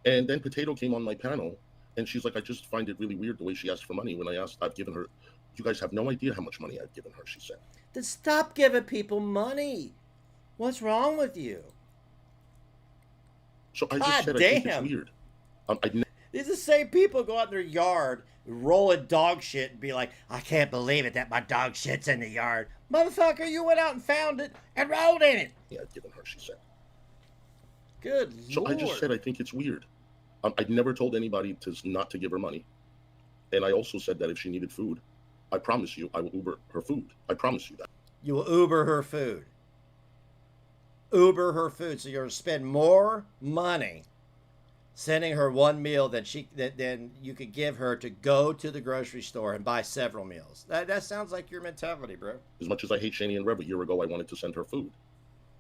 And then Potato came on my panel, and she's like, I just find it really weird the way she asked for money when I asked, I've given her. You guys have no idea how much money I've given her, she said. Then stop giving people money. What's wrong with you? So I just said, I think it's weird. These are the same people go out in their yard, rolling dog shit, and be like, I can't believe it that my dog shit's in the yard. Motherfucker, you went out and found it and rolled in it. Yeah, I've given her, she said. Good So Lord. I just said, I think it's weird. I'd never told anybody not to give her money. And I also said that if she needed food, I promise you, I will Uber her food. I promise you that. You will Uber her food. Uber her food. So you're going to spend more money sending her one meal than you could give her to go to the grocery store and buy several meals. That sounds like your mentality, bro. As much as I hate Shani and Rev, a year ago, I wanted to send her food.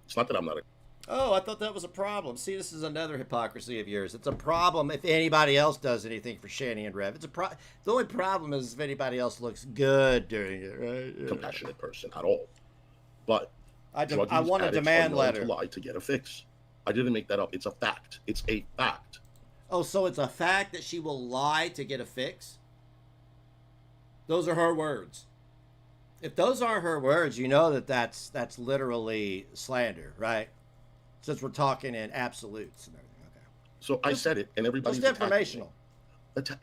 It's not that I'm not a... Oh, I thought that was a problem. See, this is another hypocrisy of yours. It's a problem if anybody else does anything for Shani and Rev. The only problem is if anybody else looks good doing it, right? Yeah. Compassionate person at all. But I want a demand letter. To lie to get a fix. I didn't make that up. It's a fact. It's a fact. Oh, so it's a fact that she will lie to get a fix? Those are her words. If those aren't her words, you know that's literally slander, right? Since we're talking in absolutes and everything. Okay. So I said it, and everybody's just informational.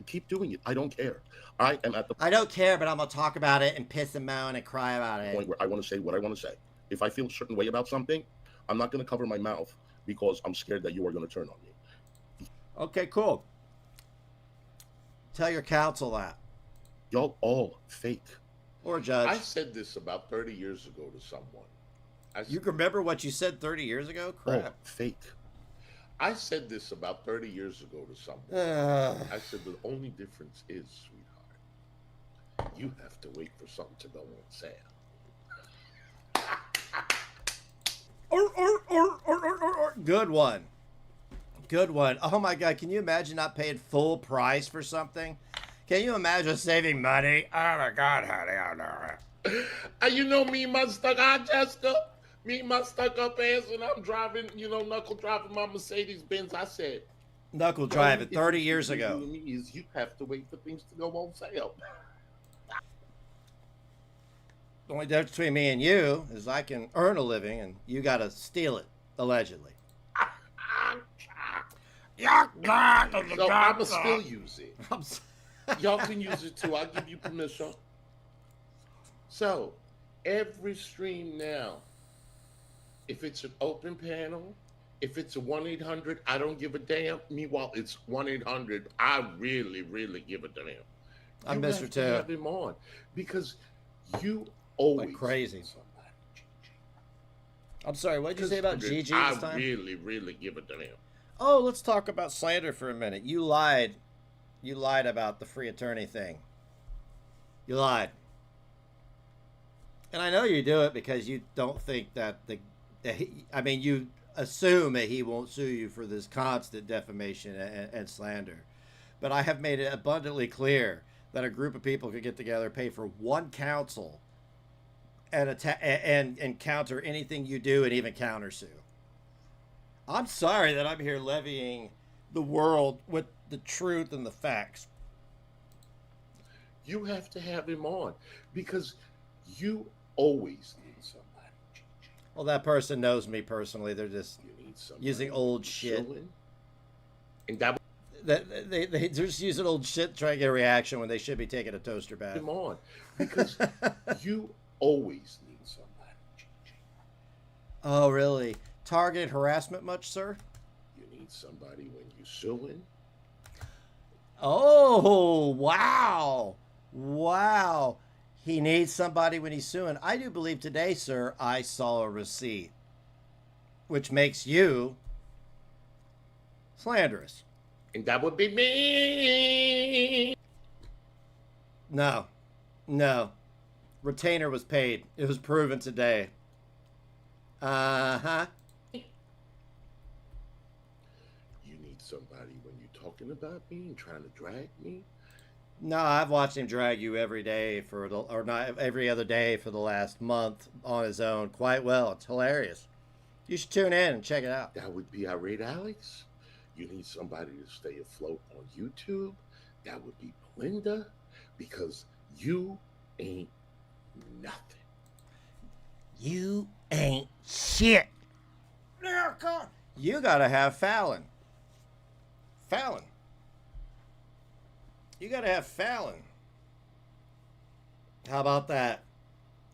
Keep doing it. I don't care. I am at the. I don't care, but I'm gonna talk about it and piss and moan and cry about it. Point where I want to say what I want to say. If I feel a certain way about something, I'm not going to cover my mouth because I'm scared that you are going to turn on me. Okay, cool. Tell your counsel that. Y'all all fake. Or judge. I said this about 30 years ago to someone. You can remember what you said 30 years ago? Crap. Oh, fake. I said this about 30 years ago to someone. I said the only difference is, sweetheart, you have to wait for something to go on sale. Good one. Good one. Oh my God, can you imagine not paying full price for something? Can you imagine saving money? Oh my God, honey, I know it. You know me, my stuck out, Jessica. Me, my stuck up ass, and I'm driving, knuckle driving my Mercedes Benz. I said, knuckle driving 30 years ago. Is you have to wait for things to go on sale. The only difference between me and you is I can earn a living and you got to steal it, allegedly. So I'ma still use it. Y'all can use it too. I'll give you permission. So every stream now, if it's an open panel, if it's a 1-800, I don't give a damn. Meanwhile, it's 1-800. I really, really give a damn. I miss her too. Have him on because you always like crazy. I'm sorry. What did you say about Gigi this time? I really, really give a damn. Oh, let's talk about slander for a minute. You lied. You lied about the free attorney thing. You lied. And I know you do it because you don't think that you assume that he won't sue you for this constant defamation and slander. But I have made it abundantly clear that a group of people could get together, pay for one counsel, and attack and counter anything you do, and even counter sue. I'm sorry that I'm here levying the world with the truth and the facts. You have to have him on because you always need somebody. Well, that person knows me personally. They're just You need somebody using old shit. And that They're just using old shit to try to get a reaction when they should be taking a toaster bath. him on because you always need somebody. Oh, really? Targeted harassment much, sir? You need somebody when you're suing. Oh, wow. Wow. He needs somebody when he's suing. I do believe today, sir, I saw a receipt, which makes you slanderous. And that would be me. No. No. Retainer was paid. It was proven today. Uh-huh. You need somebody when you're talking about me and trying to drag me. No, I've watched him drag you every day or not every other day for the last month on his own quite well. It's hilarious. You should tune in and check it out. That would be Irate Alex. You need somebody to stay afloat on YouTube. That would be Belinda, because you ain't nothing. You ain't shit. You gotta have Fallon. Fallon. You gotta have Fallon. How about that?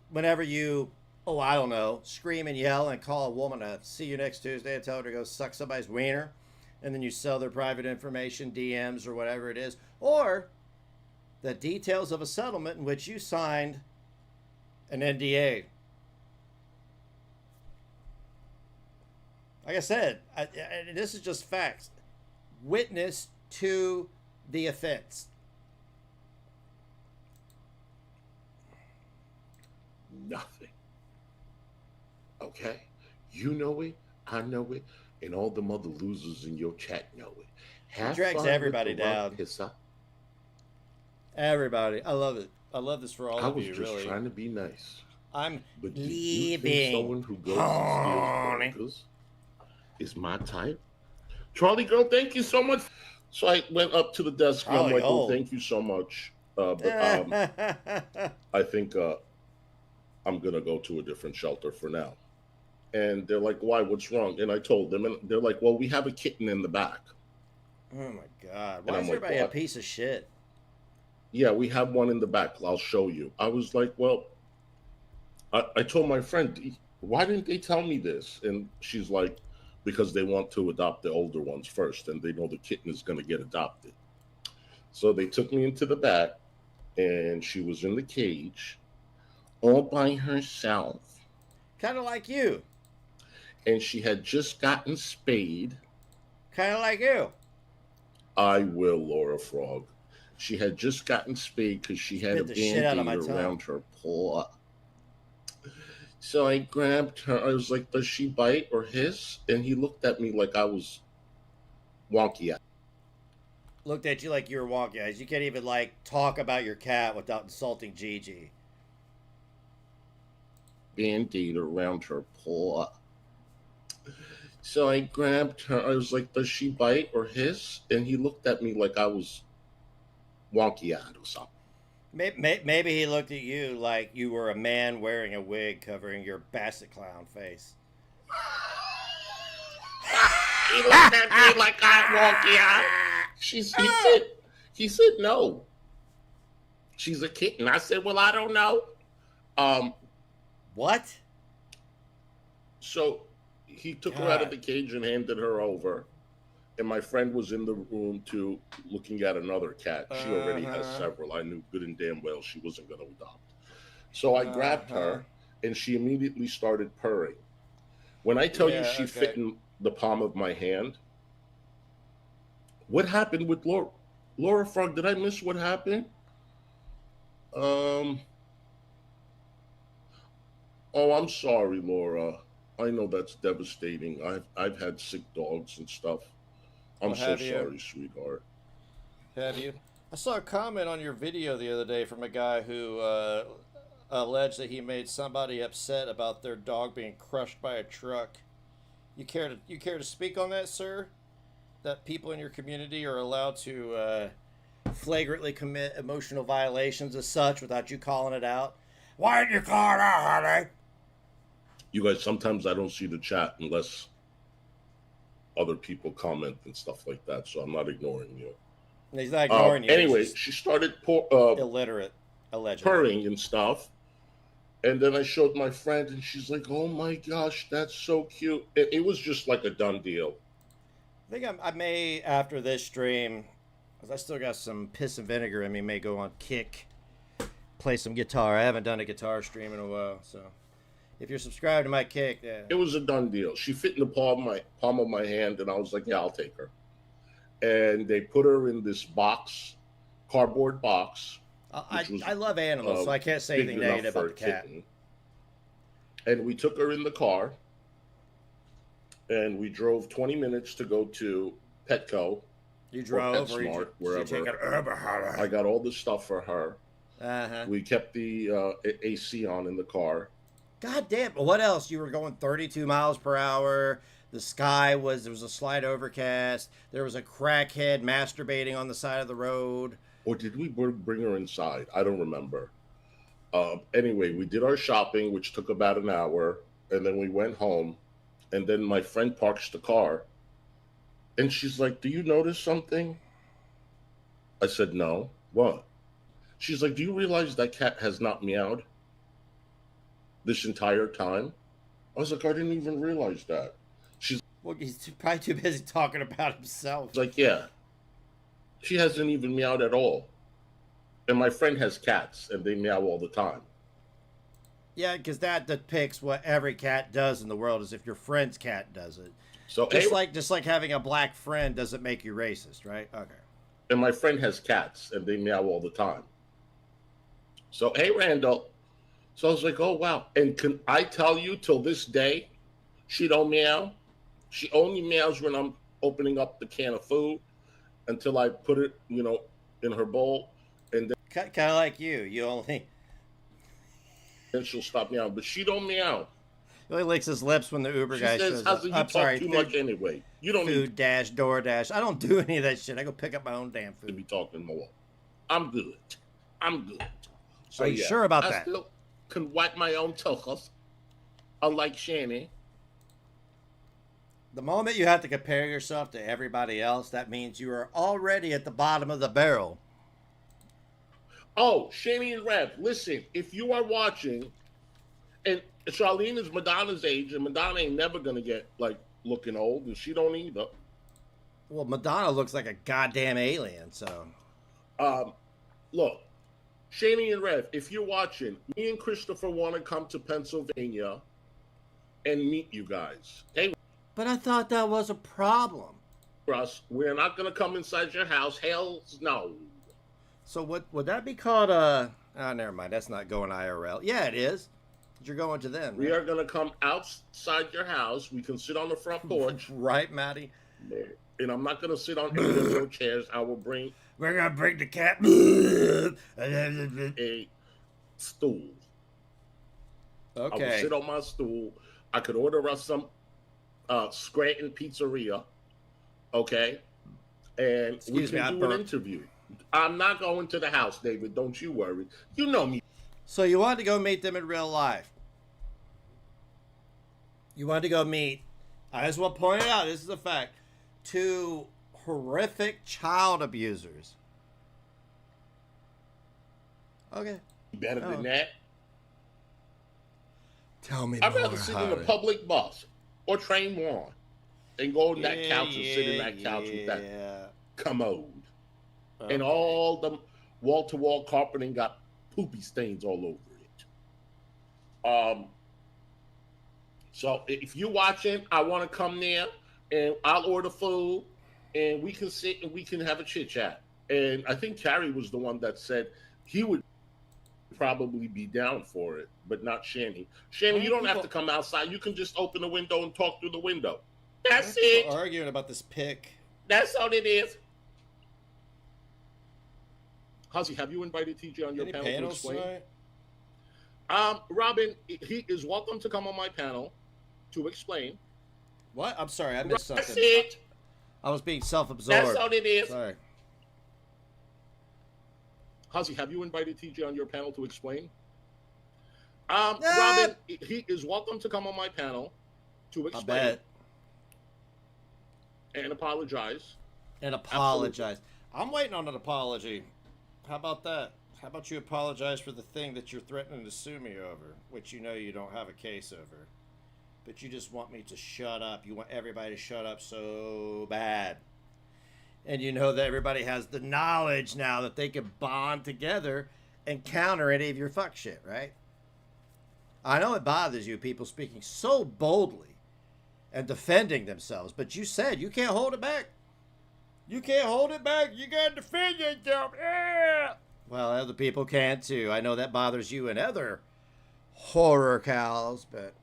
Whenever you, I don't know, scream and yell and call a woman to see you next Tuesday and tell her to go suck somebody's wiener, and then you sell their private information, DMs, or whatever it is, or the details of a settlement in which you signed an NDA. Like I said, this is just facts. Witness to the offense. Nothing. Okay? You know it, I know it, and all the mother losers in your chat know it. He drags everybody down. Everybody. I love it. I love this for all of you, really. I was just trying to be nice. I'm but leaving. Someone who goes and steals burgers is my type. Charlie girl, thank you so much. So I went up to the desk and I'm like, oh, thank you so much. But I think I'm going to go to a different shelter for now. And they're like, why? What's wrong? And I told them, and they're like, well, we have a kitten in the back. Oh, my God. Why is everybody a piece of shit? Yeah, we have one in the back. I'll show you. I was like, well, I told my friend, why didn't they tell me this? And she's like, because they want to adopt the older ones first, and they know the kitten is going to get adopted. So they took me into the back, and she was in the cage all by herself. Kind of like you. And she had just gotten spayed. Kind of like you. I will, Laura Frog. She had just gotten spayed because she had a Band-Aid around her paw. So I grabbed her. I was like, does she bite or hiss? And he looked at me like I was wonky. Looked at you like you were wonky eyes. You can't even, like, talk about your cat without insulting Gigi. Band-Aid around her paw. So I grabbed her. I was like, does she bite or hiss? And he looked at me like I was wonky-eyed or something. Maybe he looked at you like you were a man wearing a wig covering your basset clown face. He looked at me like I'm wonky-eyed. He said no. She's a kitten. I said, well, I don't know. What? So he took her out of the cage and handed her over. And my friend was in the room, too, looking at another cat. She already has several. I knew good and damn well she wasn't going to adopt. So I grabbed her, and she immediately started purring. When I tell you she fit in the palm of my hand, what happened with Laura Frog? Did I miss what happened? Oh, I'm sorry, Laura. I know that's devastating. I've had sick dogs and stuff. I'm so sorry, sweetheart. Have you? I saw a comment on your video the other day from a guy who alleged that he made somebody upset about their dog being crushed by a truck. You care to speak on that, sir? That people in your community are allowed to flagrantly commit emotional violations as such without you calling it out? Why didn't you call it out, honey? You guys, sometimes I don't see the chat unless other people comment and stuff like that, so I'm not ignoring you. He's not ignoring you. Anyway, she started illiterate, allegedly. purring and stuff. And then I showed my friend, and she's like, "Oh my gosh, that's so cute." It was just like a done deal. I think I may, after this stream, because I still got some piss and vinegar in me, may go on Kick, play some guitar. I haven't done a guitar stream in a while, so if you're subscribed to my Kick, yeah. It was a done deal. She fit in the palm of my hand, and I was like, "Yeah, I'll take her." And they put her in this box, cardboard box. I love animals, so I can't say anything negative about the cat. Kitten. And we took her in the car, and we drove 20 minutes to go to Petco. You drove, or PetSmart, wherever. I got all the stuff for her. We kept the AC on in the car. God damn! What else? You were going 32 miles per hour. The sky there was a slight overcast. There was a crackhead masturbating on the side of the road. Or did we bring her inside? I don't remember. Anyway, we did our shopping, which took about an hour, and then we went home. And then my friend parks the car, and she's like, "Do you notice something?" I said, "No." "What?" She's like, "Do you realize that cat has not meowed this entire time?" I was like, "I didn't even realize that." She's well, he's probably too busy talking about himself. like, "Yeah. She hasn't even meowed at all." And my friend has cats, and they meow all the time. Yeah, because that depicts what every cat does in the world, is if your friend's cat does it. So just like having a black friend doesn't make you racist, right? Okay. And my friend has cats, and they meow all the time. So, hey, Randall. So I was like, "Oh, wow." And can I tell you, till this day, she don't meow. She only meows when I'm opening up the can of food, until I put it, in her bowl, and then kind of like you then she'll stop meowing. But she don't meow. He only licks his lips when the Uber guy shows up. I'm sorry, too much anyway. You don't food dash, DoorDash. I don't do any of that shit. I go pick up my own damn food. To be talking more. I'm good. So, are you sure about that? I still can wipe my own tuchus, unlike Shani. The moment you have to compare yourself to everybody else, that means you are already at the bottom of the barrel. Oh, Shani and Rev, listen, if you are watching, and Charlene is Madonna's age, and Madonna ain't never going to get, looking old, and she don't either. Well, Madonna looks like a goddamn alien, so. Look, Shani and Rev, if you're watching, me and Christopher want to come to Pennsylvania and meet you guys. Hey, but I thought that was a problem. Russ, we're not going to come inside your house. Hell's no. So what would that be called? Never mind. That's not going IRL. Yeah, it is. You're going to them. We are going to come outside your house. We can sit on the front porch. Right, Maddie? And I'm not going to sit on any of those chairs. We're going to bring the cat. a stool. Okay. I will sit on my stool. I could order us some Scranton Pizzeria, okay? And we can do an interview. I'm not going to the house, David. Don't you worry. You know me. So you wanted to go meet them in real life. You wanted to go meet, I just want to point it out, this is a fact, 2 horrific child abusers. Okay. Better than that? Tell me I'd more. rather sit in a public bus or train one and go on that couch and sit in that couch with that commode. Okay. And all the wall-to-wall carpeting got poopy stains all over it. So if you're watching, I want to come there, and I'll order food, and we can sit and we can have a chit-chat. And I think Carrie was the one that said he would probably be down for it, but not Shani. Shani, you don't have to come outside. You can just open the window and talk through the window. That's it. Arguing about this pick. That's all it is. Howsy, have you invited TJ on your panel to explain? Robin, he is welcome to come on my panel to explain. What? I'm sorry, I missed something. That's it. I was being self-absorbed. That's all it is. Sorry. Hazi, have you invited TJ on your panel to explain? Robin, he is welcome to come on my panel to explain. I bet. And apologize. And apologize. Absolutely. I'm waiting on an apology. How about that? How about you apologize for the thing that you're threatening to sue me over, which you know you don't have a case over. But you just want me to shut up. You want everybody to shut up so bad. And you know that everybody has the knowledge now that they can bond together and counter any of your fuck shit, right? I know it bothers you, people speaking so boldly and defending themselves, but you said you can't hold it back. You can't hold it back. You got to defend yourself. Yeah. Well, other people can too. I know that bothers you and other horror cows, but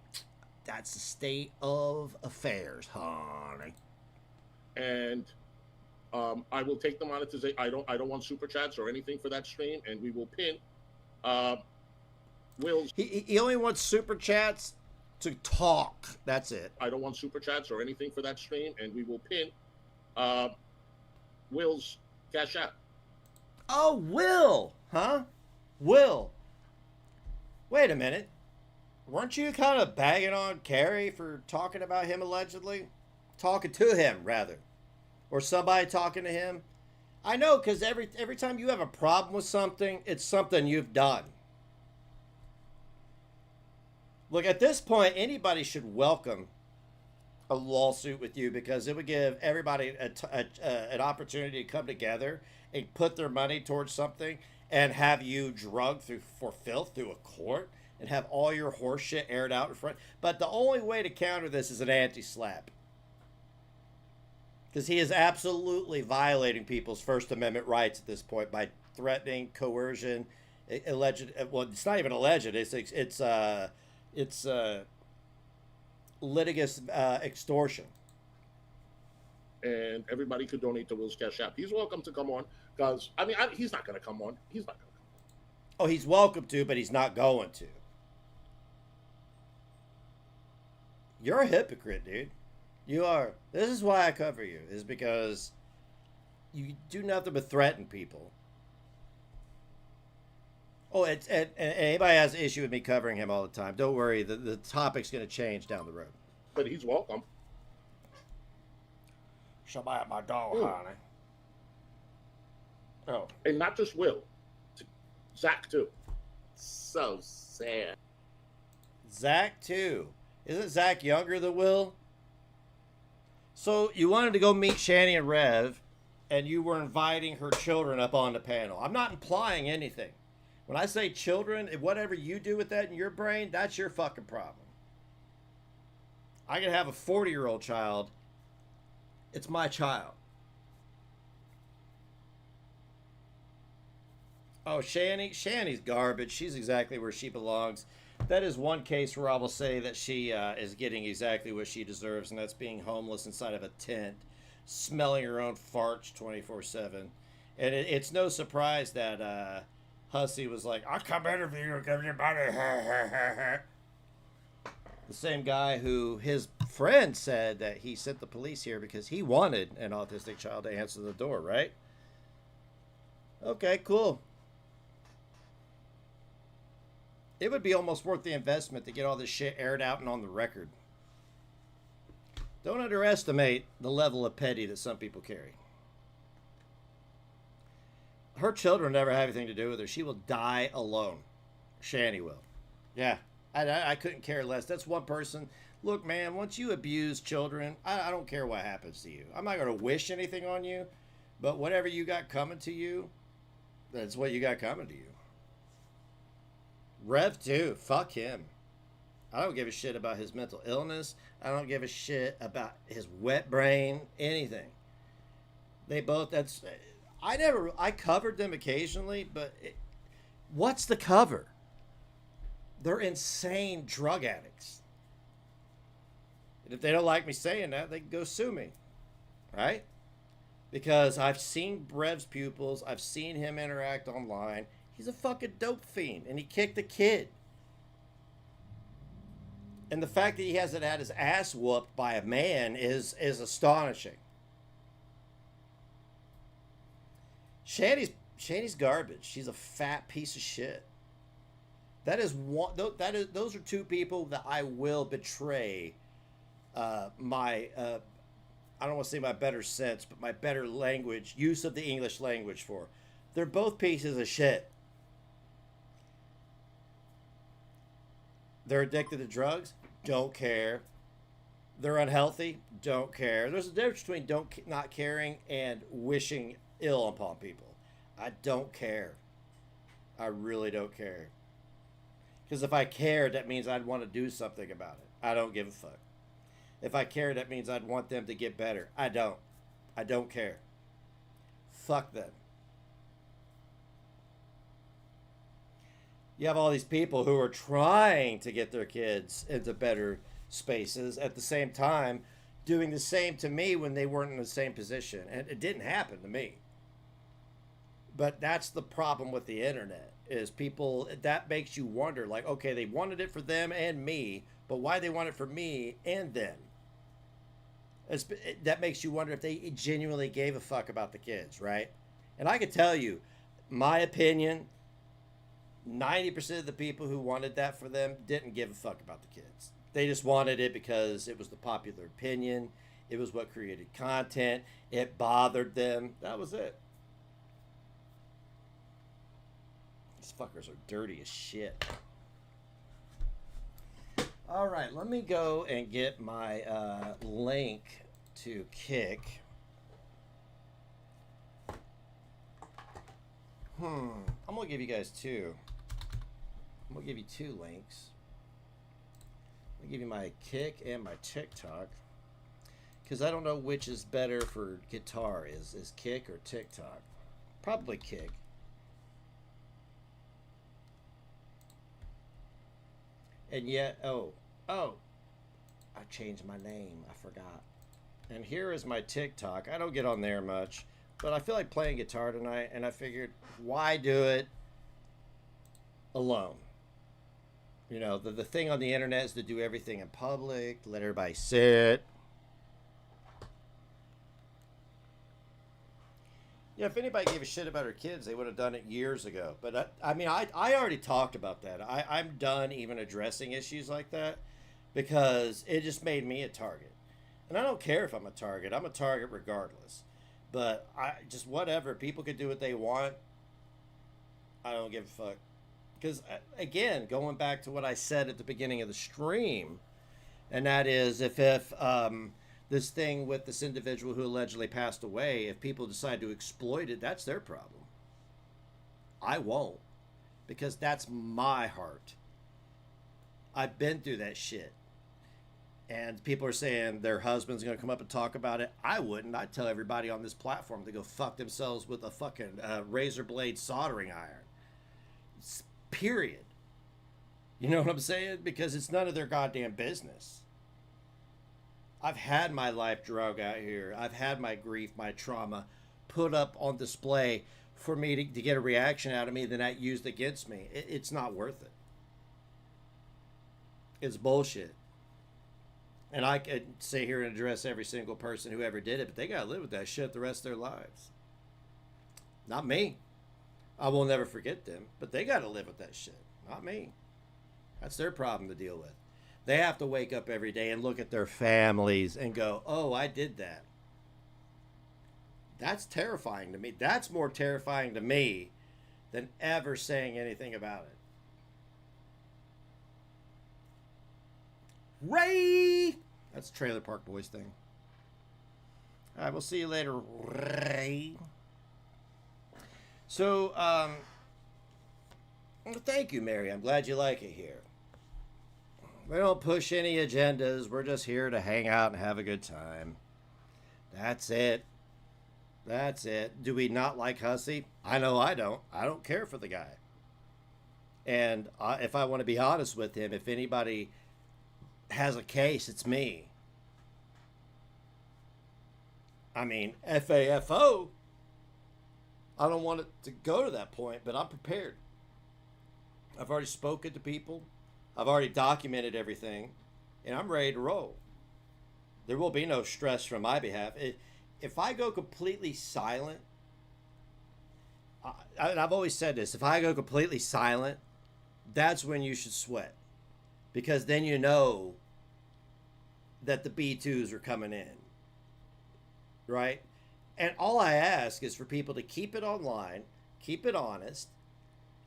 that's the state of affairs, honey. And I will take the monetization. I don't want super chats or anything for that stream, and we will pin Will's. He only wants super chats to talk. That's it. I don't want super chats or anything for that stream, and we will pin Will's Cash App. Oh, Will, huh? Will. Wait a minute. Weren't you kind of bagging on Carrie for talking about him allegedly? Talking to him, rather. Or somebody talking to him? I know, because every time you have a problem with something, it's something you've done. Look, at this point, anybody should welcome a lawsuit with you because it would give everybody an opportunity to come together and put their money towards something and have you drugged for filth through a court and have all your horse shit aired out in front. But the only way to counter this is an anti-SLAPP. Because he is absolutely violating people's First Amendment rights at this point by threatening, coercion, alleged. Well, it's not even alleged. It's litigious extortion. And everybody could donate to Will's Cash App. He's welcome to come on because he's not going to come on. He's not going to come on. Oh, he's welcome to, but he's not going to. You're a hypocrite, dude. You are. This is why I cover you, is because you do nothing but threaten people. Oh, and anybody has an issue with me covering him all the time. Don't worry, the topic's going to change down the road. But he's welcome. Somebody at my door, honey. Oh. And not just Will. Zach, too. So sad. Zach, too. Isn't Zach younger than Will? So you wanted to go meet Shani and Rev, and you were inviting her children up on the panel. I'm not implying anything. When I say children, whatever you do with that in your brain, that's your fucking problem. I can have a 40-year-old child. It's my child. Oh, Shani's garbage. She's exactly where she belongs. That is one case where I will say that she is getting exactly what she deserves, and that's being homeless inside of a tent, smelling her own farts 24/7. And it's no surprise that Hussey was like, I'll come interview you, give you money. The same guy who his friend said that he sent the police here because he wanted an autistic child to answer the door, right? Okay, cool. It would be almost worth the investment to get all this shit aired out and on the record. Don't underestimate the level of petty that some people carry. Her children never have anything to do with her. She will die alone. Shani will. Yeah, I couldn't care less. That's one person. Look, man, once you abuse children, I don't care what happens to you. I'm not going to wish anything on you, but whatever you got coming to you, that's what you got coming to you. Rev too. Fuck him. I don't give a shit about his mental illness. I don't give a shit about his wet brain. Anything. They both. I covered them occasionally, but what's the cover? They're insane drug addicts. And if they don't like me saying that, they can go sue me, right? Because I've seen Rev's pupils. I've seen him interact online. He's a fucking dope fiend, and he kicked a kid. And the fact that he hasn't had his ass whooped by a man is astonishing. Shanny's garbage. She's a fat piece of shit. That is one. Those are two people that I will betray. My I don't want to say my better sense, but my better use of the English language for. They're both pieces of shit. They're addicted to drugs. Don't care. They're unhealthy. Don't care. There's a difference between not caring and wishing ill upon people. I don't care. I really don't care. Because if I cared, that means I'd want to do something about it. I don't give a fuck. If I cared, that means I'd want them to get better. I don't. I don't care. Fuck them. You have all these people who are trying to get their kids into better spaces at the same time doing the same to me when they weren't in the same position. And it didn't happen to me. But that's the problem with the internet, is people, that makes you wonder, like, okay, they wanted it for them and me, but why they want it for me and them? That makes you wonder if they genuinely gave a fuck about the kids, right? And I can tell you, my opinion, 90% of the people who wanted that for them didn't give a fuck about the kids. They just wanted it because it was the popular opinion. It was what created content. It bothered them. That was it. These fuckers are dirty as shit. All right, let me go and get my link to Kick. I'm gonna give you guys two. I'm gonna give you two links. I'm gonna give you my Kick and my TikTok, because I don't know which is better for guitar. Is Kick or TikTok? Probably Kick. And yet, oh, I changed my name. I forgot. And here is my TikTok. I don't get on there much, but I feel like playing guitar tonight, and I figured, why do it alone? You know, the thing on the internet is to do everything in public, let everybody sit. Yeah, if anybody gave a shit about her kids, they would have done it years ago. But I mean, I already talked about that. I'm done even addressing issues like that, because it just made me a target. And I don't care if I'm a target. I'm a target regardless. But just whatever. People could do what they want. I don't give a fuck. Because, again, going back to what I said at the beginning of the stream, and that is if this thing with this individual who allegedly passed away, if people decide to exploit it, that's their problem. I won't, because that's my heart. I've been through that shit. And people are saying their husband's going to come up and talk about it. I wouldn't. I'd tell everybody on this platform to go fuck themselves with a fucking razor blade soldering iron. Period. You know what I'm saying? Because it's none of their goddamn business. I've had my life drug out here. I've had my grief, my trauma put up on display for me to get a reaction out of me, then that used against me. It's not worth it. It's bullshit. And I could sit here and address every single person who ever did it, but they got to live with that shit the rest of their lives. Not me. I will never forget them, but they got to live with that shit. Not me. That's their problem to deal with. They have to wake up every day and look at their families and go, oh, I did that. That's terrifying to me. That's more terrifying to me than ever saying anything about it. Ray! That's Trailer Park Boys thing. All right, we'll see you later, Ray. So, well, thank you, Mary. I'm glad you like it here. We don't push any agendas. We're just here to hang out and have a good time. That's it. That's it. Do we not like Hussey? I know I don't. I don't care for the guy. And if I want to be honest with him, if anybody has a case, it's me. I mean, FAFO. I don't want it to go to that point, but I'm prepared. I've already spoken to people. I've already documented everything. and I'm ready to roll. There will be no stress from my behalf. If I go completely silent, and I've always said this, if I go completely silent, that's when you should sweat. Because then you know that the B2s are coming in. Right? And all I ask is for people to keep it online, keep it honest.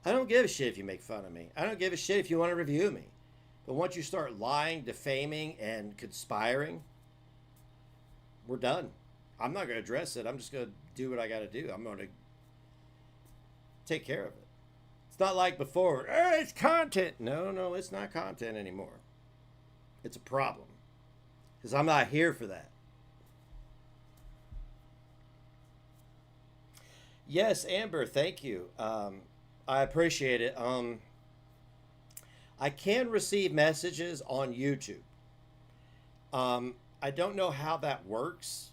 I don't give a shit if you make fun of me. I don't give a shit if you want to review me. But once you start lying, defaming, and conspiring, we're done. I'm not going to address it. I'm just going to do what I got to do. I'm going to take care of it. It's not like before. It's content. No, it's not content anymore. It's a problem. Because I'm not here for that. Yes, Amber, thank you. I appreciate it. I can receive messages on YouTube. I don't know how that works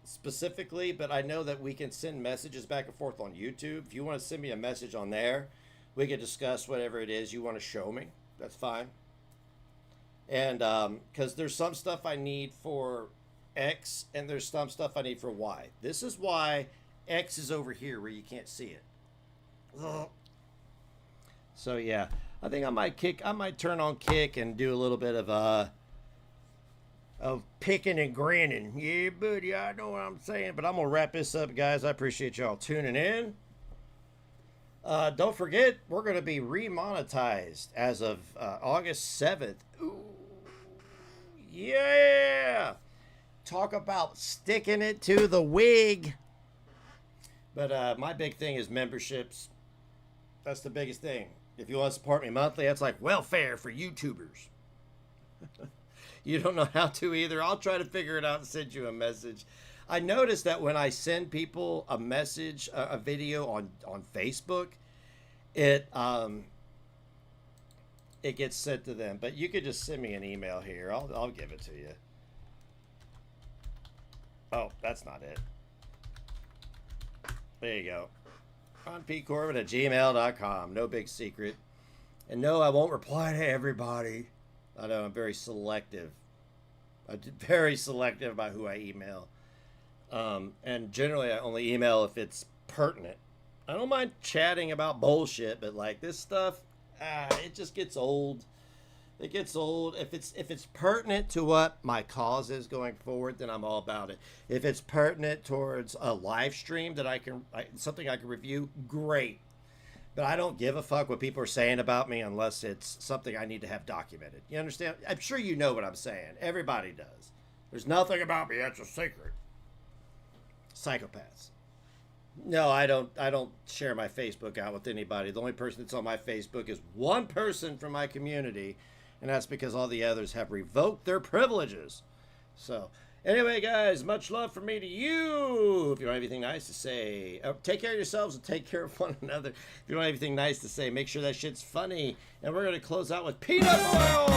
specifically, but I know that we can send messages back and forth on YouTube. If you want to send me a message on there, we can discuss whatever it is you want to show me. That's fine. And because there's some stuff I need for X and there's some stuff I need for Y. This is why X is over here where you can't see it. So yeah, I think I might turn on Kick and do a little bit of picking and grinning. Yeah, buddy, I know what I'm saying. But I'm gonna wrap this up, guys. I appreciate y'all tuning in. Don't forget, we're gonna be remonetized as of August 7th. Ooh, yeah! Talk about sticking it to the wig. But my big thing is memberships. That's the biggest thing. If you want to support me monthly, that's like welfare for YouTubers. You don't know how to either. I'll try to figure it out and send you a message. I noticed that when I send people a message, a video on Facebook, it gets sent to them. But you could just send me an email here. I'll give it to you. Oh, that's not it. There you go. RonPCorbin@gmail.com. No big secret. And no, I won't reply to everybody. I know I'm very selective. I'm very selective about who I email. And generally I only email if it's pertinent. I don't mind chatting about bullshit, but like this stuff, it just gets old. It gets old. If it's pertinent to what my cause is going forward, then I'm all about it. If it's pertinent towards a live stream that something I can review, great. But I don't give a fuck what people are saying about me unless it's something I need to have documented. You understand? I'm sure you know what I'm saying. Everybody does. There's nothing about me that's a secret. Psychopaths. No, I don't share my Facebook out with anybody. The only person that's on my Facebook is one person from my community, and that's because all the others have revoked their privileges. So, anyway, guys, much love from me to you. If you don't have anything nice to say, take care of yourselves and take care of one another. If you don't have anything nice to say, make sure that shit's funny. And we're going to close out with peanut oil.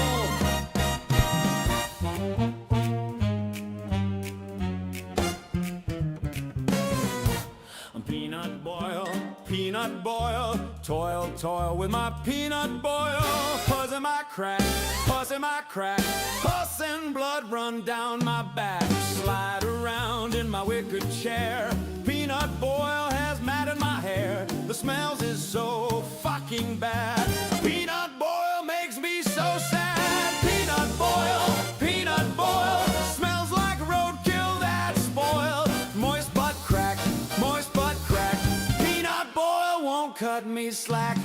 Peanut boil, toil, toil with my peanut boil. Pus in my crack, pus in my crack, pus and blood run down my back. Slide around in my wicker chair. Peanut boil has matted my hair. The smells is so fucking bad. Peanut boil makes me so sad. Peanut boil, smells like roadkill that's spoiled. Moist butt crack, moist butt crack. Peanut boil won't cut me slack.